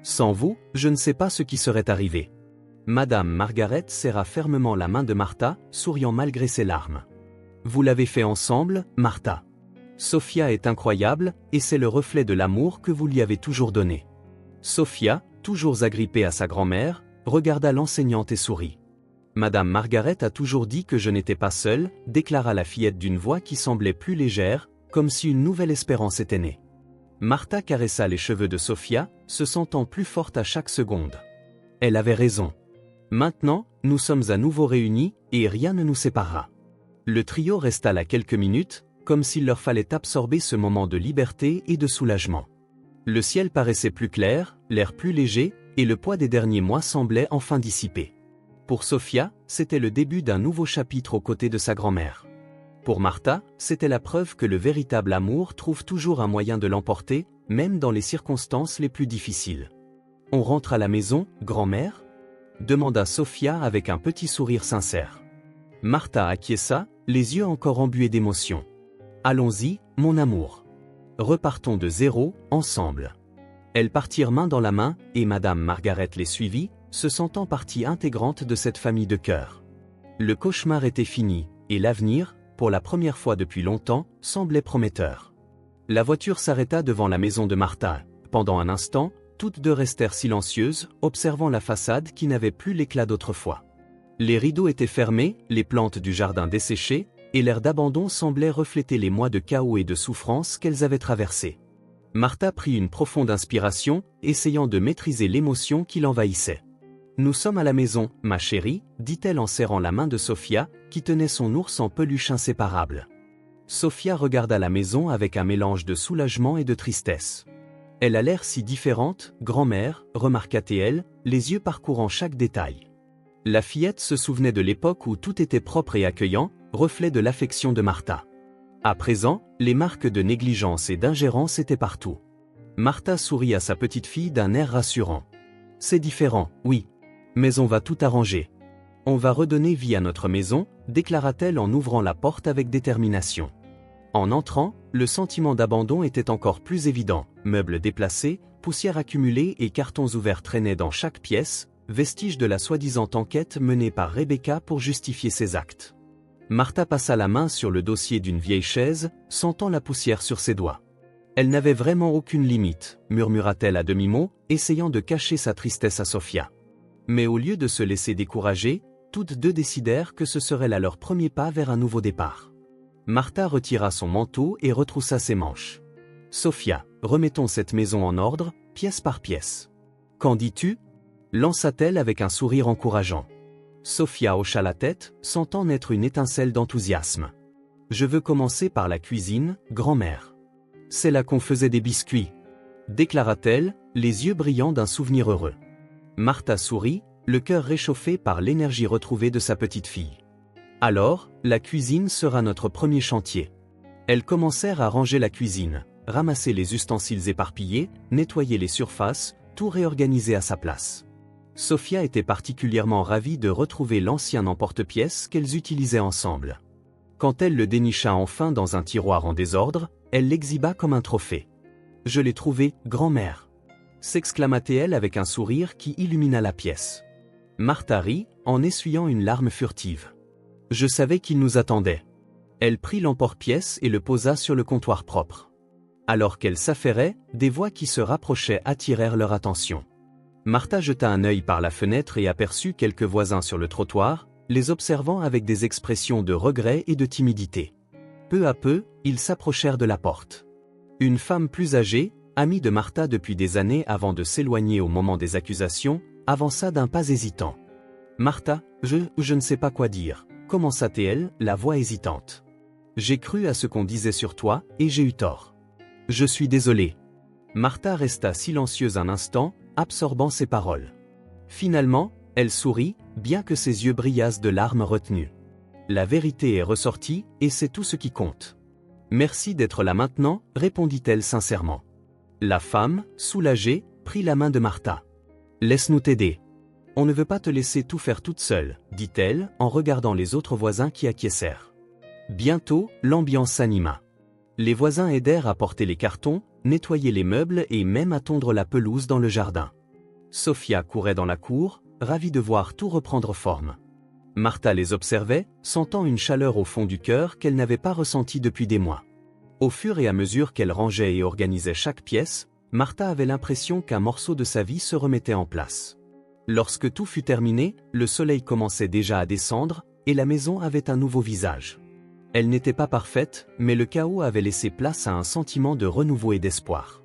Sans vous, je ne sais pas ce qui serait arrivé. » Madame Margaret serra fermement la main de Martha, souriant malgré ses larmes. « Vous l'avez fait ensemble, Martha. Sofia est incroyable, et c'est le reflet de l'amour que vous lui avez toujours donné. » Sofia, toujours agrippée à sa grand-mère, regarda l'enseignante et sourit. « Madame Margaret a toujours dit que je n'étais pas seule, » déclara la fillette d'une voix qui semblait plus légère, comme si une nouvelle espérance était née. Martha caressa les cheveux de Sofia, se sentant plus forte à chaque seconde. Elle avait raison. Maintenant, nous sommes à nouveau réunis, et rien ne nous séparera. Le trio resta là quelques minutes, comme s'il leur fallait absorber ce moment de liberté et de soulagement. Le ciel paraissait plus clair, l'air plus léger, et le poids des derniers mois semblait enfin dissipé. Pour Sofia, c'était le début d'un nouveau chapitre aux côtés de sa grand-mère. Pour Martha, c'était la preuve que le véritable amour trouve toujours un moyen de l'emporter, même dans les circonstances les plus difficiles. « On rentre à la maison, grand-mère » demanda Sofia avec un petit sourire sincère. Martha acquiesça, les yeux encore embués d'émotion. « Allons-y, mon amour. Repartons de zéro, ensemble. » Elles partirent main dans la main, et Madame Margaret les suivit, se sentant partie intégrante de cette famille de cœur. Le cauchemar était fini, et l'avenir, pour la première fois depuis longtemps, semblait prometteur. La voiture s'arrêta devant la maison de Martha. Pendant un instant, toutes deux restèrent silencieuses, observant la façade qui n'avait plus l'éclat d'autrefois. Les rideaux étaient fermés, les plantes du jardin desséchées, et l'air d'abandon semblait refléter les mois de chaos et de souffrance qu'elles avaient traversés. Martha prit une profonde inspiration, essayant de maîtriser l'émotion qui l'envahissait. « Nous sommes à la maison, ma chérie, » dit-elle en serrant la main de Sofia, qui tenait son ours en peluche inséparable. Sofia regarda la maison avec un mélange de soulagement et de tristesse. « Elle a l'air si différente, grand-mère, » remarqua-t-elle, les yeux parcourant chaque détail. La fillette se souvenait de l'époque où tout était propre et accueillant, reflet de l'affection de Martha. À présent, les marques de négligence et d'ingérence étaient partout. Martha sourit à sa petite fille d'un air rassurant. « C'est différent, oui. Mais on va tout arranger. On va redonner vie à notre maison, » déclara-t-elle en ouvrant la porte avec détermination. En entrant, le sentiment d'abandon était encore plus évident. Meubles déplacés, poussière accumulée et cartons ouverts traînaient dans chaque pièce, vestige de la soi-disant enquête menée par Rebecca pour justifier ses actes. Martha passa la main sur le dossier d'une vieille chaise, sentant la poussière sur ses doigts. Elle n'avait vraiment aucune limite, murmura-t-elle à demi-mot, essayant de cacher sa tristesse à Sofia. Mais au lieu de se laisser décourager, toutes deux décidèrent que ce serait là leur premier pas vers un nouveau départ. Martha retira son manteau et retroussa ses manches. « Sofia, remettons cette maison en ordre, pièce par pièce. »« Qu'en dis-tu » lança-t-elle avec un sourire encourageant. Sofia hocha la tête, sentant naître une étincelle d'enthousiasme. « Je veux commencer par la cuisine, grand-mère. C'est là qu'on faisait des biscuits, » déclara-t-elle, les yeux brillants d'un souvenir heureux. Martha sourit, le cœur réchauffé par l'énergie retrouvée de sa petite fille. Alors, la cuisine sera notre premier chantier. Elles commencèrent à ranger la cuisine, ramasser les ustensiles éparpillés, nettoyer les surfaces, tout réorganiser à sa place. Sophia était particulièrement ravie de retrouver l'ancien emporte-pièce qu'elles utilisaient ensemble. Quand elle le dénicha enfin dans un tiroir en désordre, elle l'exhiba comme un trophée. « Je l'ai trouvé, grand-mère !» s'exclama-t-elle avec un sourire qui illumina la pièce. Martha rit, en essuyant une larme furtive. « Je savais qu'il nous attendait. » Elle prit l'emporte-pièce et le posa sur le comptoir propre. Alors qu'elle s'affairait, des voix qui se rapprochaient attirèrent leur attention. Martha jeta un œil par la fenêtre et aperçut quelques voisins sur le trottoir, les observant avec des expressions de regret et de timidité. Peu à peu, ils s'approchèrent de la porte. Une femme plus âgée, amie de Martha depuis des années avant de s'éloigner au moment des accusations, avança d'un pas hésitant. « Martha, je ne sais pas quoi dire », commença-t-elle, la voix hésitante. « J'ai cru à ce qu'on disait sur toi, et j'ai eu tort. Je suis désolée. » Martha resta silencieuse un instant, absorbant ses paroles. Finalement, elle sourit, bien que ses yeux brillassent de larmes retenues. La vérité est ressortie, et c'est tout ce qui compte. Merci d'être là maintenant, répondit-elle sincèrement. La femme, soulagée, prit la main de Martha. Laisse-nous t'aider. On ne veut pas te laisser tout faire toute seule, dit-elle, en regardant les autres voisins qui acquiescèrent. Bientôt, l'ambiance s'anima. Les voisins aidèrent à porter les cartons, nettoyer les meubles et même à tondre la pelouse dans le jardin. Sophia courait dans la cour, ravie de voir tout reprendre forme. Martha les observait, sentant une chaleur au fond du cœur qu'elle n'avait pas ressentie depuis des mois. Au fur et à mesure qu'elle rangeait et organisait chaque pièce, Martha avait l'impression qu'un morceau de sa vie se remettait en place. Lorsque tout fut terminé, le soleil commençait déjà à descendre, et la maison avait un nouveau visage. Elle n'était pas parfaite, mais le chaos avait laissé place à un sentiment de renouveau et d'espoir.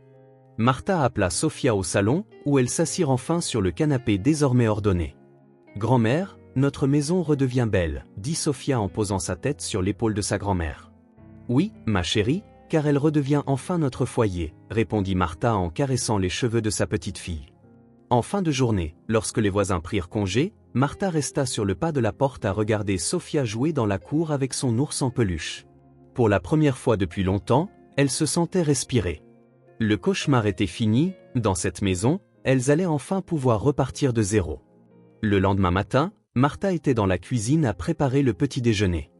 Martha appela Sophia au salon, où elles s'assirent enfin sur le canapé désormais ordonné. « Grand-mère, notre maison redevient belle, » dit Sophia en posant sa tête sur l'épaule de sa grand-mère. « Oui, ma chérie, car elle redevient enfin notre foyer, » répondit Martha en caressant les cheveux de sa petite fille. En fin de journée, lorsque les voisins prirent congé, Martha resta sur le pas de la porte à regarder Sophia jouer dans la cour avec son ours en peluche. Pour la première fois depuis longtemps, elle se sentait respirer. Le cauchemar était fini, dans cette maison, elles allaient enfin pouvoir repartir de zéro. Le lendemain matin, Martha était dans la cuisine à préparer le petit déjeuner.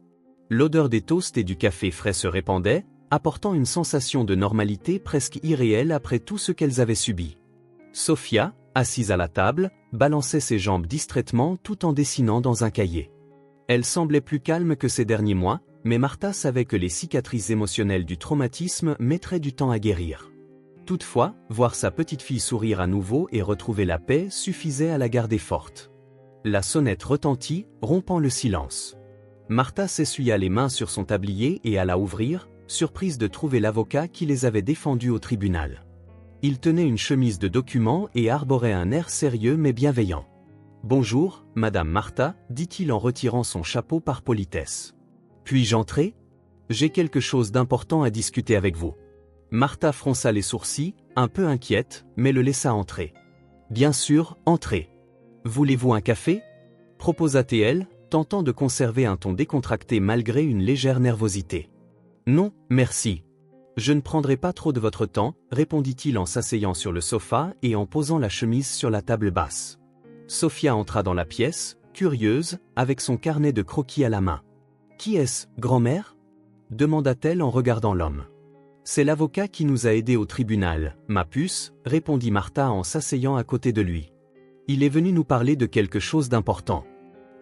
L'odeur des toasts et du café frais se répandait, apportant une sensation de normalité presque irréelle après tout ce qu'elles avaient subi. Sophia, assise à la table, balançait ses jambes distraitement tout en dessinant dans un cahier. Elle semblait plus calme que ces derniers mois, mais Martha savait que les cicatrices émotionnelles du traumatisme mettraient du temps à guérir. Toutefois, voir sa petite fille sourire à nouveau et retrouver la paix suffisait à la garder forte. La sonnette retentit, rompant le silence. Martha s'essuya les mains sur son tablier et alla ouvrir, surprise de trouver l'avocat qui les avait défendus au tribunal. Il tenait une chemise de documents et arborait un air sérieux mais bienveillant. « Bonjour, Madame Martha, » dit-il en retirant son chapeau par politesse. « Puis-je entrer ? J'ai quelque chose d'important à discuter avec vous. » Martha fronça les sourcils, un peu inquiète, mais le laissa entrer. « Bien sûr, entrez. Voulez-vous un café ?» proposa-t-elle, tentant de conserver un ton décontracté malgré une légère nervosité. « Non, merci. Je ne prendrai pas trop de votre temps, » répondit-il en s'asseyant sur le sofa et en posant la chemise sur la table basse. Sophia entra dans la pièce, curieuse, avec son carnet de croquis à la main. « Qui est-ce, grand-mère » demanda-t-elle en regardant l'homme. « C'est l'avocat qui nous a aidés au tribunal, ma puce, » répondit Martha en s'asseyant à côté de lui. « Il est venu nous parler de quelque chose d'important. »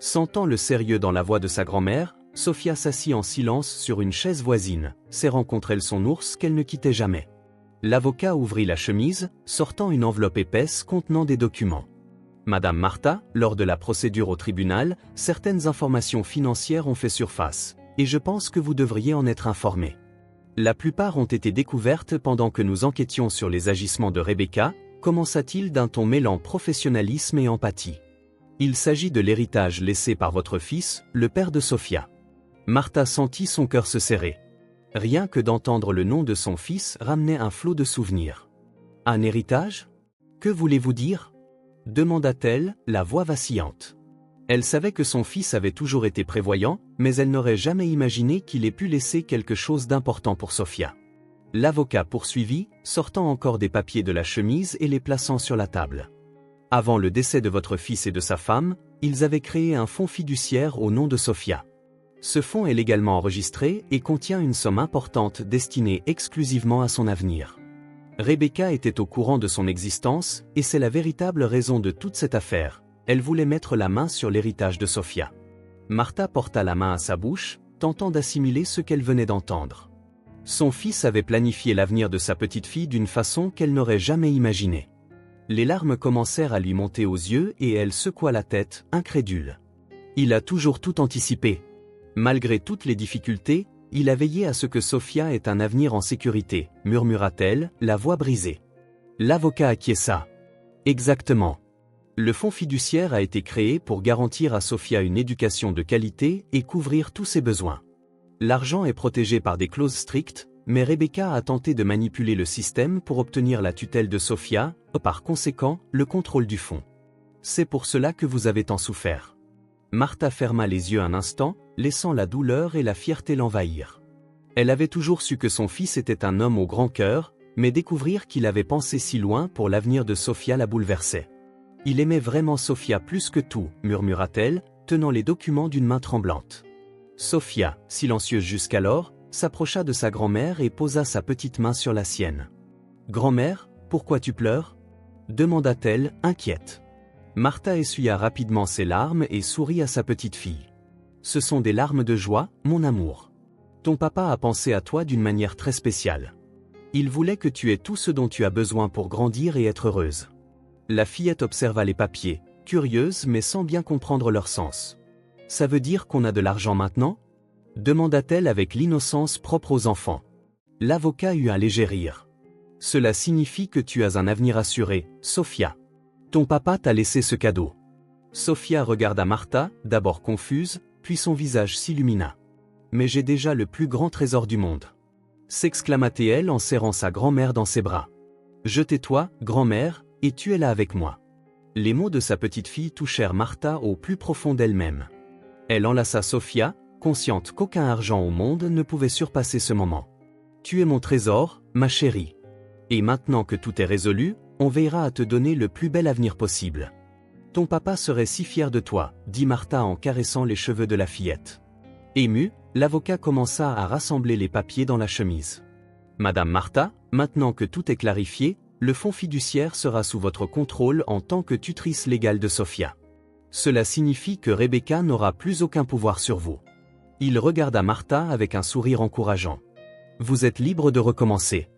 Sentant le sérieux dans la voix de sa grand-mère, Sophia s'assit en silence sur une chaise voisine, serrant contre elle son ours qu'elle ne quittait jamais. L'avocat ouvrit la chemise, sortant une enveloppe épaisse contenant des documents. « Madame Martha, lors de la procédure au tribunal, certaines informations financières ont fait surface, et je pense que vous devriez en être informée. La plupart ont été découvertes pendant que nous enquêtions sur les agissements de Rebecca, » commença-t-il d'un ton mêlant professionnalisme et empathie. « Il s'agit de l'héritage laissé par votre fils, le père de Sophia. » Martha sentit son cœur se serrer. Rien que d'entendre le nom de son fils ramenait un flot de souvenirs. « Un héritage ? Que voulez-vous dire » demanda-t-elle, la voix vacillante. « Elle savait que son fils avait toujours été prévoyant, mais elle n'aurait jamais imaginé qu'il ait pu laisser quelque chose d'important pour Sofia. L'avocat poursuivit, sortant encore des papiers de la chemise et les plaçant sur la table. Avant le décès de votre fils et de sa femme, ils avaient créé un fonds fiduciaire au nom de Sofia. Ce fonds est légalement enregistré et contient une somme importante destinée exclusivement à son avenir. Rebecca était au courant de son existence, et c'est la véritable raison de toute cette affaire. Elle voulait mettre la main sur l'héritage de Sofia. Martha porta la main à sa bouche, tentant d'assimiler ce qu'elle venait d'entendre. Son fils avait planifié l'avenir de sa petite-fille d'une façon qu'elle n'aurait jamais imaginée. Les larmes commencèrent à lui monter aux yeux et elle secoua la tête, incrédule. Il a toujours tout anticipé. Malgré toutes les difficultés, il a veillé à ce que Sofia ait un avenir en sécurité, murmura-t-elle, la voix brisée. L'avocat acquiesça. Exactement. Le fonds fiduciaire a été créé pour garantir à Sofia une éducation de qualité et couvrir tous ses besoins. L'argent est protégé par des clauses strictes, mais Rebecca a tenté de manipuler le système pour obtenir la tutelle de Sofia, par conséquent, le contrôle du fonds. C'est pour cela que vous avez tant souffert. Martha ferma les yeux un instant, laissant la douleur et la fierté l'envahir. Elle avait toujours su que son fils était un homme au grand cœur, mais découvrir qu'il avait pensé si loin pour l'avenir de Sofia la bouleversait. Il aimait vraiment Sofia plus que tout, murmura-t-elle, tenant les documents d'une main tremblante. Sofia, silencieuse jusqu'alors, s'approcha de sa grand-mère et posa sa petite main sur la sienne. « Grand-mère, pourquoi tu pleures ?» demanda-t-elle, inquiète. Martha essuya rapidement ses larmes et sourit à sa petite-fille. « Ce sont des larmes de joie, mon amour. Ton papa a pensé à toi d'une manière très spéciale. Il voulait que tu aies tout ce dont tu as besoin pour grandir et être heureuse. » La fillette observa les papiers, curieuse mais sans bien comprendre leur sens. « Ça veut dire qu'on a de l'argent maintenant ?» demanda-t-elle avec l'innocence propre aux enfants. L'avocat eut un léger rire. « Cela signifie que tu as un avenir assuré, Sofia. Ton papa t'a laissé ce cadeau. » Sofia regarda Martha, d'abord confuse, puis son visage s'illumina. « Mais j'ai déjà le plus grand trésor du monde. » s'exclama-t-elle en serrant sa grand-mère dans ses bras. « Je tais-toi, grand-mère, et tu es là avec moi. » Les mots de sa petite-fille touchèrent Martha au plus profond d'elle-même. Elle enlaça Sofia, consciente qu'aucun argent au monde ne pouvait surpasser ce moment. « Tu es mon trésor, ma chérie. Et maintenant que tout est résolu, on veillera à te donner le plus bel avenir possible. Ton papa serait si fier de toi, » dit Martha en caressant les cheveux de la fillette. Ému, l'avocat commença à rassembler les papiers dans la chemise. « Madame Martha, maintenant que tout est clarifié, le fonds fiduciaire sera sous votre contrôle en tant que tutrice légale de Sofia. Cela signifie que Rebecca n'aura plus aucun pouvoir sur vous. » Il regarda Martha avec un sourire encourageant. « Vous êtes libre de recommencer. »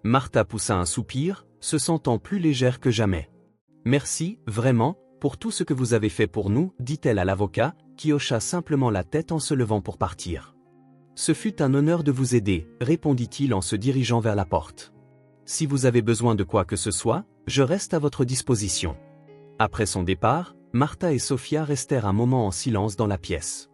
Martha poussa un soupir, se sentant plus légère que jamais. « Merci, vraiment, pour tout ce que vous avez fait pour nous, » dit-elle à l'avocat, qui hocha simplement la tête en se levant pour partir. « Ce fut un honneur de vous aider, » répondit-il en se dirigeant vers la porte. « Si vous avez besoin de quoi que ce soit, je reste à votre disposition. » Après son départ, Martha et Sofia restèrent un moment en silence dans la pièce.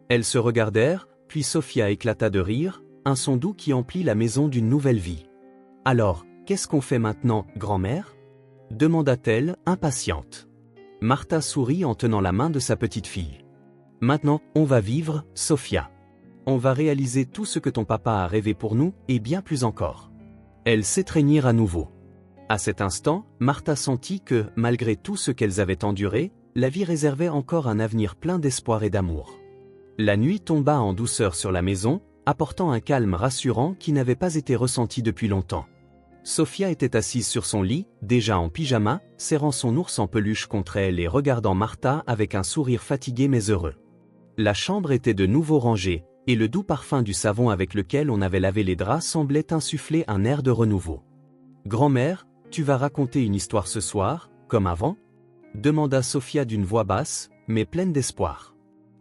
Elles se regardèrent, puis Sofia éclata de rire, un son doux qui emplit la maison d'une nouvelle vie. « Alors, qu'est-ce qu'on fait maintenant, grand-mère » demanda-t-elle, impatiente. Martha sourit en tenant la main de sa petite-fille. « Maintenant, on va vivre, Sofia. On va réaliser tout ce que ton papa a rêvé pour nous, et bien plus encore. » Elles s'étreignirent à nouveau. À cet instant, Martha sentit que, malgré tout ce qu'elles avaient enduré, la vie réservait encore un avenir plein d'espoir et d'amour. La nuit tomba en douceur sur la maison, apportant un calme rassurant qui n'avait pas été ressenti depuis longtemps. Sofia était assise sur son lit, déjà en pyjama, serrant son ours en peluche contre elle et regardant Martha avec un sourire fatigué mais heureux. La chambre était de nouveau rangée, et le doux parfum du savon avec lequel on avait lavé les draps semblait insuffler un air de renouveau. « Grand-mère, tu vas raconter une histoire ce soir, comme avant ?» demanda Sofia d'une voix basse, mais pleine d'espoir.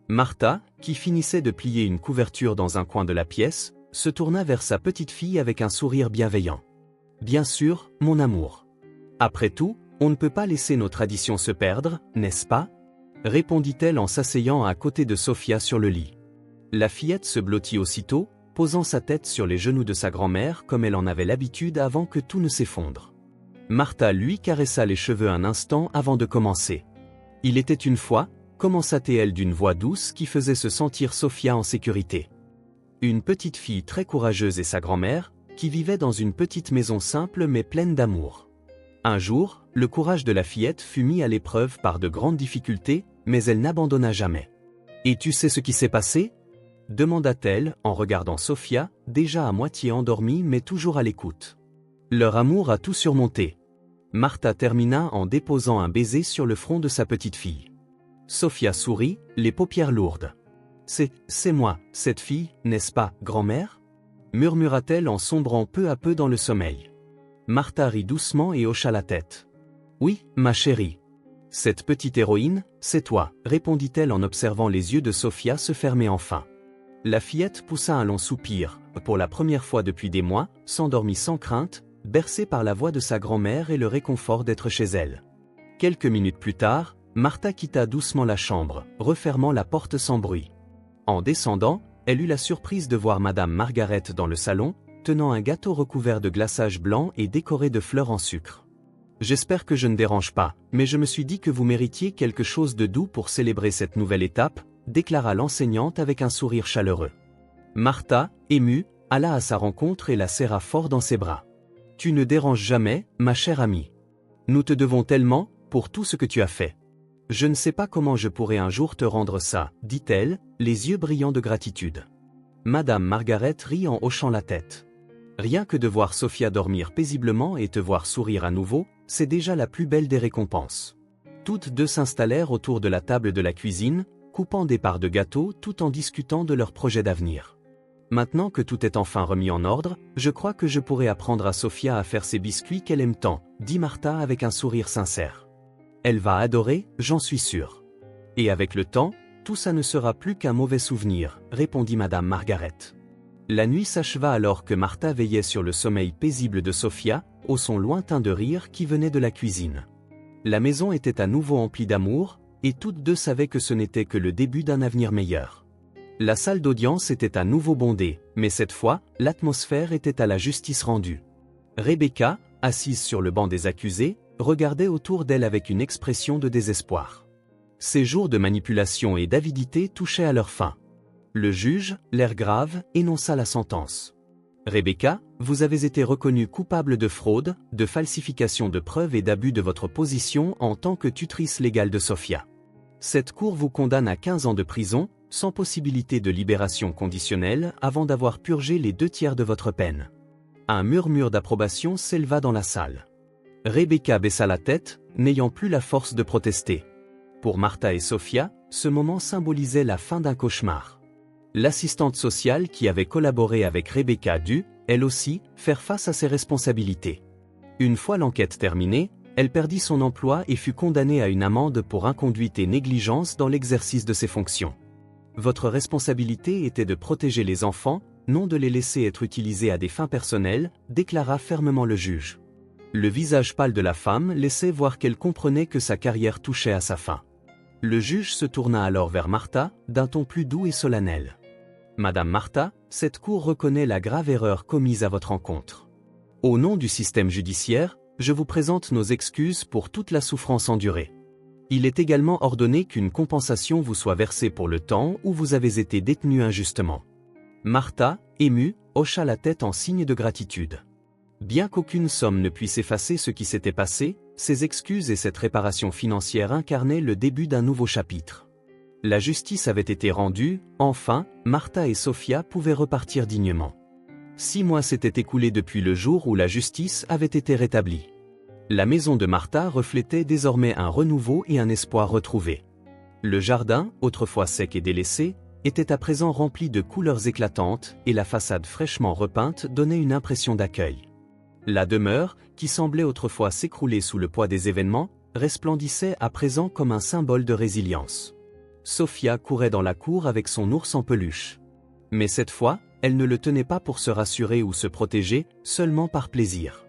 Martha, qui finissait de plier une couverture dans un coin de la pièce, se tourna vers sa petite fille avec un sourire bienveillant. « Bien sûr, mon amour. Après tout, on ne peut pas laisser nos traditions se perdre, n'est-ce pas ?» répondit-elle en s'asseyant à côté de Sofia sur le lit. La fillette se blottit aussitôt, posant sa tête sur les genoux de sa grand-mère comme elle en avait l'habitude avant que tout ne s'effondre. Martha lui caressa les cheveux un instant avant de commencer. « Il était une fois, commença-t-elle d'une voix douce qui faisait se sentir Sophia en sécurité. Une petite fille très courageuse et sa grand-mère, qui vivaient dans une petite maison simple mais pleine d'amour. Un jour, le courage de la fillette fut mis à l'épreuve par de grandes difficultés, mais elle n'abandonna jamais. « Et tu sais ce qui s'est passé ?» demanda-t-elle en regardant Sophia, déjà à moitié endormie mais toujours à l'écoute. Leur amour a tout surmonté. Martha termina en déposant un baiser sur le front de sa petite fille. Sophia sourit, les paupières lourdes. « C'est moi, cette fille, n'est-ce pas, grand-mère » murmura-t-elle en sombrant peu à peu dans le sommeil. Martha rit doucement et hocha la tête. « Oui, ma chérie. Cette petite héroïne, c'est toi, répondit-elle en observant les yeux de Sophia se fermer enfin. La fillette poussa un long soupir, pour la première fois depuis des mois, s'endormit sans crainte, bercée par la voix de sa grand-mère et le réconfort d'être chez elle. Quelques minutes plus tard, Martha quitta doucement la chambre, refermant la porte sans bruit. En descendant, elle eut la surprise de voir Madame Margaret dans le salon, tenant un gâteau recouvert de glaçage blanc et décoré de fleurs en sucre. « J'espère que je ne dérange pas, mais je me suis dit que vous méritiez quelque chose de doux pour célébrer cette nouvelle étape, déclara l'enseignante avec un sourire chaleureux. Martha, émue, alla à sa rencontre et la serra fort dans ses bras. « Tu ne déranges jamais, ma chère amie. Nous te devons tellement, pour tout ce que tu as fait. Je ne sais pas comment je pourrai un jour te rendre ça, dit-elle, les yeux brillants de gratitude. Madame Margaret rit en hochant la tête. Rien que de voir Sophia dormir paisiblement et te voir sourire à nouveau, c'est déjà la plus belle des récompenses. Toutes deux s'installèrent autour de la table de la cuisine, coupant des parts de gâteau tout en discutant de leurs projets d'avenir. Maintenant que tout est enfin remis en ordre, je crois que je pourrai apprendre à Sophia à faire ces biscuits qu'elle aime tant, dit Martha avec un sourire sincère. Elle va adorer, j'en suis sûre. Et avec le temps, tout ça ne sera plus qu'un mauvais souvenir, répondit Madame Margaret. La nuit s'acheva alors que Martha veillait sur le sommeil paisible de Sophia, au son lointain de rire qui venait de la cuisine. La maison était à nouveau emplie d'amour, et toutes deux savaient que ce n'était que le début d'un avenir meilleur. La salle d'audience était à nouveau bondée, mais cette fois, l'atmosphère était à la justice rendue. Rebecca, assise sur le banc des accusés, regardait autour d'elle avec une expression de désespoir. Ces jours de manipulation et d'avidité touchaient à leur fin. Le juge, l'air grave, énonça la sentence. Rebecca, vous avez été reconnue coupable de fraude, de falsification de preuves et d'abus de votre position en tant que tutrice légale de Sophia. Cette cour vous condamne à 15 ans de prison, sans possibilité de libération conditionnelle avant d'avoir purgé les 2/3 de votre peine. Un murmure d'approbation s'éleva dans la salle. Rebecca baissa la tête, n'ayant plus la force de protester. Pour Martha et Sophia, ce moment symbolisait la fin d'un cauchemar. L'assistante sociale qui avait collaboré avec Rebecca dut, elle aussi, faire face à ses responsabilités. Une fois l'enquête terminée, elle perdit son emploi et fut condamnée à une amende pour inconduite et négligence dans l'exercice de ses fonctions. Votre responsabilité était de protéger les enfants, non de les laisser être utilisés à des fins personnelles, déclara fermement le juge. Le visage pâle de la femme laissait voir qu'elle comprenait que sa carrière touchait à sa fin. Le juge se tourna alors vers Martha, d'un ton plus doux et solennel. « Madame Martha, cette cour reconnaît la grave erreur commise à votre encontre. Au nom du système judiciaire, je vous présente nos excuses pour toute la souffrance endurée. Il est également ordonné qu'une compensation vous soit versée pour le temps où vous avez été détenue injustement. » Martha, émue, hocha la tête en signe de gratitude. Bien qu'aucune somme ne puisse effacer ce qui s'était passé, ces excuses et cette réparation financière incarnaient le début d'un nouveau chapitre. La justice avait été rendue, enfin, Martha et Sophia pouvaient repartir dignement. 6 mois s'étaient écoulés depuis le jour où la justice avait été rétablie. La maison de Martha reflétait désormais un renouveau et un espoir retrouvé. Le jardin, autrefois sec et délaissé, était à présent rempli de couleurs éclatantes et la façade fraîchement repeinte donnait une impression d'accueil. La demeure, qui semblait autrefois s'écrouler sous le poids des événements, resplendissait à présent comme un symbole de résilience. Sophia courait dans la cour avec son ours en peluche. Mais cette fois, elle ne le tenait pas pour se rassurer ou se protéger, seulement par plaisir.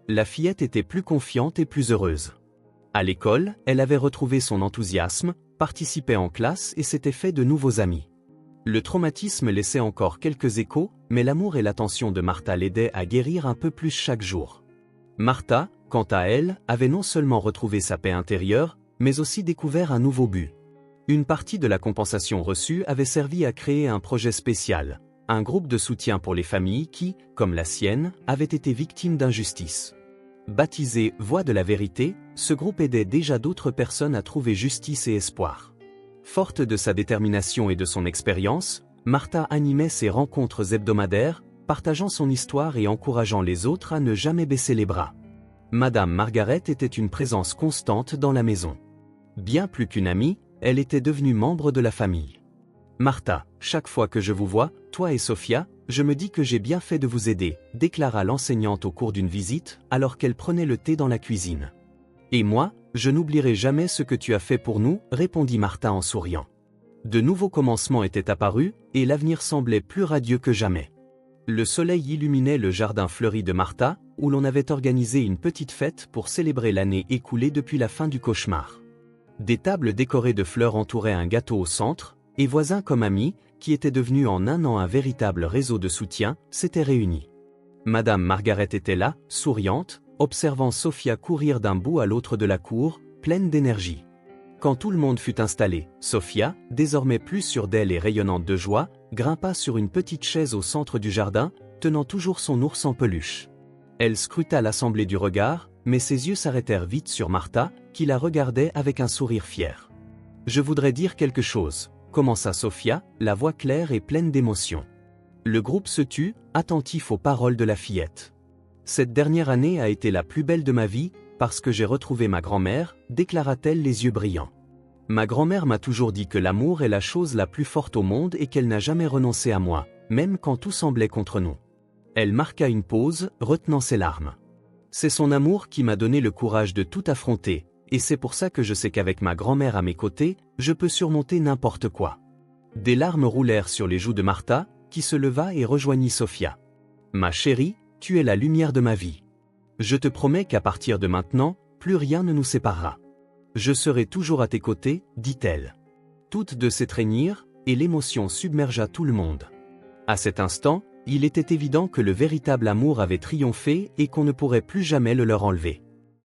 La fillette était plus confiante et plus heureuse. À l'école, elle avait retrouvé son enthousiasme, participait en classe et s'était fait de nouveaux amis. Le traumatisme laissait encore quelques échos, mais l'amour et l'attention de Martha l'aidaient à guérir un peu plus chaque jour. Martha, quant à elle, avait non seulement retrouvé sa paix intérieure, mais aussi découvert un nouveau but. Une partie de la compensation reçue avait servi à créer un projet spécial, un groupe de soutien pour les familles qui, comme la sienne, avaient été victimes d'injustice. Baptisé Voix de la vérité, ce groupe aidait déjà d'autres personnes à trouver justice et espoir. Forte de sa détermination et de son expérience, Martha animait ses rencontres hebdomadaires, partageant son histoire et encourageant les autres à ne jamais baisser les bras. Madame Margaret était une présence constante dans la maison. Bien plus qu'une amie, elle était devenue membre de la famille. Martha, chaque fois que je vous vois, toi et Sophia, je me dis que j'ai bien fait de vous aider, déclara l'enseignante au cours d'une visite, alors qu'elle prenait le thé dans la cuisine. Et moi, je n'oublierai jamais ce que tu as fait pour nous, répondit Martha en souriant. De nouveaux commencements étaient apparus, et l'avenir semblait plus radieux que jamais. Le soleil illuminait le jardin fleuri de Martha, où l'on avait organisé une petite fête pour célébrer l'année écoulée depuis la fin du cauchemar. Des tables décorées de fleurs entouraient un gâteau au centre, et voisins comme amis, qui étaient devenus en un an un véritable réseau de soutien, s'étaient réunis. Madame Margaret était là, souriante, observant Sophia courir d'un bout à l'autre de la cour, pleine d'énergie. Quand tout le monde fut installé, Sophia, désormais plus sûre d'elle et rayonnante de joie, grimpa sur une petite chaise au centre du jardin, tenant toujours son ours en peluche. Elle scruta l'assemblée du regard, mais ses yeux s'arrêtèrent vite sur Martha, qui la regardait avec un sourire fier. « Je voudrais dire quelque chose », commença Sophia, la voix claire et pleine d'émotion. Le groupe se tut, attentif aux paroles de la fillette. « Cette dernière année a été la plus belle de ma vie, parce que j'ai retrouvé ma grand-mère, déclara-t-elle les yeux brillants. Ma grand-mère m'a toujours dit que l'amour est la chose la plus forte au monde et qu'elle n'a jamais renoncé à moi, même quand tout semblait contre nous. » Elle marqua une pause, retenant ses larmes. « C'est son amour qui m'a donné le courage de tout affronter, et c'est pour ça que je sais qu'avec ma grand-mère à mes côtés, je peux surmonter n'importe quoi. » Des larmes roulèrent sur les joues de Martha, qui se leva et rejoignit Sophia. « Ma chérie, tu es la lumière de ma vie. Je te promets qu'à partir de maintenant, plus rien ne nous séparera. Je serai toujours à tes côtés, dit-elle. » Toutes deux s'étreignirent, et l'émotion submergea tout le monde. À cet instant, il était évident que le véritable amour avait triomphé et qu'on ne pourrait plus jamais le leur enlever.